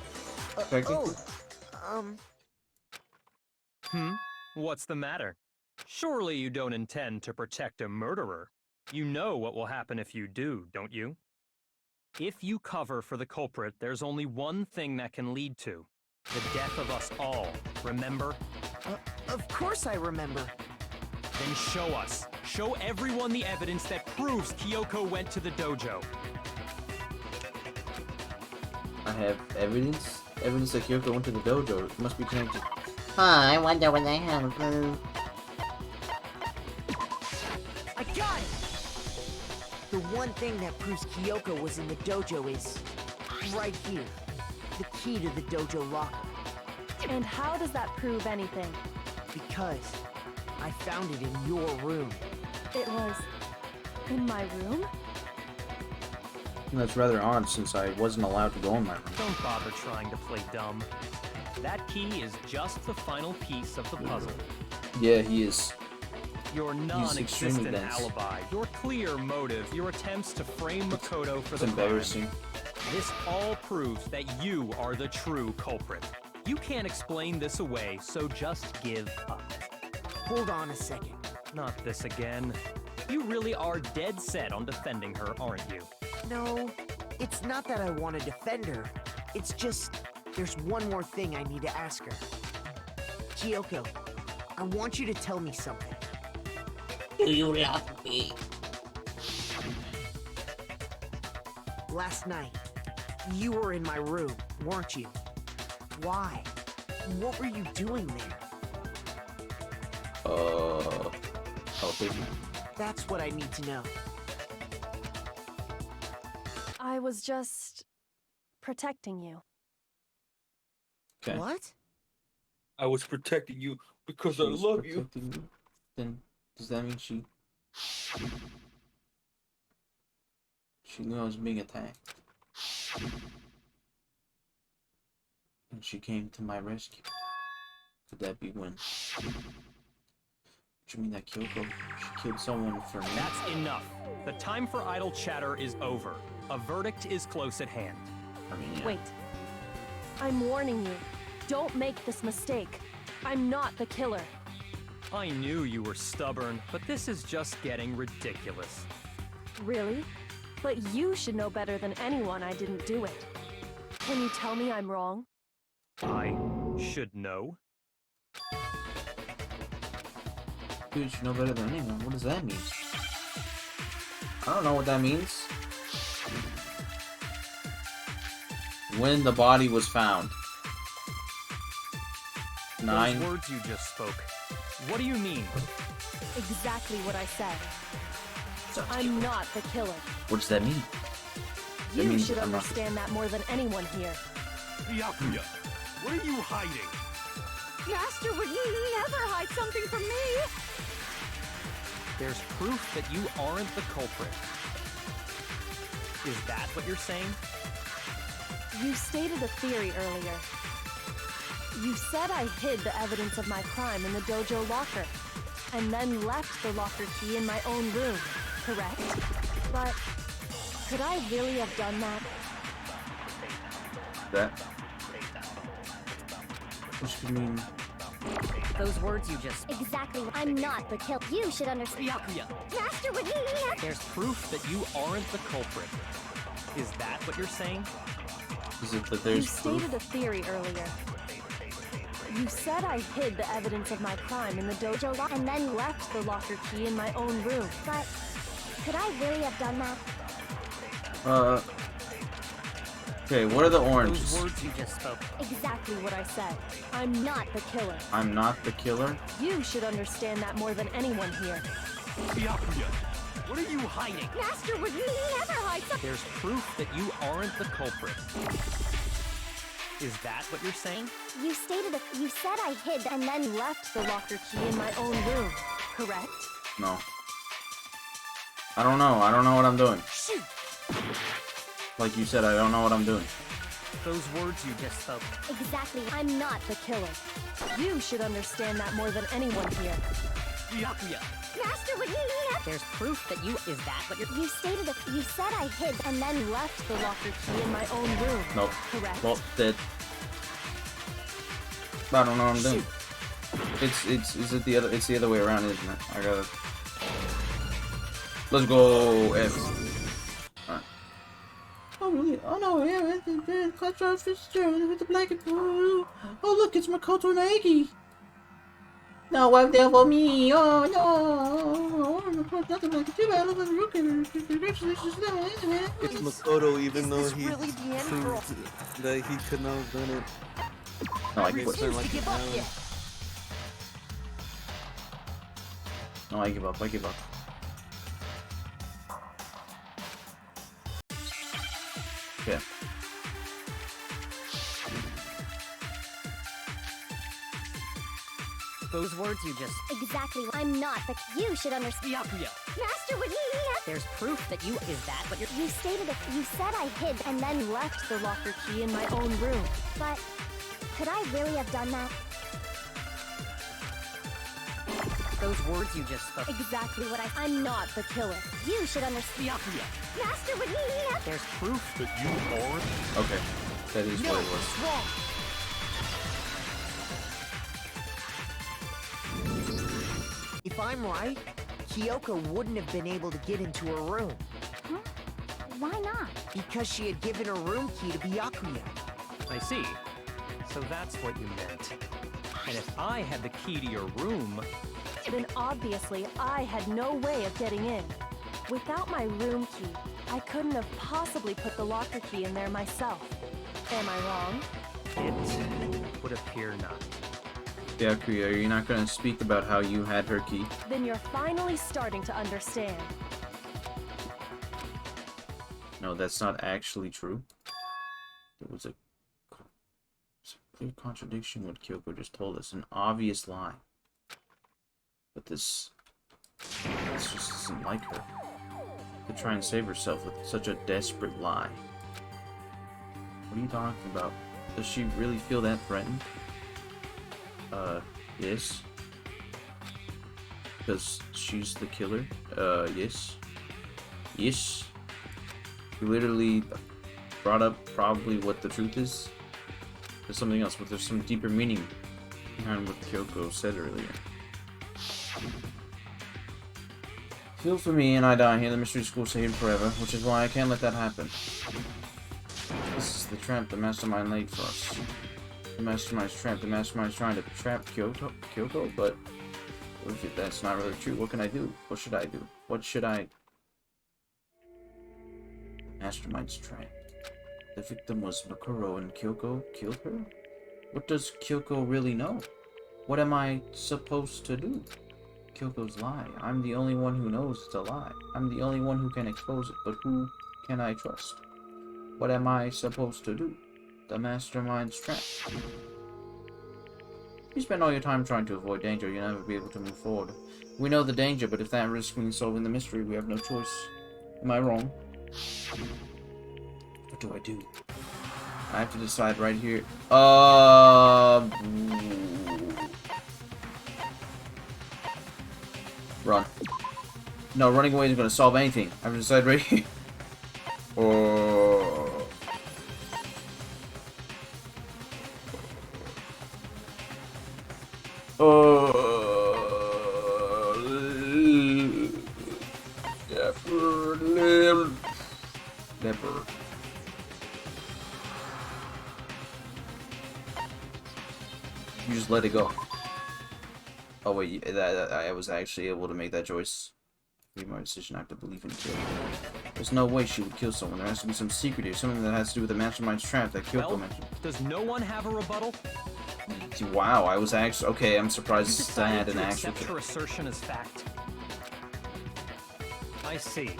What's the matter? Surely you don't intend to protect a murderer. You know what will happen if you do, don't you? If you cover for the culprit, there's only one thing that can lead to the death of us all, remember? Of course I remember. Then show us. Show everyone the evidence that proves Kyoko went to the dojo. I have evidence? Evidence that Kyoko went to the dojo. It must be connected. Huh, I wonder when they have a clue. I got it! The one thing that proves Kyoko was in the dojo is right here. The key to the dojo locker. And how does that prove anything? Because I found it in your room. It was in my room? That's rather odd since I wasn't allowed to go in my room. Don't bother trying to play dumb. That key is just the final piece of the puzzle. Yeah, he is. Your non-existent alibi, your clear motive, your attempts to frame Makoto for the embarrassing. Crime. This all proves that you are the true culprit. You can't explain this away, so just give up. Hold on a second. Not this again. You really are dead set on defending her, aren't you? No, it's not that I want to defend her. It's just, there's one more thing I need to ask her. Kyoko, I want you to tell me something. Do you love me? Last night, you were in my room, weren't you? Why? What were you doing there? Helping. That's what I need to know. I was just protecting you. Okay. What? I was protecting you because I love you. Then does that mean she knew I was being attacked? And she came to my rescue. Could that be when? Do you mean that Kyoko? She killed someone for me? That's enough. The time for idle chatter is over. A verdict is close at hand. I mean, yeah. Wait. I'm warning you. Don't make this mistake. I'm not the killer. I knew you were stubborn, but this is just getting ridiculous. Really? But you should know better than anyone I didn't do it. Can you tell me I'm wrong? I should know? Dude, you know better than anyone. What does that mean? I don't know what that means. When the body was found. 9. Those words you just spoke. What do you mean? Exactly what I said. I'm not the killer. What does that mean? You should understand that more than anyone here. Byakuya, what are you hiding? Master would never hide something from me! There's proof that you aren't the culprit. Is that what you're saying? You stated a theory earlier. You said I hid the evidence of my crime in the dojo locker, and then left the locker key in my own room, correct? But could I really have done that? That? What do you mean? Those words you just... Exactly. I'm not the killer. You should understand. Master would never... There's proof that you aren't the culprit. Is that what you're saying? Is it that there's You stated a theory earlier. You said I hid the evidence of my crime in the dojo locker, and then left the locker key in my own room. But could I really have done that? Okay, what are the oranges? Those words you just spoke. Exactly what I said. I'm not the killer. I'm not the killer? You should understand that more than anyone here. Byakuya, what are you hiding? Master would never hide something. There's proof that you aren't the culprit. Is that what you're saying? You stated you said I hid and then left the locker key in my own room, correct? No. I don't know. I don't know what I'm doing. Shoot. Like you said, I don't know what I'm doing. Those words you just spoke. Exactly. I'm not the killer. You should understand that more than anyone here. Byakuya. Master, would you There's proof that you is that what you're. You stated you said I hid and then left the locker key in my own room. Nope. Correct. Well, dead. I don't know what I'm doing. It's the other way around, isn't it? I gotta. Let's go F. Alright. Oh really? Oh no, yeah, it's clutch our sister with the black and blue. Oh look, it's Makoto and Aiki. No, what there for me? Oh no! Nothing like too bad. Look like It's Makoto, even though he really the end, girl? proved that he could not have done it. No, I Makes quit. sense like an island. No, I give up. I give up. Yeah. Those words you just. Exactly. I'm not, but you should understand. Byakuya. Master, would you There's proof that you is that what you're. You stated you said I hid and then left the locker key in my own room. But could I really have done that? Those words you just spoke. Exactly what I'm not the killer. You should understand. Byakuya. Master, would you There's proof that you are. Okay. That is what it was. Wrong. If I'm right, Kyoko wouldn't have been able to get into her room. Huh? Why not? Because she had given her room key to Byakuya. I see. So that's what you meant. And if I had the key to your room... Then obviously I had no way of getting in. Without my room key, I couldn't have possibly put the locker key in there myself. Am I wrong? It would appear not. Byakuya, are you not going to speak about how you had her key? Then you're finally starting to understand. No, that's not actually true. It was a clear contradiction what Kyoko just told us. An obvious lie. But this just isn't like her. To try and save herself with such a desperate lie. What are you talking about? Does she really feel that threatened? Yes. Because she's the killer? Yes. Yes. You literally brought up probably what the truth is. There's something else, but there's some deeper meaning behind what Kyoko said earlier. Feel for me and I die here, the mystery school saved forever, which is why I can't let that happen. This is the trap the mastermind laid for us. The mastermind's trap. The mastermind's trying to trap Kyoko, but if that's not really true, what can I do? What should I do? What should I... Mastermind's trap. The victim was Makuro and Kyoko killed her? What does Kyoko really know? What am I supposed to do? Kyoko's lie. I'm the only one who knows it's a lie. I'm the only one who can expose it, but who can I trust? What am I supposed to do? The mastermind's trap. You spend all your time trying to avoid danger, you'll never be able to move forward. We know the danger, but if that risks means solving the mystery, we have no choice. Am I wrong? What do I do? I have to decide right here. Run. No, running away isn't going to solve anything. I have to decide right here. Leopard. You just let it go. Oh wait, I was actually able to make that choice. Made my decision not to believe in kill. There's no way she would kill someone. There has to be some secret here, something that has to do with the mastermind's trap that Kyoko mentioned. Does no one have a rebuttal? Wow, I was actually okay. I'm surprised I had an actual. Accept her assertion as fact. I see.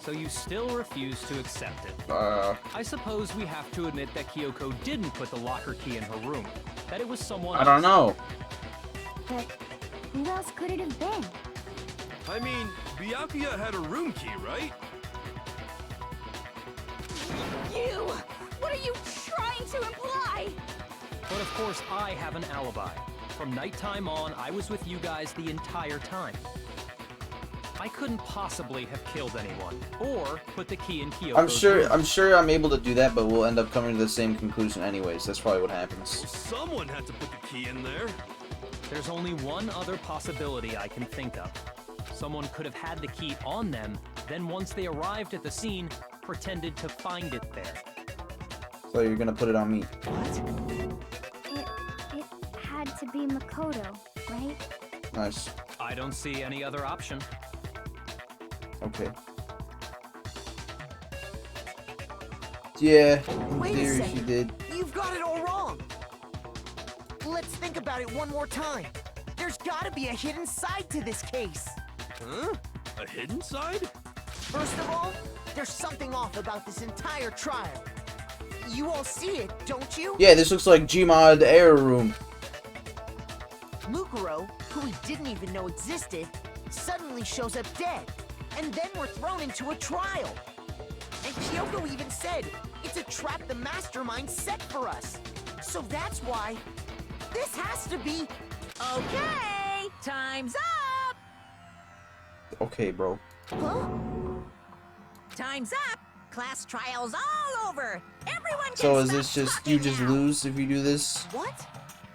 So you still refuse to accept it. I suppose we have to admit that Kyoko didn't put the locker key in her room. That it was someone I don't know. But who else could it have been? I mean, Byakuya had a room key, right? You! What are you trying to imply? But of course I have an alibi. From nighttime on, I was with you guys the entire time. I couldn't possibly have killed anyone, or put the key in Kyoko's room. I'm sure I'm able to do that, but we'll end up coming to the same conclusion anyways. That's probably what happens. Someone had to put the key in there. There's only one other possibility I can think of. Someone could have had the key on them, then once they arrived at the scene, pretended to find it there. So you're gonna put it on me. It had to be Makoto, right? Nice. I don't see any other option. Okay. Yeah, in Wait a theory she second. did. You've got it all wrong. Let's think about it one more time. There's gotta be a hidden side to this case. Huh? A hidden side? First of all, there's something off about this entire trial. You all see it, don't you? Yeah, this looks like Gmod Air Room. Mukuro, who we didn't even know existed, suddenly shows up dead. And then we're thrown into a trial. And Kyoko even said, it's a trap the mastermind set for us. So that's why this has to be... Okay, time's up! Okay, bro. Huh? Time's up! Class trial's all over! Everyone can So is stop this just, talking you just now. lose if you do this? What?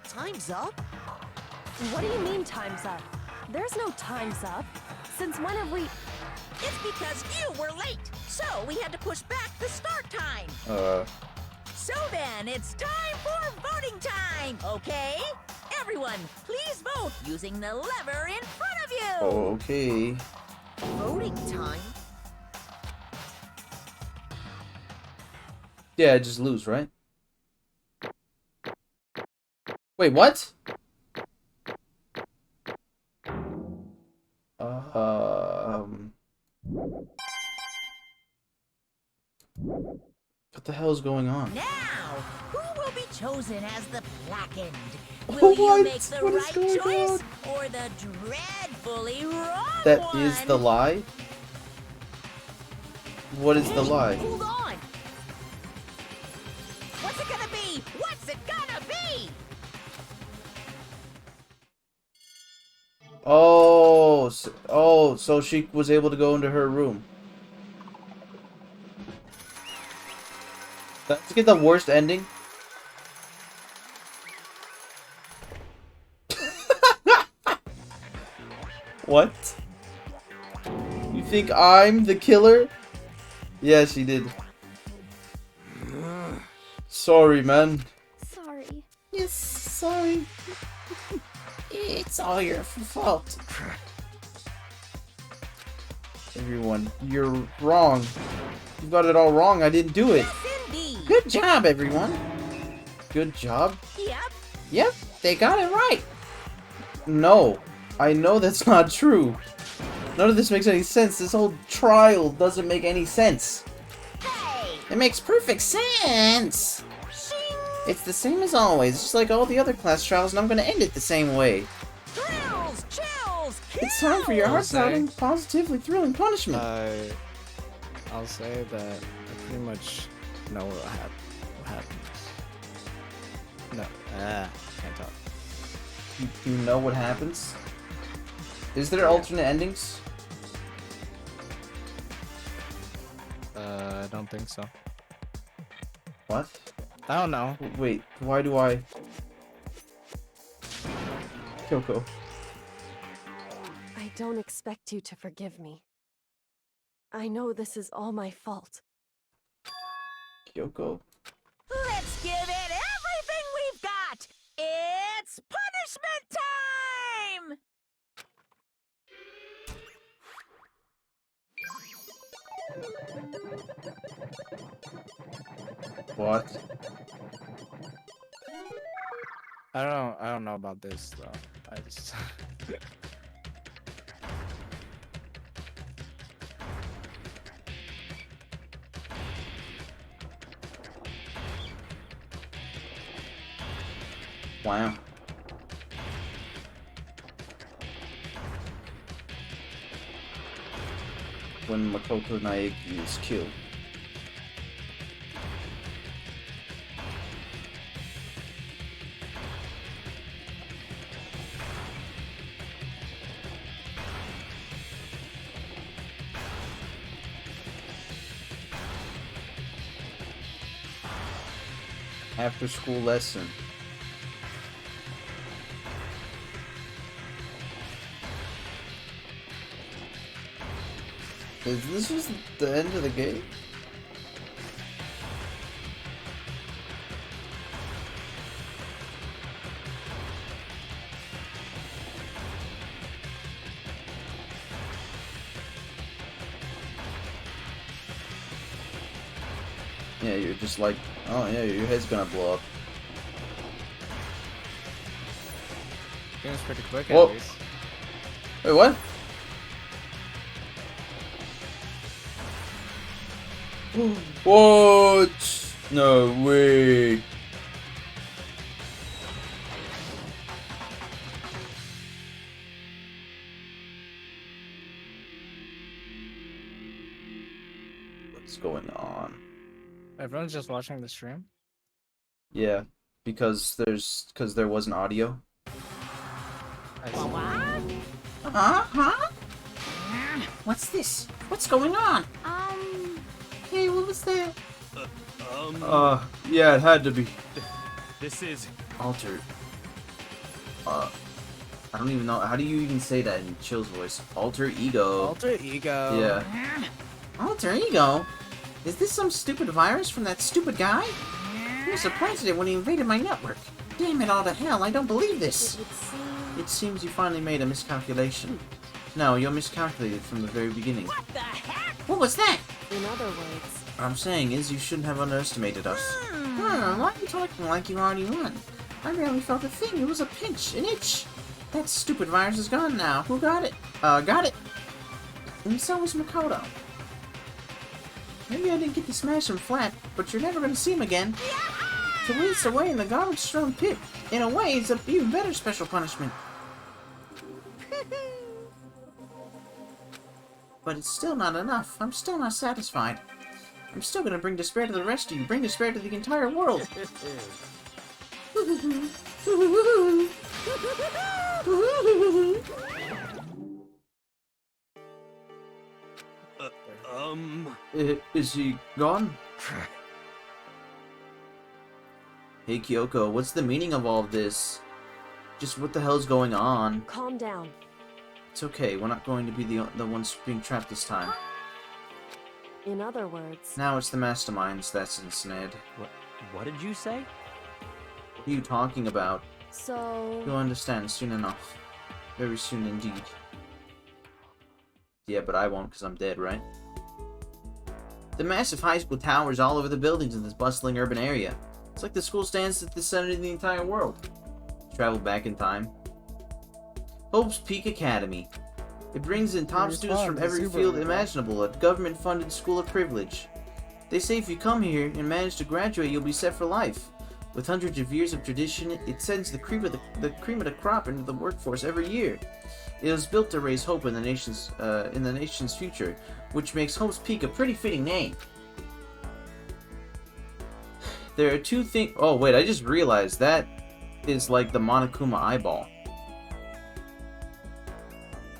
Time's up? What do you mean time's up? There's no time's up. Since when have we... It's because you were late, so we had to push back the start time. So then, it's time for voting time, okay? Everyone, please vote using the lever in front of you. Okay. Voting time? Yeah, I just lose, right? Wait, what? What the hell is going on? Now, who will be chosen as the blackened? Will you make the What is right going choice or the dreadfully wrong That one? is the lie? What is the lie? Hold on. What's it gonna be? What's it gonna be? So she was able to go into her room. Let's get the worst ending. What? You think I'm the killer? Yes, he did. Sorry, man. Sorry. Yes, sorry. It's all your fault. Everyone, you're wrong. You got it all wrong. I didn't do it. Good job, everyone. Good job. Yep. Yep, they got it right. No, I know that's not true. None of this makes any sense. This whole trial doesn't make any sense. It makes perfect sense. It's the same as always, just like all the other class trials, and I'm gonna end it the same way. Thrills, chills, It's time for your heart-pounding, positively thrilling punishment. I'll say that I pretty much know what happens. No, can't talk. You know what happens? Is there alternate endings? I don't think so. What? I don't know. Wait, why do I... Kyoko. I don't expect you to forgive me. I know this is all my fault. Kyoko. Let's give it everything we've got! It's punishment time! What? I don't know about this though. I just Wow. When Makoto Naegi is killed. After school lesson. Is this just the end of the game? Yeah, you're just like, oh yeah, your head's gonna blow up. Game's pretty quick Whoa. at least. Wait, what? What? No way. What's going on? Everyone's just watching the stream. Yeah, because there wasn't audio. Huh? What's this? What's going on? Hey, what was that? Yeah, it had to be This is altered. I don't even know. How do you even say that in Chill's voice? Alter ego. Alter ego. Yeah. Alter ego? Is this some stupid virus from that stupid guy? He was the president when he invaded my network. Damn it all to hell, I don't believe this. It seems you finally made a miscalculation. No, you're miscalculated from the very beginning. What the heck? What was that? In other words, What I'm saying is you shouldn't have underestimated us. Why are you talking like you already won? I barely felt a thing. It was a pinch, an itch. That stupid virus is gone now. Who got it? Got it. And so was Makoto. Maybe I didn't get to smash him flat, but you're never gonna see him again. To waste away in the garbage-thrown pit. In a way, it's an even better special punishment. But it's still not enough. I'm still not satisfied. I'm still gonna bring despair to the rest of you. Bring despair to the entire world. Is he gone? Hey Kyoko, what's the meaning of all of this? Just what the hell's going on? calm down. It's okay, we're not going to be the ones being trapped this time. In other words, Now it's the masterminds that's ensnared. What did you say? What are you talking about? so You'll understand soon enough. Very soon indeed. Yeah, but I won't because I'm dead, right? The massive high school towers all over the buildings in this bustling urban area. It's like the school stands at the center of the entire world. Travel back in time. Hope's Peak Academy. It brings in top students from every field imaginable, a government-funded school of privilege. They say if you come here and manage to graduate, you'll be set for life. With hundreds of years of tradition, it sends the cream of the crop into the workforce every year. It was built to raise hope in the nation's future, which makes Hope's Peak a pretty fitting name. There are two things. Oh wait, I just realized that is like the Monokuma eyeball,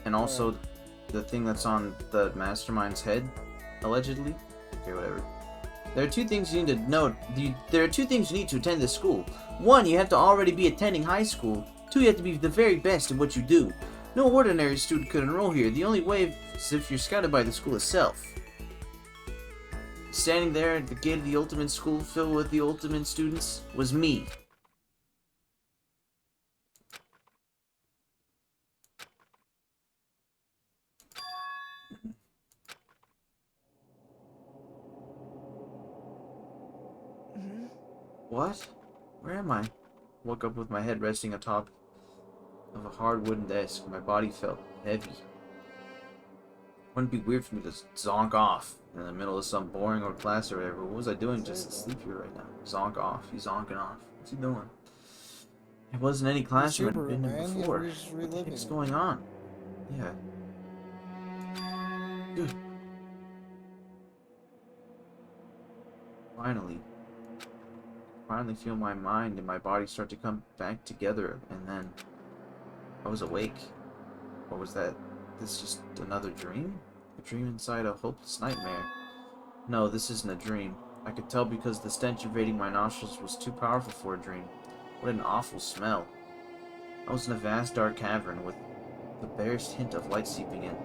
and also the thing that's on the mastermind's head, allegedly. Okay, whatever. There are two things you need to know. There are two things you need to attend this school. One, you have to already be attending high school. Two, you have to be the very best at what you do. No ordinary student could enroll here. The only way is if you're scouted by the school itself. Standing there at the gate of the ultimate school filled with the ultimate students was me. What? Where am I? Woke up with my head resting atop of a hard wooden desk. My body felt heavy. Wouldn't it be weird for me to zonk off in the middle of some boring or class or whatever? What was I doing just asleep here right now? Zonk off. He's zonking off. What's he doing? It wasn't any classroom I'd been in before. What's going on? Yeah. Good. Finally feel my mind and my body start to come back together, and then I was awake. What was that? This just another dream? A dream inside a hopeless nightmare? No, this isn't a dream. I could tell because the stench invading my nostrils was too powerful for a dream. What an awful smell. I was in a vast dark cavern with the barest hint of light seeping in.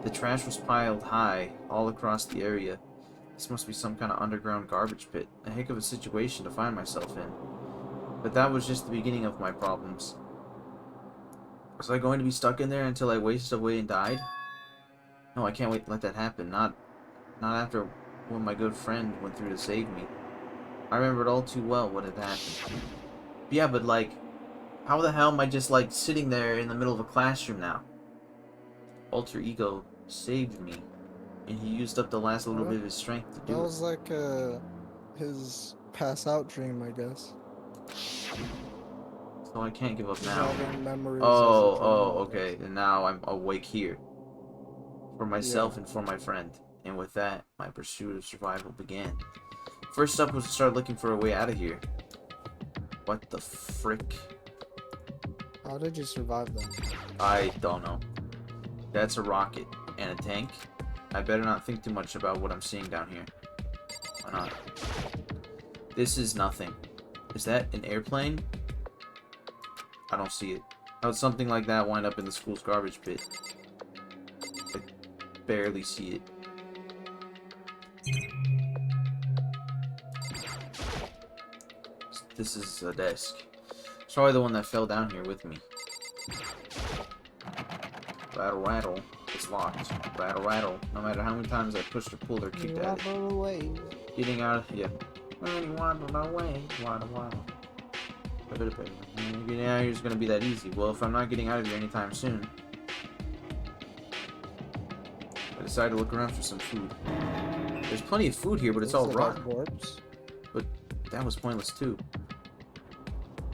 The trash was piled high all across the area. This must be some kind of underground garbage pit. A heck of a situation to find myself in. But that was just the beginning of my problems. Was I going to be stuck in there until I wasted away and died? No, I can't wait to let that happen. Not after what my good friend went through to save me. I remembered all too well what had happened. Yeah, but like, how the hell am I just like sitting there in the middle of a classroom now? Alter ego saved me, and he used up the last little bit of his strength to do That it. was like his pass out dream, I guess. So I can't give up now. Having memories Okay. And now I'm awake here. For myself and for my friend. And with that, my pursuit of survival began. First step was to start looking for a way out of here. What the frick? How did you survive that? I don't know. That's a rocket. And a tank? I better not think too much about what I'm seeing down here. Why not? This is nothing. Is that an airplane? I don't see it. How would something like that wind up in the school's garbage pit? I barely see it. This is a desk. It's probably the one that fell down here with me. Rattle, rattle. It's locked. Rattle, rattle. No matter how many times I pushed or pulled or kicked at it. Away. Getting out of here. When you waddle away. Waddle, waddle. Getting out of here is going to be that easy. Well, if I'm not getting out of here anytime soon, I decided to look around for some food. There's plenty of food here, but it's all rotten. But that was pointless too.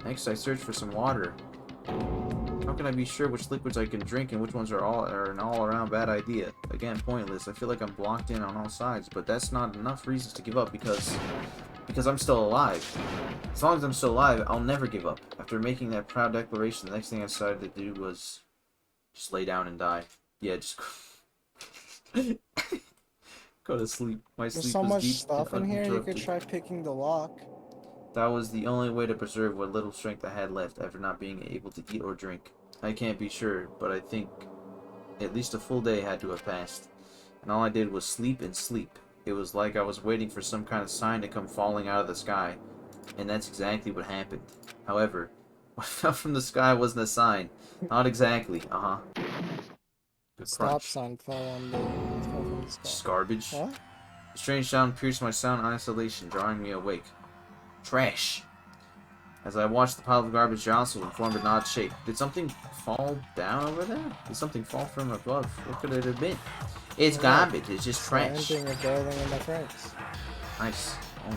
Next, I searched for some water. How can I be sure which liquids I can drink and which ones are an all-around bad idea? Again, pointless. I feel like I'm blocked in on all sides, but that's not enough reasons to give up because I'm still alive. As long as I'm still alive, I'll never give up. After making that proud declaration, the next thing I decided to do was just lay down and die. Yeah, just go to sleep. My sleep There's so was much deep stuff and in here, you could uninterrupted. try picking the lock. That was the only way to preserve what little strength I had left after not being able to eat or drink. I can't be sure, but I think at least a full day had to have passed. And all I did was sleep and sleep. It was like I was waiting for some kind of sign to come falling out of the sky. And that's exactly what happened. However, what fell from the sky wasn't a sign. Not exactly. Good Stop crunch. sign fell on the sky. Just garbage. What? A strange sound pierced my sound isolation, drawing me awake. Trash. As I watched the pile of garbage jostle and formed an odd shape. Did something fall down over there? Did something fall from above? What could it have been? It's garbage. It's just trash. Ending of Darling in the Franks. Nice. Oh.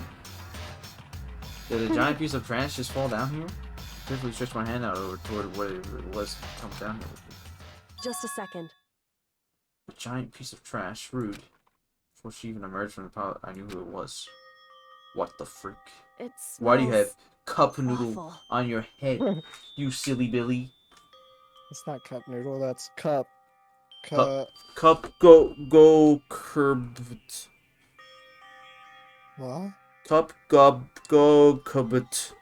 Did a giant piece of trash just fall down here? I carefully stretched my hand out over toward whatever it was that comes down here with me. Just a second. A giant piece of trash. Rude. Before she even emerged from the pile, I knew who it was. What the frick? Why do you have cup noodle on your head, you silly Billy? It's not cup noodle, that's cup. Cup go curved. What? Cup go curved.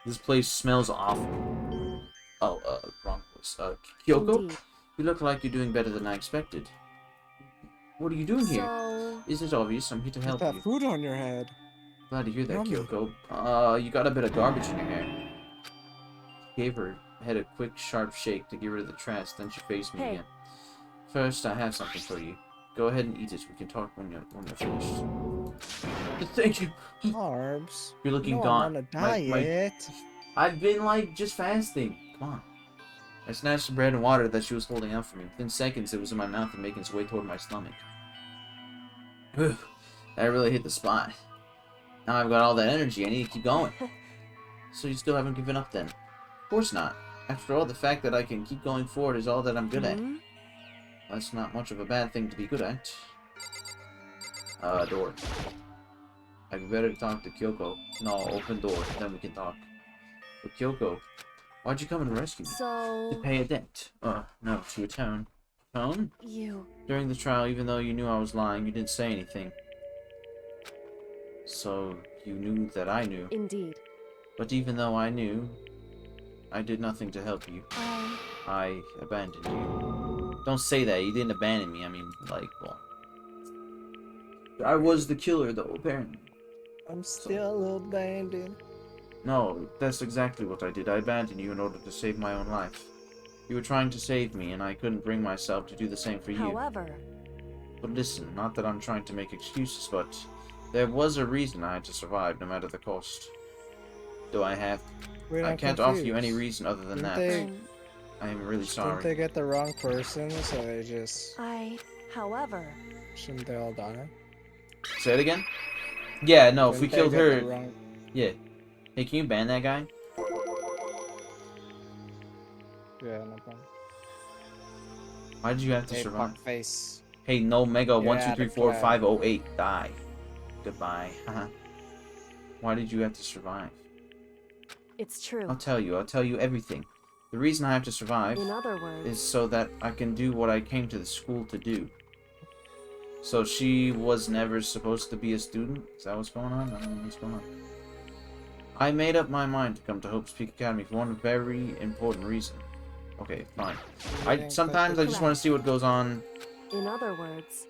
This place smells awful. Oh, wrong place. Kyoko? Indeed. You look like you're doing better than I expected. What are you doing here? So... Is it obvious? I'm here to help That you. food on your head. Glad to hear that, Yummy. Kyoko. You got a bit of garbage in your hair. Gave her head a quick, sharp shake to get rid of the trash, then she faced me Hey. again. First, I have something for you. Go ahead and eat it. We can talk when you're finished. Thank you. Carbs. You're looking No, gone. I'm on a diet. I've been, like, just fasting. Come on. I snatched the bread and water that she was holding out for me. Within seconds, it was in my mouth and making its way toward my stomach. Whew. That really hit the spot. Now I've got all that energy. I need to keep going. So you still haven't given up, then? Of course not. After all, the fact that I can keep going forward is all that I'm good at. That's not much of a bad thing to be good at. Door. I'd better talk to Kyoko. No, open door, then we can talk. But Kyoko, why'd you come and rescue me? So... To pay a debt. No, to atone. Tone? You... During the trial, even though you knew I was lying, you didn't say anything. So, you knew that I knew. Indeed. But even though I knew, I did nothing to help you. I abandoned you. Don't say that, you didn't abandon me, I mean, like, well... I was the killer, though, apparently. I'm still abandoned. No, that's exactly what I did. I abandoned you in order to save my own life. You were trying to save me, and I couldn't bring myself to do the same for you. However... But listen, not that I'm trying to make excuses, but there was a reason I had to survive, no matter the cost. I can't offer you any reason other than that. I am really sorry. Didn't they get the wrong person, so they just... However... Shouldn't they all die? Say it again? Yeah, no, if we Didn't they killed get her... the wrong- Yeah. Hey, can you ban that guy? Yeah, no problem. Why did you have to Hey, survive? fuckface. Hey, no mega You're 1 2 out 3 of 4 class. 5 0 8 die. Goodbye. Why did you have to survive? It's true. I'll tell you everything. The reason I have to survive In other words... is so that I can do what I came to the school to do. So she was never supposed to be a student? Is that what's going on? I don't know what's going on. I made up my mind to come to Hope's Peak Academy for one very important reason. Okay, fine. Sometimes I just want to see what goes on. In other words...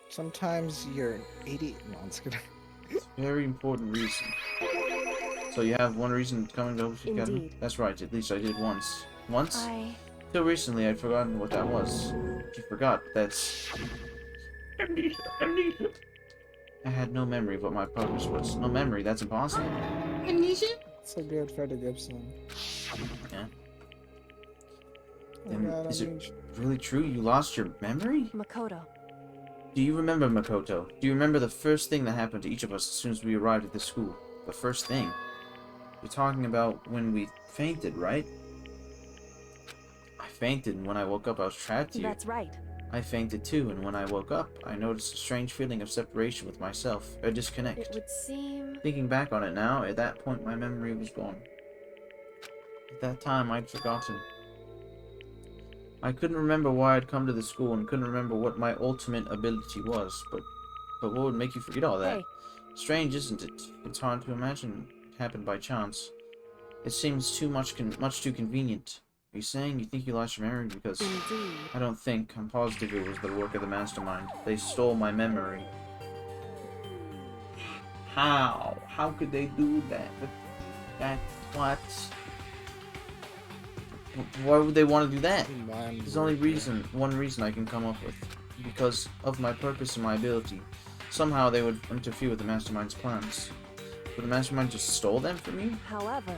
Sometimes you're an idiot. No, I'm just kidding. Very important reason. So you have one reason coming to Hope's Peak Academy? Indeed. That's right, at least I did once. Once? Till recently I'd forgotten what that was. If you forgot, that's... Amnesia. I had no memory of what my purpose was. No memory, that's impossible. Amnesia? So good, Freddie Gibson. Yeah. Oh And God, is it amnesia. really true? You lost your memory? Makoto. Do you remember Makoto? Do you remember the first thing that happened to each of us as soon as we arrived at the school? The first thing? You're talking about when we fainted, right? I fainted, and when I woke up I was trapped here. That's right. I fainted too, and when I woke up, I noticed a strange feeling of separation with myself, a disconnect. It would seem... Thinking back on it now, at that point my memory was gone. At that time, I'd forgotten. I couldn't remember why I'd come to the school and couldn't remember what my ultimate ability was, but what would make you forget all that? Hey. Strange, isn't it? It's hard to imagine it happened by chance. It seems much too convenient. Are you saying you think you lost your memory because... Indeed. I don't think. I'm positive it was the work of the mastermind. They stole my memory. How? How could they do that? What? Why would they want to do that? There's only one reason I can come up with. Because of my purpose and my ability. Somehow they would interfere with the mastermind's plans. But the mastermind just stole them from me? However...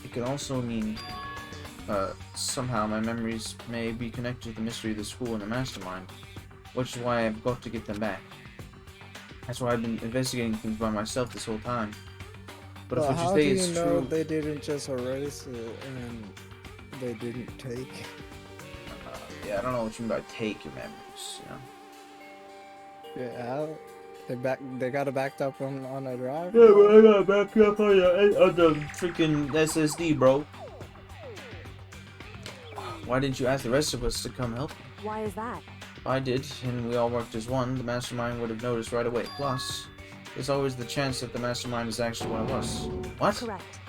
It could also mean... somehow my memories may be connected to the mystery of the school and the mastermind. Which is why I've got to get them back. That's why I've been investigating things by myself this whole time. But if what you say is true... They didn't just erase it and they didn't take? Yeah, I don't know what you mean by take your memories, you know? Yeah, they got it backed up on a drive? Yeah, but I got it backed up on the freaking SSD, bro. Why didn't you ask the rest of us to come help? Why is that? If I did, and we all worked as one, the mastermind would have noticed right away. Plus, there's always the chance that the mastermind is actually one of us. What? Correct.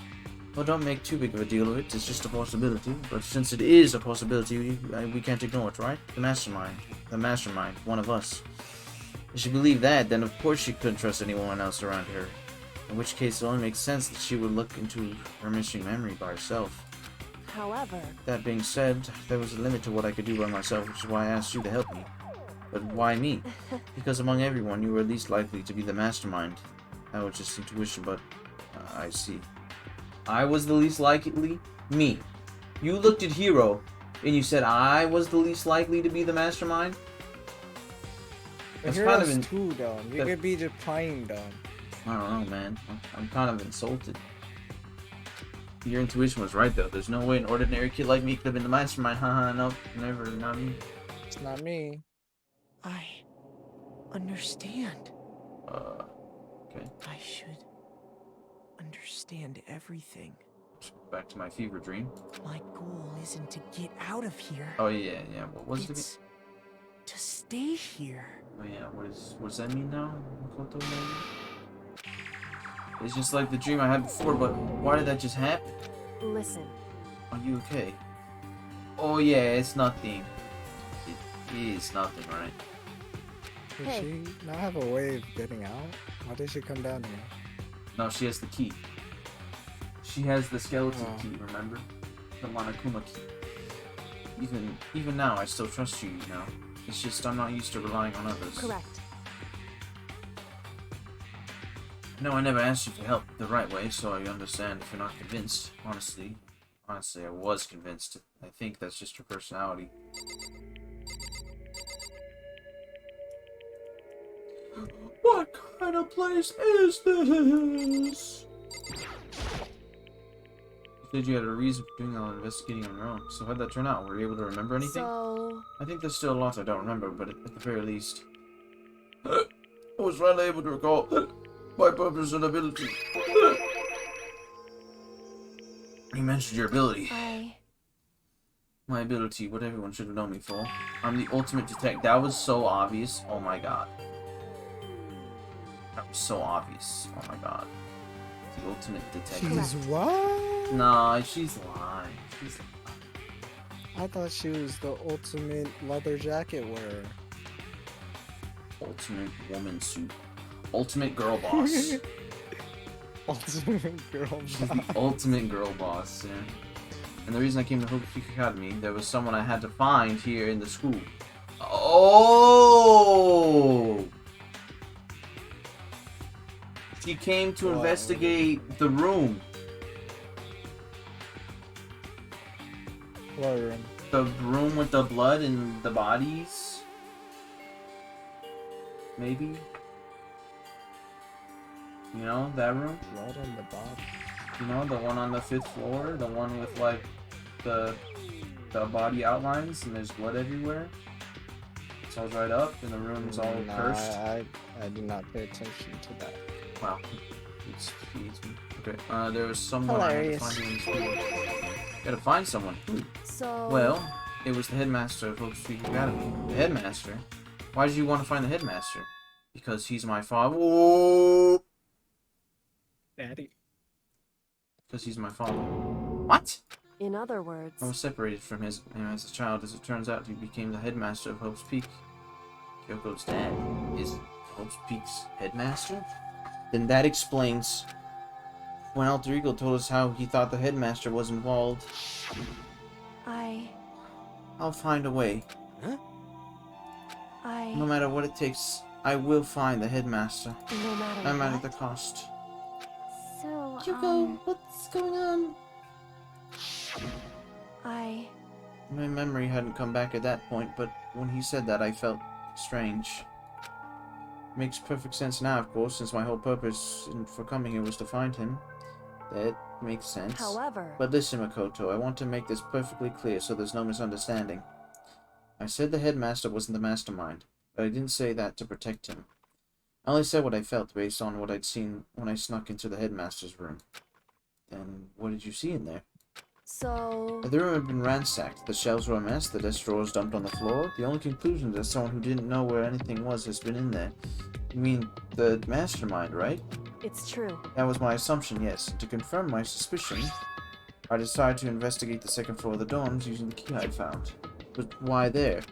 Well, don't make too big of a deal of it. It's just a possibility. But since it is a possibility, we can't ignore it, right? The mastermind, one of us. If she believed that, then of course she couldn't trust anyone else around her. In which case, it only makes sense that she would look into her missing memory by herself. However... That being said, there was a limit to what I could do by myself, which is why I asked you to help me. But why me? Because among everyone, you were least likely to be the mastermind. That was just intuition, but I see. I was the least likely? Me. You looked at Hero, and you said I was the least likely to be the mastermind? That's kind of too dumb. You could be just plain dumb. I don't know, man. I'm kind of insulted. Your intuition was right, though. There's no way an ordinary kid like me could have been the mastermind. Haha, no, never, not me. It's not me. I understand. Okay. I should understand everything. Back to my fever dream. My goal isn't to get out of here. Oh yeah, yeah. What was it? It's to stay here. Oh yeah. What does that mean now? Makoto, maybe? It's just like the dream I had before, but why did that just happen? Listen. Are you okay? Oh yeah, it's nothing. It is nothing, right? Does she not have a way of getting out? Why did she come down here? No, she has the key. She has the skeleton key, remember? The Monokuma key. Even now, I still trust you, you know. It's just I'm not used to relying on others. Correct. No, I never asked you for help the right way, so I understand if you're not convinced. Honestly, I was convinced. I think that's just your personality. What kind of place is this? You said you had a reason for doing all the investigating on your own. So how'd that turn out? Were you able to remember anything? So... I think there's still a lot I don't remember, but at the very least... I was finally able to recall my purpose and ability. You mentioned your ability. My ability, what everyone should have known me for. I'm the ultimate detective. That was so obvious. Oh my god. That was so obvious. Oh my god. The ultimate detective. She's what? Nah, she's lying. She's lying. I thought she was the ultimate leather jacket wearer. Ultimate woman suit. Ultimate girl boss. Ultimate girl She's the boss. ultimate girl boss, yeah. And the reason I came to Havoc Academy, there was someone I had to find here in the school. Oh! She came to investigate the room. What room? The room with the blood and the bodies? Maybe? You know, that room? Blood on the body. You know, the one on the 5th floor? The one with, like, the body outlines and there's blood everywhere? It's all dried up and the room's all cursed? I did not pay attention to that. Wow. It's easy. Okay. There was someone I had to find in school. Gotta find someone. Who? So... Well, it was the headmaster of Hope Street Academy. The headmaster? Why did you want to find the headmaster? Because he's my father. Whoa! Daddy. Because he's my father. What? In other words... I was separated from him as a child. As it turns out, he became the headmaster of Hope's Peak. Kyoko's dad is Hope's Peak's headmaster? Then that explains when Alter Ego told us how he thought the headmaster was involved. I'll find a way. Huh? No matter what it takes, I will find the headmaster. No matter the cost. So, Kyoko, what's going on? My memory hadn't come back at that point, but when he said that, I felt strange. Makes perfect sense now, of course, since my whole purpose for coming here was to find him. That makes sense. However... But listen, Makoto, I want to make this perfectly clear so there's no misunderstanding. I said the headmaster wasn't the mastermind, but I didn't say that to protect him. I only said what I felt based on what I'd seen when I snuck into the headmaster's room. Then, what did you see in there? So... The room had been ransacked. The shelves were a mess, the desk drawers dumped on the floor. The only conclusion is that someone who didn't know where anything was has been in there. You mean the mastermind, right? It's true. That was my assumption, yes. To confirm my suspicion, I decided to investigate the second floor of the dorms using the key I found. But why there?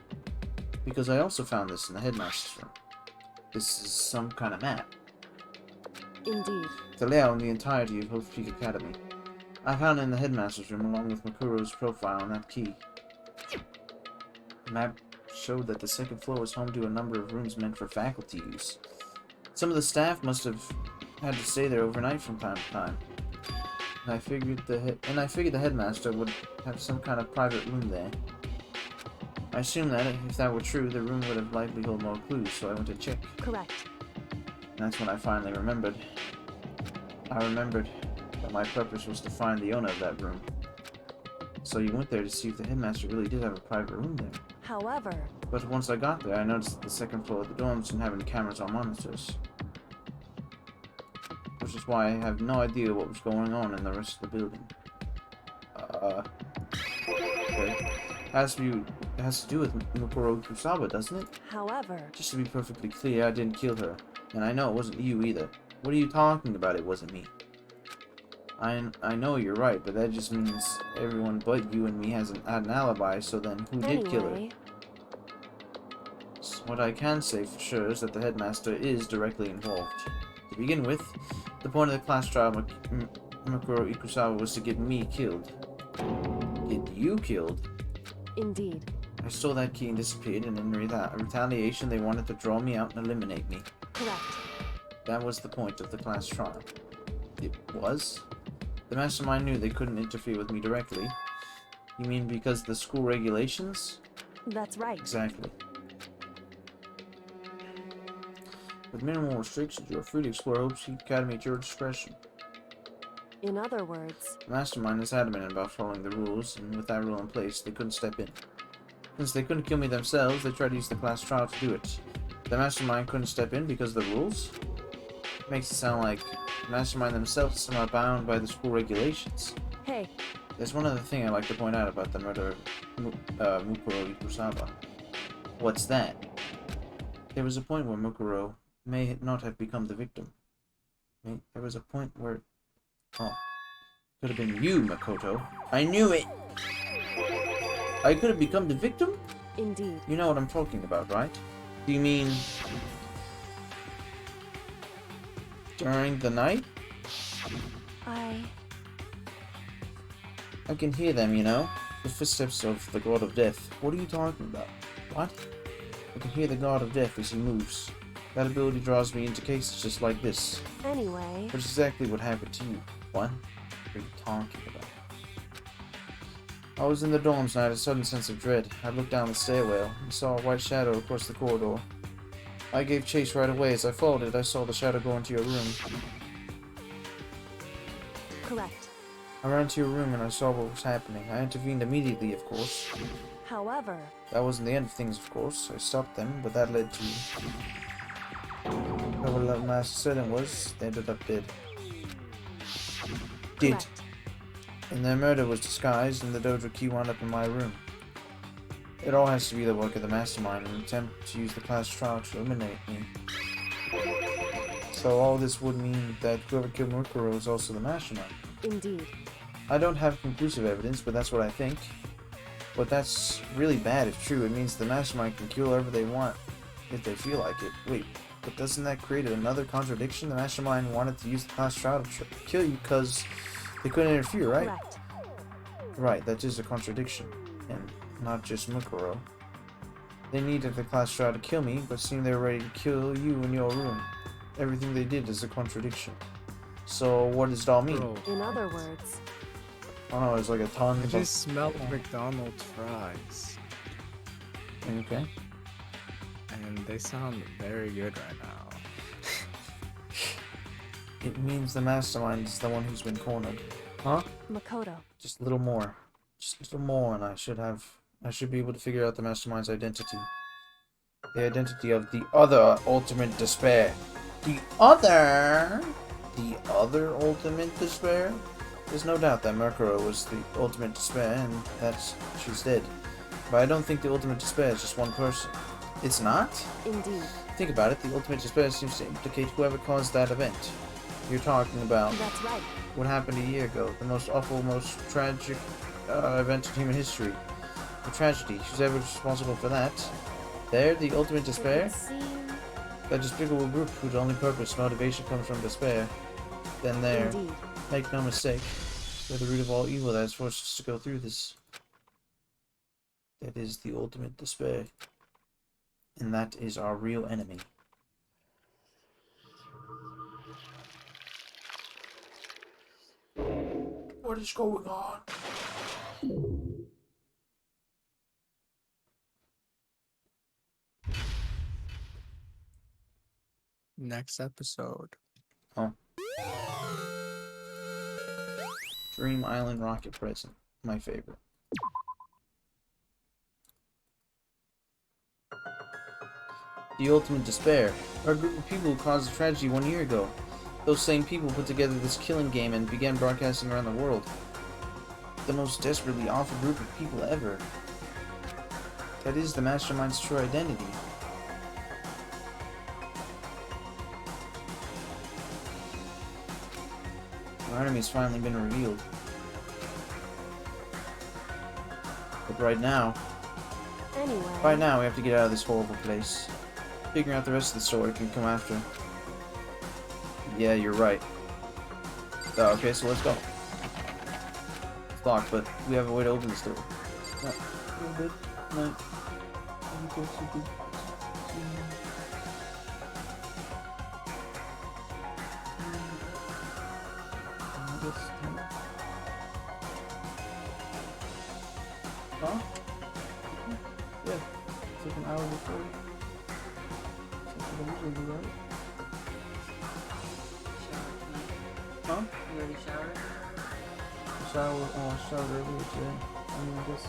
Because I also found this in the headmaster's room. This is some kind of map. Indeed. The layout on the entirety of Hope Peak Academy. I found it in the headmaster's room along with Makuro's profile on that key. The map showed that the second floor was home to a number of rooms meant for faculty use. Some of the staff must have had to stay there overnight from time to time. And I figured the headmaster would have some kind of private room there. I assumed that if that were true, the room would have likely hold more clues, so I went to check. Correct. And that's when I finally remembered. I remembered that my purpose was to find the owner of that room. So you went there to see if the headmaster really did have a private room there. However... But once I got there, I noticed that the second floor of the dorms didn't have any cameras or monitors. Which is why I have no idea what was going on in the rest of the building. Okay. It has to do with Mukuro Kusaba, doesn't it? However, Just to be perfectly clear, I didn't kill her. And I know it wasn't you either. What are you talking about? It wasn't me. I know you're right, but that just means everyone but you and me had an alibi, so then who did kill her? So what I can say for sure is that the headmaster is directly involved. To begin with, the point of the class trial Mukuro Ikusawa was to get me killed. Get you killed? Indeed. I stole that key and disappeared, and in retaliation they wanted to draw me out and eliminate me. Correct. That was the point of the class trial. It was? The mastermind knew they couldn't interfere with me directly. You mean because of the school regulations? That's right. Exactly. With minimal restrictions, you are free to explore Hope Street Academy at your discretion. In other words, The mastermind is adamant about following the rules, and with that rule in place, they couldn't step in. Since they couldn't kill me themselves, they tried to use the class trial to do it. The mastermind couldn't step in because of the rules? Makes it sound like the mastermind themselves are somehow bound by the school regulations. hey, There's one other thing I'd like to point out about the murder of Mukuro Ikusaba. What's that? There was a point where Mukuro may not have become the victim. There was a point where... Oh. Could have been you, Makoto. I knew it! I could have become the victim? Indeed. You know what I'm talking about, right? Do you mean... during the night? I can hear them, you know? The footsteps of the God of Death. What are you talking about? What? I can hear the God of Death as he moves. That ability draws me into cases just like this. Anyway... Which is exactly what happened to you. What? What are you talking about? I was in the dorms and I had a sudden sense of dread. I looked down the stairwell and saw a white shadow across the corridor. I gave chase right away. As I followed it, I saw the shadow go into your room. Correct. I ran to your room and I saw what was happening. I intervened immediately, of course. However... That wasn't the end of things, of course. I stopped them, but that led to... whoever the master said it was, they ended up dead. Did. And their murder was disguised, and the dojo key wound up in my room. It all has to be the work of the mastermind, an attempt to use the class trial to eliminate me. So all this would mean that whoever killed Mukuro is also the mastermind. Indeed. I don't have conclusive evidence, but that's what I think. But that's really bad if true. It means the mastermind can kill whoever they want, if they feel like it. Wait, but doesn't that create another contradiction? The mastermind wanted to use the class trial to kill you because they couldn't interfere, right? Correct. Right, that is a contradiction. And not just Mukuro. They needed the class trial to kill me, but seemed they were ready to kill you in your room. Everything they did is a contradiction. So what does it all mean? In other words... I don't know, it's like a ton I of... just smelled McDonald's fries. Okay. And they sound very good right now. It means the mastermind is the one who's been cornered. Huh? Makoto. Just a little more. Just a little more and I should be able to figure out the mastermind's identity. The identity of the other ultimate despair. The other ultimate despair? There's no doubt that Mukuro was the ultimate despair and that's she's dead. But I don't think the ultimate despair is just one person. It's not? Indeed. Think about it, the ultimate despair seems to implicate whoever caused that event. You're talking about That's right. what happened a year ago, the most awful, most tragic event in human history. The tragedy, who's ever responsible for that? They're the ultimate despair? That despicable group whose only purpose, motivation comes from despair. Then there, Indeed. make no mistake, they're the root of all evil that has forced us to go through this. That is the ultimate despair. And that is our real enemy. What is going on? Next episode. Oh. Dream Island Rocket Present. My favorite. The ultimate despair. A group of people who caused a tragedy 1 year ago. Those same people put together this killing game and began broadcasting around the world. the most desperately awful group of people ever. That is the Mastermind's true identity. Our enemy's finally been revealed. But right now, Anyway. we have to get out of this horrible place. Figuring out the rest of the story can come after. Yeah, you're right. Okay, so let's go. It's locked, but we have a way to open this door. No, you're good. No. Huh? Yeah. Took an hour before. Right? Huh? You already showered? I showered earlier today. I mean, I guess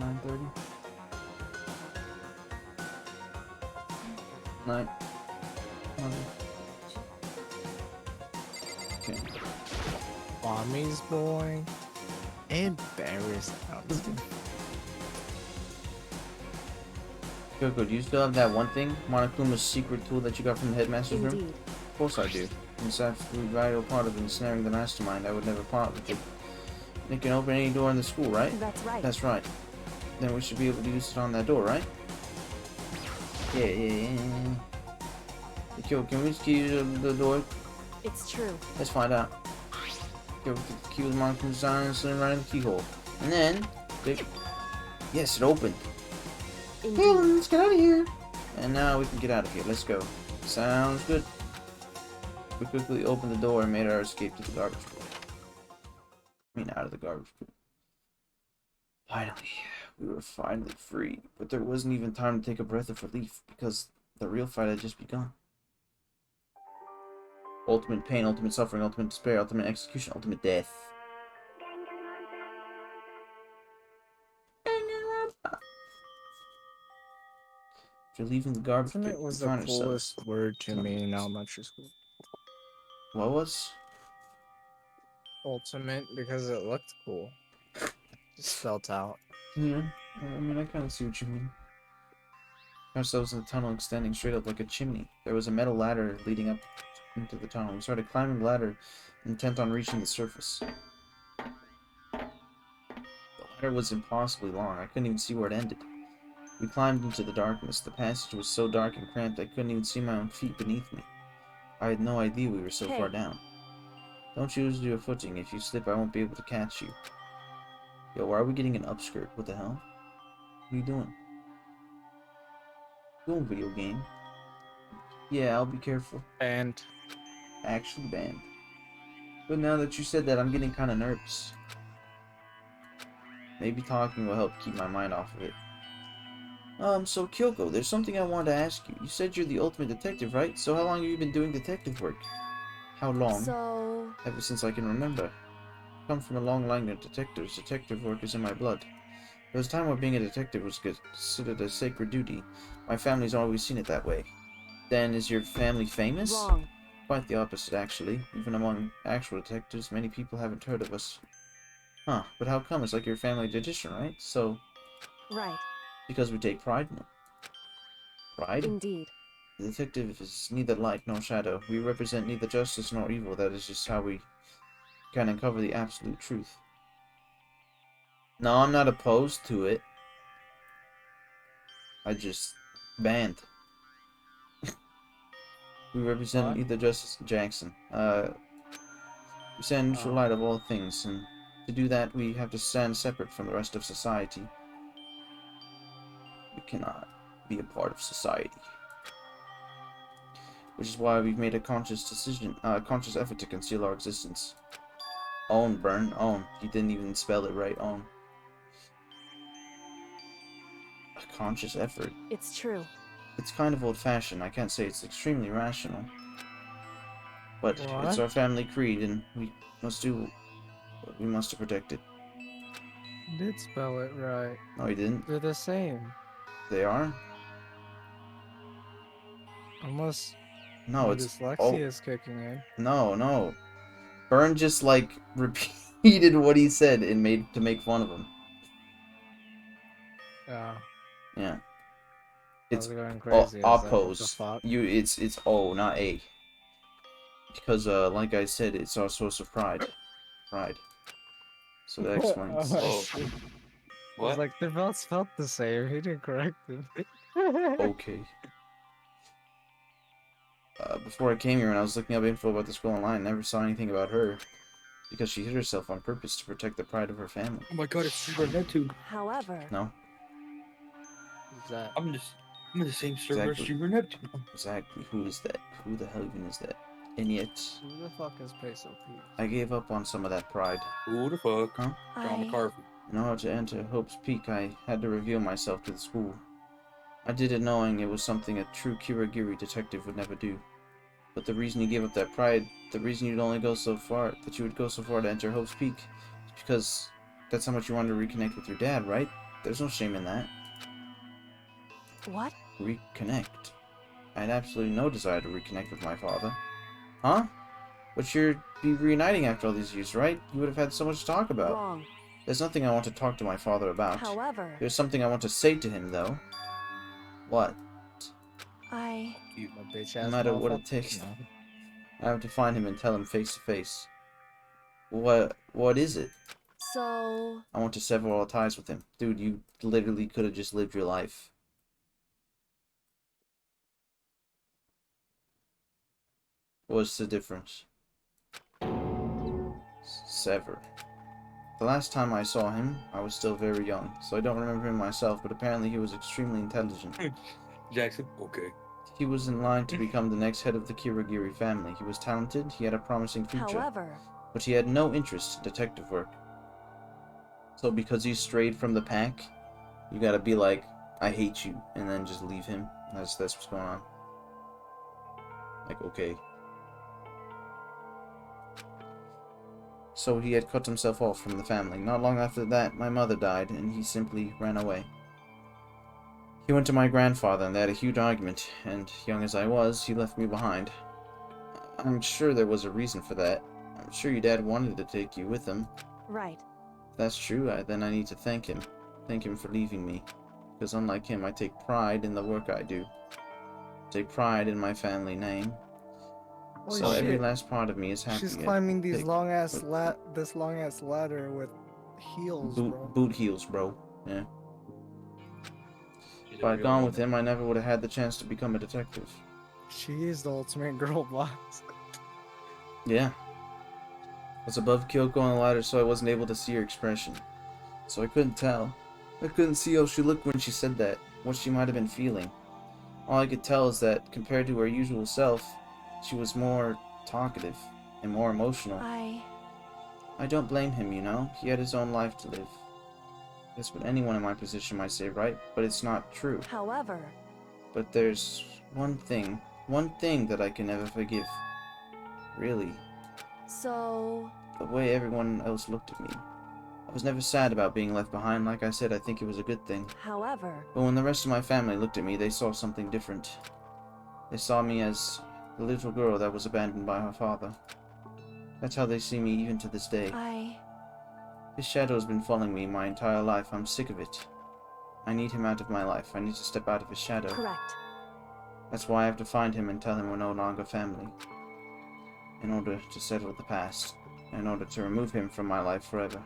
9:30. Night. Okay. Mommy's boy. Embarrassed. No, I'm just kidding. Coco, do you still have that one thing? Monokuma's secret tool that you got from the headmaster's room? Indeed. Of course I do. It's an absolute vital part of ensnaring the mastermind. I would never part with it. It can open any door in the school, right? That's right. That's right. Then we should be able to use it on that door, right? Yeah. Yo, can we just key the door? It's true. Let's find out. Yo, the key was Monokuma's design and sitting right in the keyhole. And then, yes, it opened. Indeed. Hey, let's get out of here. And now we can get out of here. Let's go. Sounds good. We quickly opened the door and made our escape to the garbage bin. I mean, out of the garbage bin. Finally, we were finally free. But there wasn't even time to take a breath of relief because the real fight had just begun. Ultimate pain, ultimate suffering, ultimate despair, ultimate execution, ultimate death. After leaving the garbage Ultimate pit, was we the found ourselves. coolest word to me in elementary school. What was? Ultimate because it looked cool. Just felt out. Yeah, I mean, I kind of see what you mean. Ourselves in the tunnel extending straight up like a chimney. There was a metal ladder leading up into the tunnel. We started climbing the ladder, intent on reaching the surface. The ladder was impossibly long. I couldn't even see where it ended. We climbed into the darkness. The passage was so dark and cramped I couldn't even see my own feet beneath me. I had no idea we were so far down. Don't use your footing. If you slip, I won't be able to catch you. Yo, why are we getting an upskirt? What the hell? What are you doing? Doing video game. Yeah, I'll be careful. Banned. Actually banned. But now that you said that, I'm getting kind of nervous. Maybe talking will help keep my mind off of it. So Kyoko, there's something I wanted to ask you. You said you're the ultimate detective, right? So how long have you been doing detective work? How long? So... Ever since I can remember. I come from a long line of detectives. Detective work is in my blood. There was a time where being a detective was considered a sacred duty. My family's always seen it that way. Then, is your family famous? Wrong. Quite the opposite, actually. Even among actual detectives, many people haven't heard of us. Huh, but how come? It's like your family tradition, right? So... Right. Because we take pride in it. Pride? Indeed. The detective is neither light nor shadow. We represent neither justice nor evil. That is just how we can uncover the absolute truth. No, I'm not opposed to it. I just banned. We represent neither justice Jackson. We stand neutral light of all things, and to do that we have to stand separate from the rest of society. We cannot be a part of society. Which is why we've made a conscious decision, conscious effort to conceal our existence. Own, burn, own. You didn't even spell it right, own. A conscious effort. It's true. It's kind of old-fashioned. I can't say it's extremely rational. But it's our family creed, and we must do what we must to protect it. You did spell it right. No, he didn't. They're the same. They are? Unless No, my it's... dyslexia Oh. is kicking in. No. Byrne just like repeated what he said and made to make fun of him. Oh. Yeah. I It's was going crazy. I was like, what the oppose. fuck? It's O, not A. Because like I said, it's our source of pride. Pride. So that explains. Oh, shit. I was What? like, they're both spelled the same. He didn't correct it. Okay. Before I came here and I was looking up info about the school online, I never saw anything about her. Because she hid herself on purpose to protect the pride of her family. Oh my god, it's Super NeptooN. However, No? Who's that? I'm in the same server as Super NeptooN. Exactly. Who is that? Who the hell even is that? And yet, Who the fuck is Peso Pete? I gave up on some of that pride. Who the fuck? Huh? John McCarthy. In order to enter Hope's Peak, I had to reveal myself to the school. I did it knowing it was something a true Kirigiri detective would never do. But the reason you gave up that pride, the reason you'd only go so far, that you would go so far to enter Hope's Peak, is because that's how much you wanted to reconnect with your dad, right? There's no shame in that. what? Reconnect. I had absolutely no desire to reconnect with my father. Huh? But you'd be reuniting after all these years, right? You would have had so much to talk about. Wrong. There's nothing I want to talk to my father about. However, There's something I want to say to him, though. What? No matter what it takes, I have to find him and tell him face to face. What is it? So... I want to sever all ties with him. Dude, you literally could have just lived your life. What's the difference? Sever. The last time I saw him, I was still very young, so I don't remember him myself, but apparently he was extremely intelligent. Jackson, okay. He was in line to become the next head of the Kirigiri family. He was talented, he had a promising future. However... But he had no interest in detective work. So because he strayed from the pack, you gotta be like, I hate you, and then just leave him. That's what's going on. Like, okay. So he had cut himself off from the family. Not long after that, my mother died, and he simply ran away. He went to my grandfather, and they had a huge argument, and young as I was, he left me behind. I'm sure there was a reason for that. I'm sure your dad wanted to take you with him. Right. If that's true, then I need to thank him. Thank him for leaving me. Because unlike him, I take pride in the work I do. I take pride in my family name. Holy So every shit. last part of me is happy. She's climbing these long ass ladder with heels, bro. Boot heels, bro. Yeah. If I'd gone with him, I never would have had the chance to become a detective. She is the ultimate girl boss. Yeah. I was above Kyoko on the ladder, so I wasn't able to see her expression. So I couldn't tell. I couldn't see how she looked when she said that, what she might have been feeling. All I could tell is that, compared to her usual self, she was more talkative and more emotional. I don't blame him, you know. He had his own life to live. That's what anyone in my position might say, right? But it's not true. However... But there's one thing that I can never forgive. Really. So... The way everyone else looked at me. I was never sad about being left behind. Like I said, I think it was a good thing. However... But when the rest of my family looked at me, they saw something different. They saw me as the little girl that was abandoned by her father. That's how they see me even to this day. His shadow has been following me my entire life. I'm sick of it. I need him out of my life. I need to step out of his shadow. Correct. That's why I have to find him and tell him we're no longer family. In order to settle the past. In order to remove him from my life forever.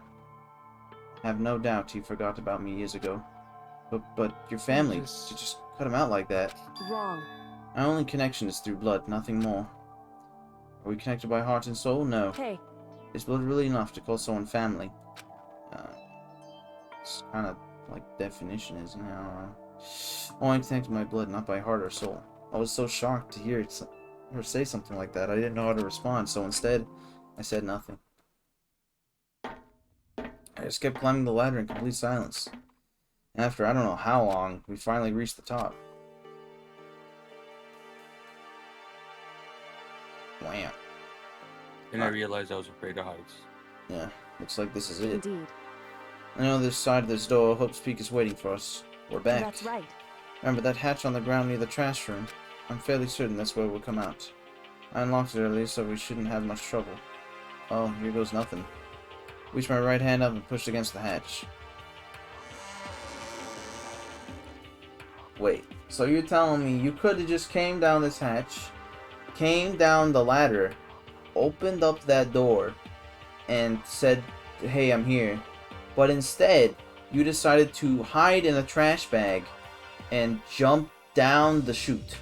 I have no doubt he forgot about me years ago. But your family, you just cut him out like that. Wrong. Our only connection is through blood, nothing more. Are we connected by heart and soul? No. Hey. Is blood really enough to call someone family? It's kind of like definition, isn't it? I don't know. Only connected by blood, not by heart or soul. I was so shocked to hear her say something like that. I didn't know how to respond, so instead, I said nothing. I just kept climbing the ladder in complete silence. After I don't know how long, we finally reached the top. Wham. And I realized I was afraid of heights. Yeah, looks like this is it. Indeed. On the other side of this door, Hope's Peak is waiting for us. We're back. That's right. Remember that hatch on the ground near the trash room? I'm fairly certain that's where we'll come out. I unlocked it earlier, so we shouldn't have much trouble. Oh, here goes nothing. Reach my right hand up and pushed against the hatch. Wait, so you're telling me you could have just came down this hatch, came down the ladder, opened up that door, and said, hey, I'm here. But instead, you decided to hide in a trash bag and jump down the chute.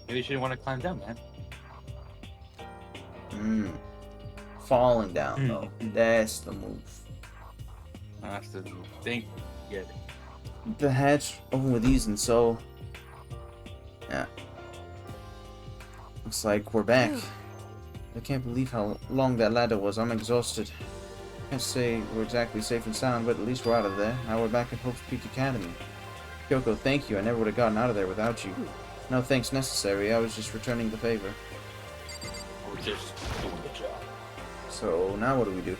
Maybe you shouldn't want to climb down, man. Falling down, though. That's the move. That's the thing. Get it. The hatch opened with ease, and so... yeah. Looks like we're back. I can't believe how long that ladder was. I'm exhausted. Can't say we're exactly safe and sound, but at least we're out of there. Now we're back at Hope's Peak Academy. Kyoko, thank you. I never would have gotten out of there without you. No thanks necessary. I was just returning the favor. We're just doing the job. So, now what do?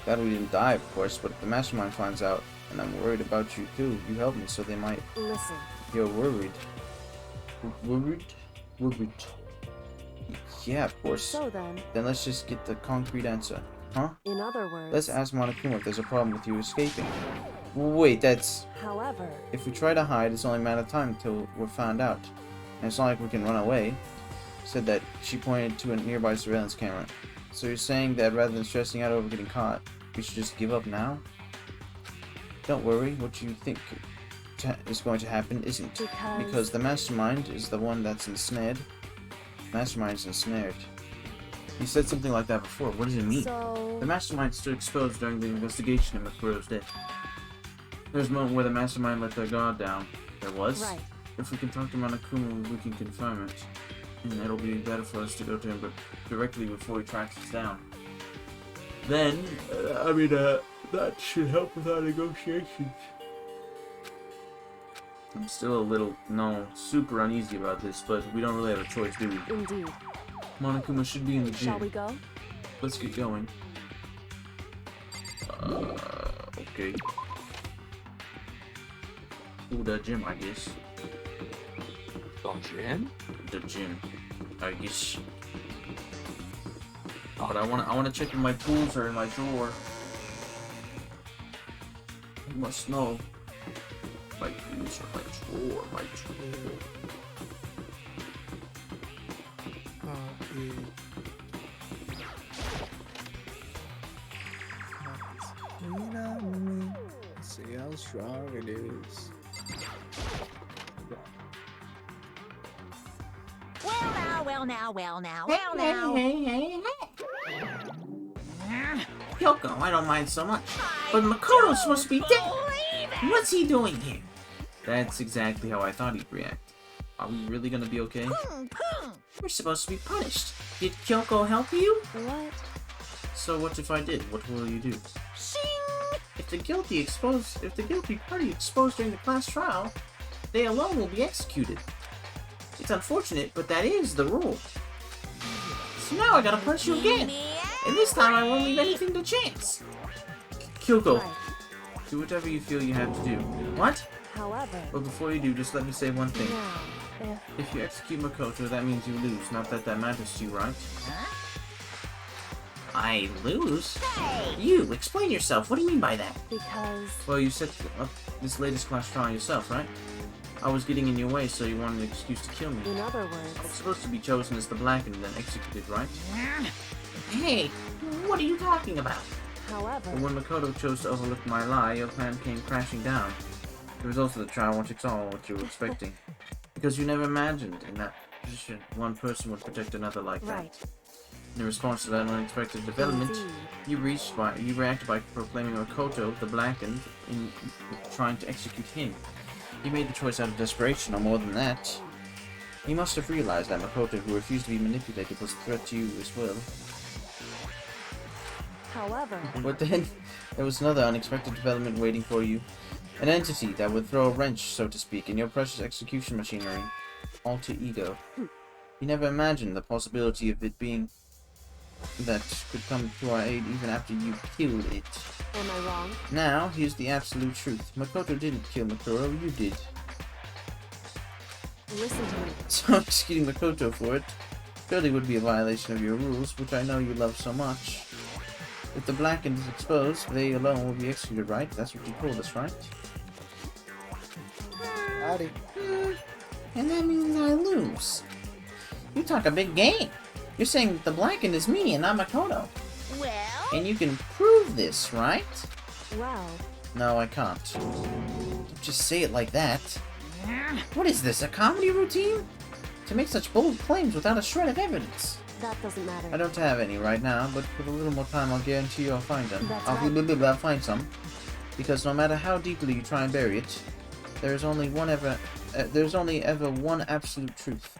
Glad we didn't die, of course, but if the Mastermind finds out, and I'm worried about you too, you helped me, so they might... Listen. You're worried. Worried? Yeah, of course. So then... Then let's just get the concrete answer. Huh? In other words... Let's ask Monokuma if there's a problem with you escaping. Wait, that's... However... If we try to hide, it's only a matter of time until we're found out. And it's not like we can run away. Said that she pointed to a nearby surveillance camera. So you're saying that rather than stressing out over getting caught, we should just give up now? Don't worry, what you think is going to happen isn't. Because the Mastermind is the one that's ensnared. Mastermind's ensnared. You said something like that before. What does it mean? The Mastermind stood exposed during the investigation of Makuro's death. There's a moment where the Mastermind let their guard down. There was? Right. If we can talk to Monokuma, we can confirm it. And it'll be better for us to go to him directly before he tracks us down. Then, that should help with our negotiations. I'm still a little, super uneasy about this, but we don't really have a choice, do we? Indeed. Monokuma should be in the gym. Shall we go? Let's get going. Okay. Ooh, the gym, I guess. The gym? The gym, I guess. But I wanna check if my tools are in my drawer. You must know. My tools are my drawer, See how strong it is. Well now. Hey. Kyoko, I don't mind so much. But Makoto's supposed to be dead. What's he doing here? That's exactly how I thought he'd react. Are we really gonna be okay? We're supposed to be punished. Did Kyoko help you? What? So what if I did? What will you do? If the guilty party exposed during the class trial, they alone will be executed. It's unfortunate, but that is the rule. So now I gotta punish you again. And this time I won't leave anything to chance. Kyoko, Right. do whatever you feel you have to do. What? However... But before you do, just let me say one thing. Now, If you execute Makoto, that means you lose. Not that that matters to you, right? I lose? You, explain yourself. What do you mean by that? because... Well, you set up this latest class trial yourself, right? I was getting in your way, so you wanted an excuse to kill me. In other I was words... supposed to be chosen as the Blackened and then executed, right? Hey, what are you talking about? However... But when Makoto chose to overlook my lie, your plan came crashing down. The results of the trial weren't at all what you were expecting. Because you never imagined, in that position, one person would protect another like Right. that. In response to that unexpected development, Indeed. you reacted by proclaiming Makoto the Blackened in trying to execute him. You made the choice out of desperation, or more than that. You must have realized that Makoto, who refused to be manipulated, was a threat to you as well. However... But then, there was another unexpected development waiting for you. An entity that would throw a wrench, so to speak, in your precious execution machinery. Alter ego. You never imagined the possibility of it being that could come to our aid even after you killed it. Am I wrong? Now, here's the absolute truth. Makoto didn't kill Makuro, you did. Listen to me. So, executing Makoto for it Surely would be a violation of your rules, which I know you love so much. If the blackened is exposed, they alone will be executed, right? That's what you told us, right? Howdy. And that means I lose. You talk a big game. You're saying that the blackened is me and not Makoto. Well? And you can prove this, right? Well... No, I can't. Don't just say it like that. What is this, a comedy routine? To make such bold claims without a shred of evidence. That doesn't matter. I don't have any right now, but with a little more time, I'll guarantee you I'll find them. That's I'll find some. Because no matter how deeply you try and bury it, there's only ever one absolute truth.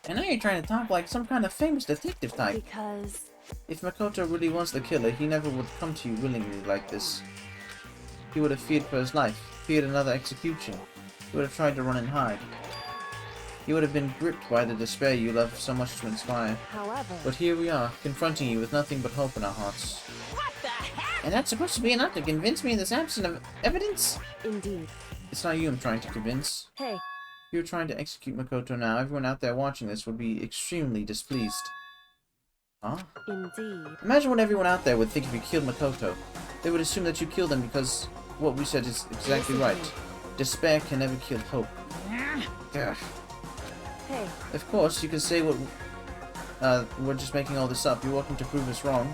And now you're trying to talk like some kind of famous detective type. Because... If Makoto really was the killer, he never would come to you willingly like this. He would have feared for his life, feared another execution. He would have tried to run and hide. He would have been gripped by the despair you love so much to inspire. However... But here we are, confronting you with nothing but hope in our hearts. What the heck? And that's supposed to be enough to convince me of this absence of evidence? Indeed. It's not you I'm trying to convince. Hey. You're trying to execute Makoto now. Everyone out there watching this would be extremely displeased. Huh? Indeed. Imagine what everyone out there would think if you killed Makoto. They would assume that you killed him because what we said is exactly right. Despair can never kill hope. Ugh. Hey. Of course, you can say what we're just making all this up. You're welcome to prove us wrong.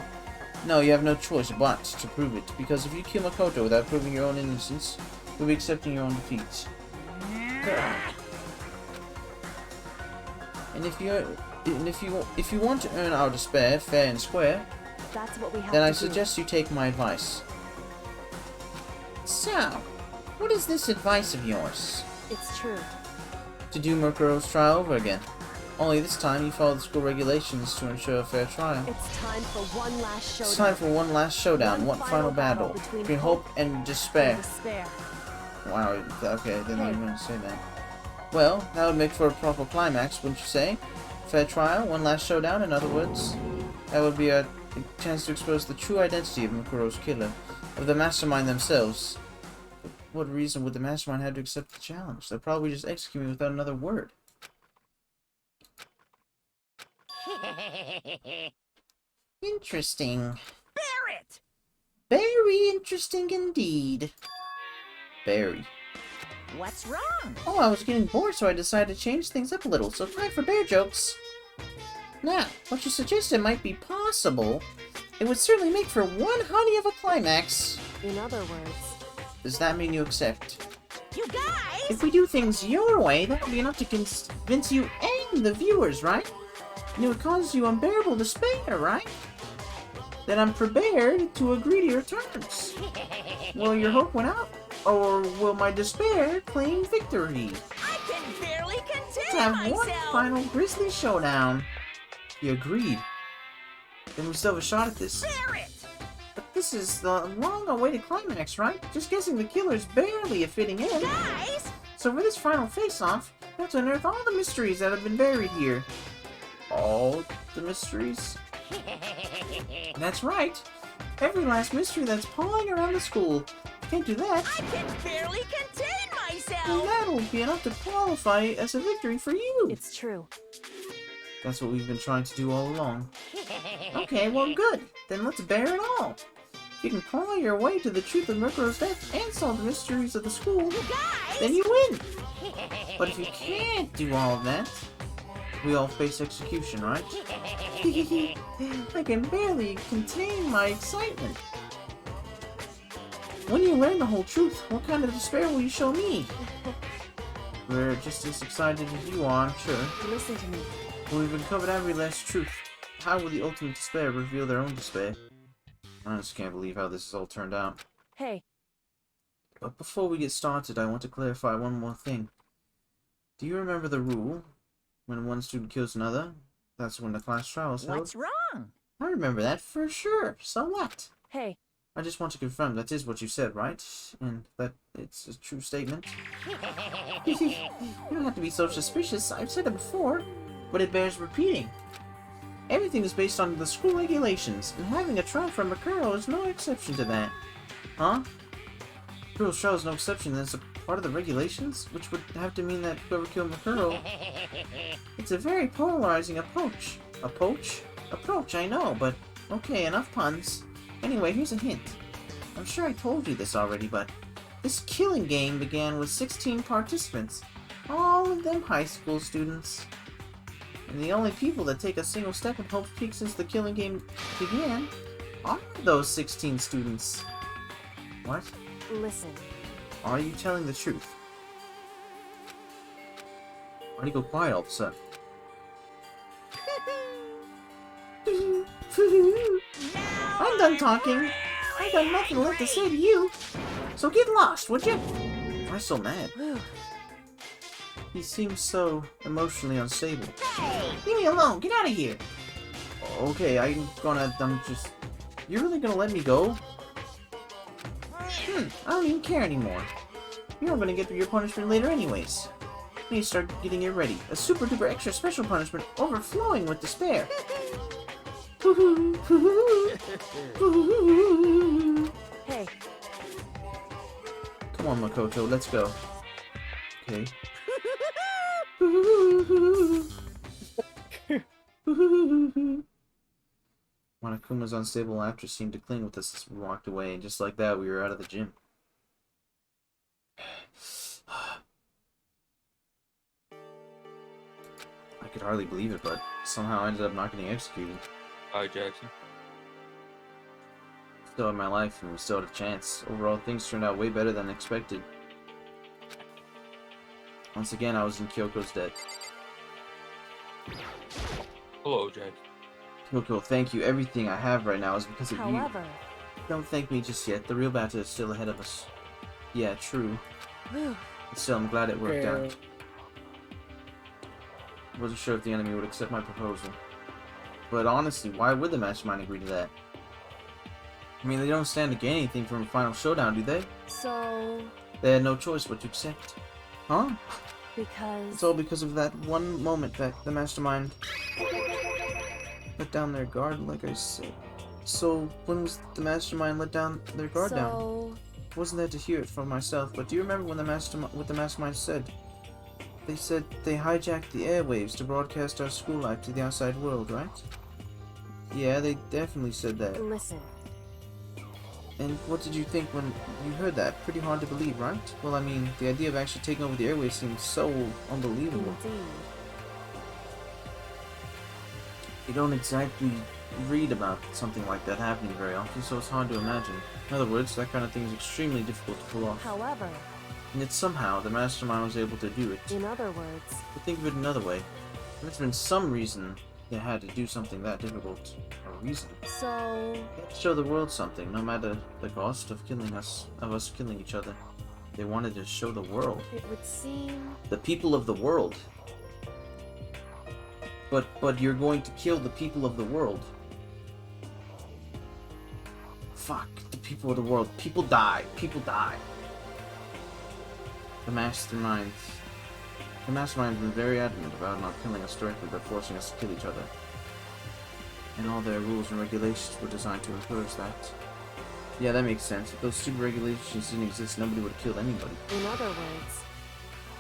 No, you have no choice but to prove it, because if you kill Makoto without proving your own innocence, you'll be accepting your own defeat. And if you want to earn our despair fair and square, that's what we have then I to do. suggest you take my advice. So, what is this advice of yours? It's true. To do Mukuro's trial over again. Only this time you follow the school regulations to ensure a fair trial. It's time for one last showdown. It's time for one last showdown, one final battle between hope and despair. Wow, okay, I didn't even say that. Well, that would make for a proper climax, wouldn't you say? Fair trial, one last showdown, in other words. That would be a chance to expose the true identity of Mukuro's killer, of the mastermind themselves. But what reason would the mastermind have to accept the challenge? They'll probably just execute me without another word. Interesting. Barrett! Very interesting indeed. Very. What's wrong? Oh, I was getting bored, so I decided to change things up a little, so time for bear jokes. Now, what you suggested might be possible. It would certainly make for one honey of a climax. In other words... Does that mean you accept? You guys! If we do things your way, that would be enough to convince you and the viewers, right? And it would cause you unbearable despair, right? Then I'm prepared to agree to your terms. Will your hope win out? Or will my despair claim victory? I can barely Let's contain have myself! one final grisly showdown. You agreed. Then we still have a shot at this. Barrett! But this is the long-awaited climax, right? Just guessing the killer's barely a fitting in. Guys! So for this final face-off, we have to unearth all the mysteries that have been buried here. All the mysteries? That's right. Every last mystery that's pawing around the school. Can't do that. I can barely contain myself! And that'll be enough to qualify as a victory for you. It's true. That's what we've been trying to do all along. Okay, well good. Then let's bear it all. If you can claw your way to the truth of Mukuro's death and solve the mysteries of the school, then you win. But if you can't do all of that, we all face execution, right? I can barely contain my excitement. When you learn the whole truth, what kind of despair will you show me? We're just as excited as you are, I'm sure. Listen to me. When we've uncovered every last truth, how will the ultimate despair reveal their own despair? I just can't believe how this has all turned out. Hey. But before we get started, I want to clarify one more thing. Do you remember the rule? When one student kills another, that's when the class trial is held? What's wrong? I remember that for sure. So what? Hey. I just want to confirm that is what you said, right? And that it's a true statement. You don't have to be so suspicious. I've said it before, but it bears repeating. Everything is based on the school regulations, and having a trial for Mukuro is no exception to that. Huh? Mukuro's trial is no exception, then Part of the regulations? Which would have to mean that whoever killed Makuro... It's a very polarizing approach. Approach, I know, but... Okay, enough puns. Anyway, here's a hint. I'm sure I told you this already, but... This killing game began with 16 participants. All of them high school students. And the only people that take a single step in Hope's Peak since the killing game began are those 16 students. What? Listen. Are you telling the truth? Why'd you go quiet all of a sudden? I'm done talking. I got nothing left to say to you. So get lost, would you? Why so mad? He seems so emotionally unstable. Hey! Leave me alone. Get out of here. Okay, I'm just... You're really gonna let me go? I don't even care anymore. You're gonna get your punishment later anyways. You need to start getting it ready. A super duper extra special punishment overflowing with despair. Hey. Come on, Makoto, let's go. Okay. Monokuma's unstable laughter seemed to cling with us as we walked away, and just like that, we were out of the gym. I could hardly believe it, but somehow I ended up not getting executed. Hi, Jackson. Still had my life, and we still had a chance. Overall, things turned out way better than expected. Once again, I was in Kyoko's debt. Hello, Jackson. Kyoko, thank you. Everything I have right now is because of you. However... Don't thank me just yet. The real battle is still ahead of us. Yeah, true. But still, I'm glad it worked out. Wasn't sure if the enemy would accept my proposal. But honestly, why would the mastermind agree to that? I mean, they don't stand to gain anything from a final showdown, do they? So... They had no choice but to accept. Huh? Because... It's all because of that one moment that the mastermind let down their guard, like I said. So, when was the mastermind let down their guard down? Wasn't there to hear it from myself, but do you remember when what the mastermind said? They said they hijacked the airwaves to broadcast our school life to the outside world, right? Yeah, they definitely said that. Listen. And what did you think when you heard that? Pretty hard to believe, right? Well, I mean, the idea of actually taking over the airwaves seems so unbelievable. Indeed. You don't exactly read about something like that happening very often, so it's hard to imagine. In other words, that kind of thing is extremely difficult to pull off. However... And yet somehow, the mastermind was able to do it. In other words... But think of it another way. There's been some reason they had to do something that difficult. A reason. So... They had to show the world something, no matter the cost of us killing each other. They wanted to show the world. It would seem... The people of the world. But you're going to kill the people of the world. Fuck, the people of the world. People die. People die. The mastermind has been very adamant about not killing us directly, but forcing us to kill each other. And all their rules and regulations were designed to encourage that. Yeah, that makes sense. If those stupid regulations didn't exist, nobody would have killed anybody. In other words...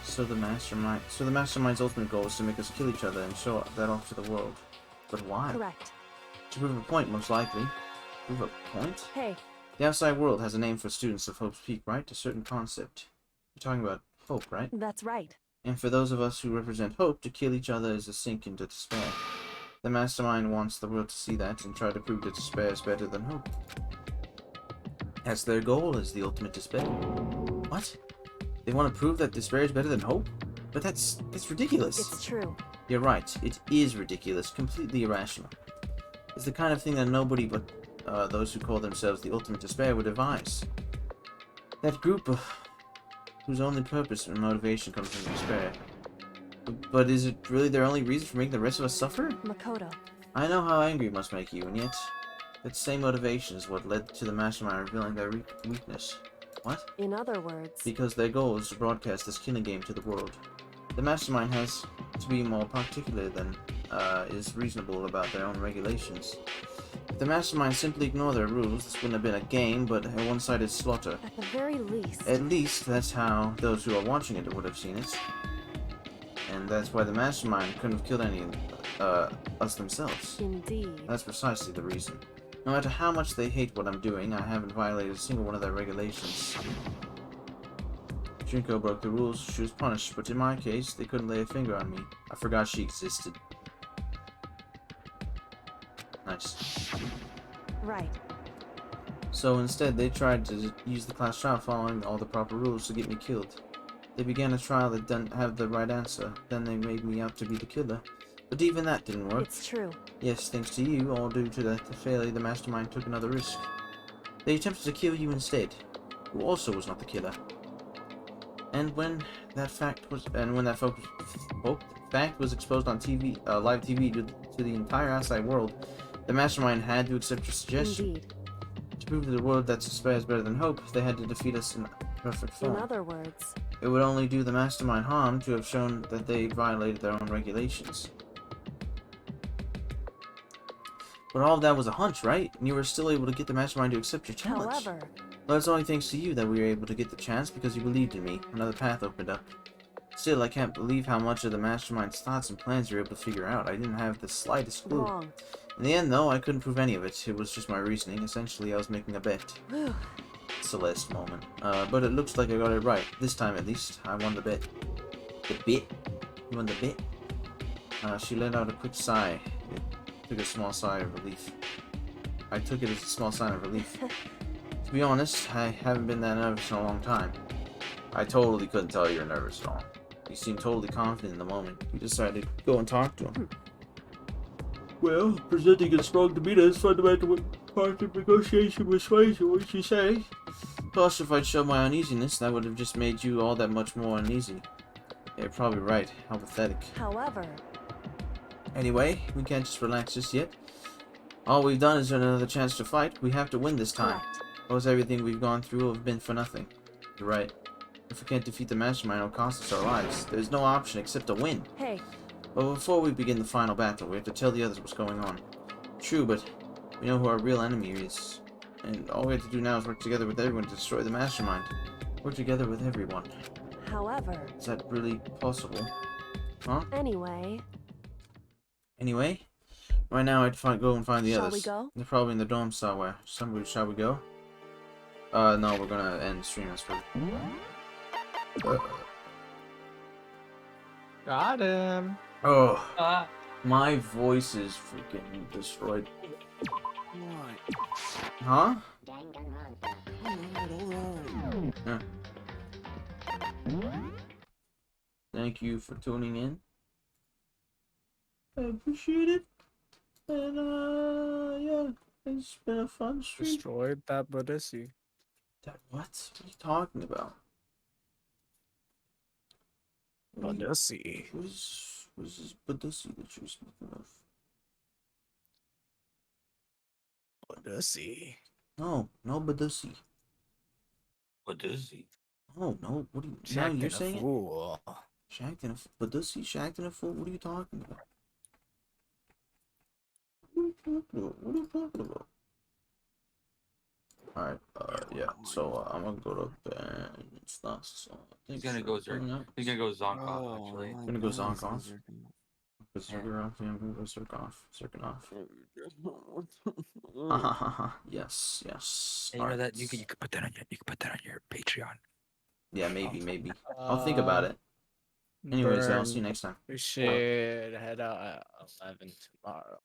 So the mastermind's ultimate goal is to make us kill each other and show that off to the world. But why? Correct. To prove a point, most likely. Prove a point? Hey. The outside world has a name for students of Hope's Peak, right? A certain concept. You're talking about hope, right? That's right. And for those of us who represent hope, to kill each other is a sink into despair. The mastermind wants the world to see that and try to prove that despair is better than hope. That's their goal, is the ultimate despair. What? They want to prove that despair is better than hope? But it's ridiculous. It's true. You're right. It is ridiculous. Completely irrational. It's the kind of thing that nobody but those who call themselves the ultimate despair would advise. That group of whose only purpose and motivation comes from despair. But is it really their only reason for making the rest of us suffer? Makoto. I know how angry it must make you, and yet that same motivation is what led to the mastermind revealing their weakness. What? In other words... Because their goal is to broadcast this killing game to the world. The mastermind has to be more particular than is reasonable about their own regulations. If the mastermind simply ignore their rules, this wouldn't have been a game, but a one-sided slaughter. At the very least. At least, that's how those who are watching it would have seen it. And that's why the mastermind couldn't have killed any of us themselves. Indeed. That's precisely the reason. No matter how much they hate what I'm doing, I haven't violated a single one of their regulations. Junko broke the rules, she was punished, but in my case, they couldn't lay a finger on me. I forgot she existed. Nice. Right. So instead, they tried to use the class trial following all the proper rules to get me killed. They began a trial that didn't have the right answer, then they made me out to be the killer. But even that didn't work. It's true. Yes, thanks to you, all due to the failure, the mastermind took another risk. They attempted to kill you instead, who also was not the killer. And when that fact was exposed on TV, live TV to the entire outside world, the mastermind had to accept your suggestion. Indeed. To prove to the world that despair is better than hope, they had to defeat us in perfect form. In other words, it would only do the mastermind harm to have shown that they violated their own regulations. But all of that was a hunch, right? And you were still able to get the mastermind to accept your challenge. however, Well, it's only thanks to you that we were able to get the chance because you believed in me. Another path opened up. Still, I can't believe how much of the mastermind's thoughts and plans you were able to figure out. I didn't have the slightest clue. wrong. In the end, though, I couldn't prove any of it. It was just my reasoning. Essentially, I was making a bet. Whew. It's the last moment. But it looks like I got it right. This time, at least, I won the bet. The bet? You won the bet? She let out a quick sigh. It took a small sigh of relief. I took it as a small sign of relief. To be honest, I haven't been that nervous in a long time. I totally couldn't tell you were nervous at all. You seemed totally confident in the moment. You decided to go and talk to him. Well, presenting a strong demeanor is fundamental part of negotiation persuasion, wouldn't you say? Plus, if I'd shown my uneasiness, that would have just made you all that much more uneasy. You're probably right. How pathetic. However, anyway, we can't just relax just yet. All we've done is earn another chance to fight. We have to win this time. correct. Or else everything we've gone through will have been for nothing. You're right. If we can't defeat the mastermind, it'll cost us our lives. There's no option except to win. Hey, But before we begin the final battle, we have to tell the others what's going on. True, but we know who our real enemy is. And all we have to do now is work together with everyone to destroy the mastermind. Work together with everyone. however, Is that really possible? Huh? anyway, Anyway, right now I'd go and find the Shall others. we go? They're probably in the dorm somewhere. Shall we go? No, we're gonna end the stream as well. Got him. Oh, my voice is freaking destroyed. Huh? Yeah. Thank you for tuning in. I appreciate it. And yeah, it's been a fun stream. Destroyed that Bodisi. That what? What are you talking about? Bodisi. Who's this Badussi that you're speaking of? Bodisi. No Badussi. What is he? Oh no, what are you? Now Shacked you're in a saying it? fool. Shacked in a Badussi? Shacked in a fool? What are you talking about? What are you talking about? Alright, yeah, so I'm gonna go to bed and stuff, so I think He's gonna go He's gonna go Zonkoff, actually. I'm gonna go Zonkoff. Berserker off, yeah, I'm gonna go Circuit off. Yes. And you know that you can put that on your Patreon. Yeah, maybe. I'll think about it. Anyways, I'll see you next time. We should head out at 11 tomorrow.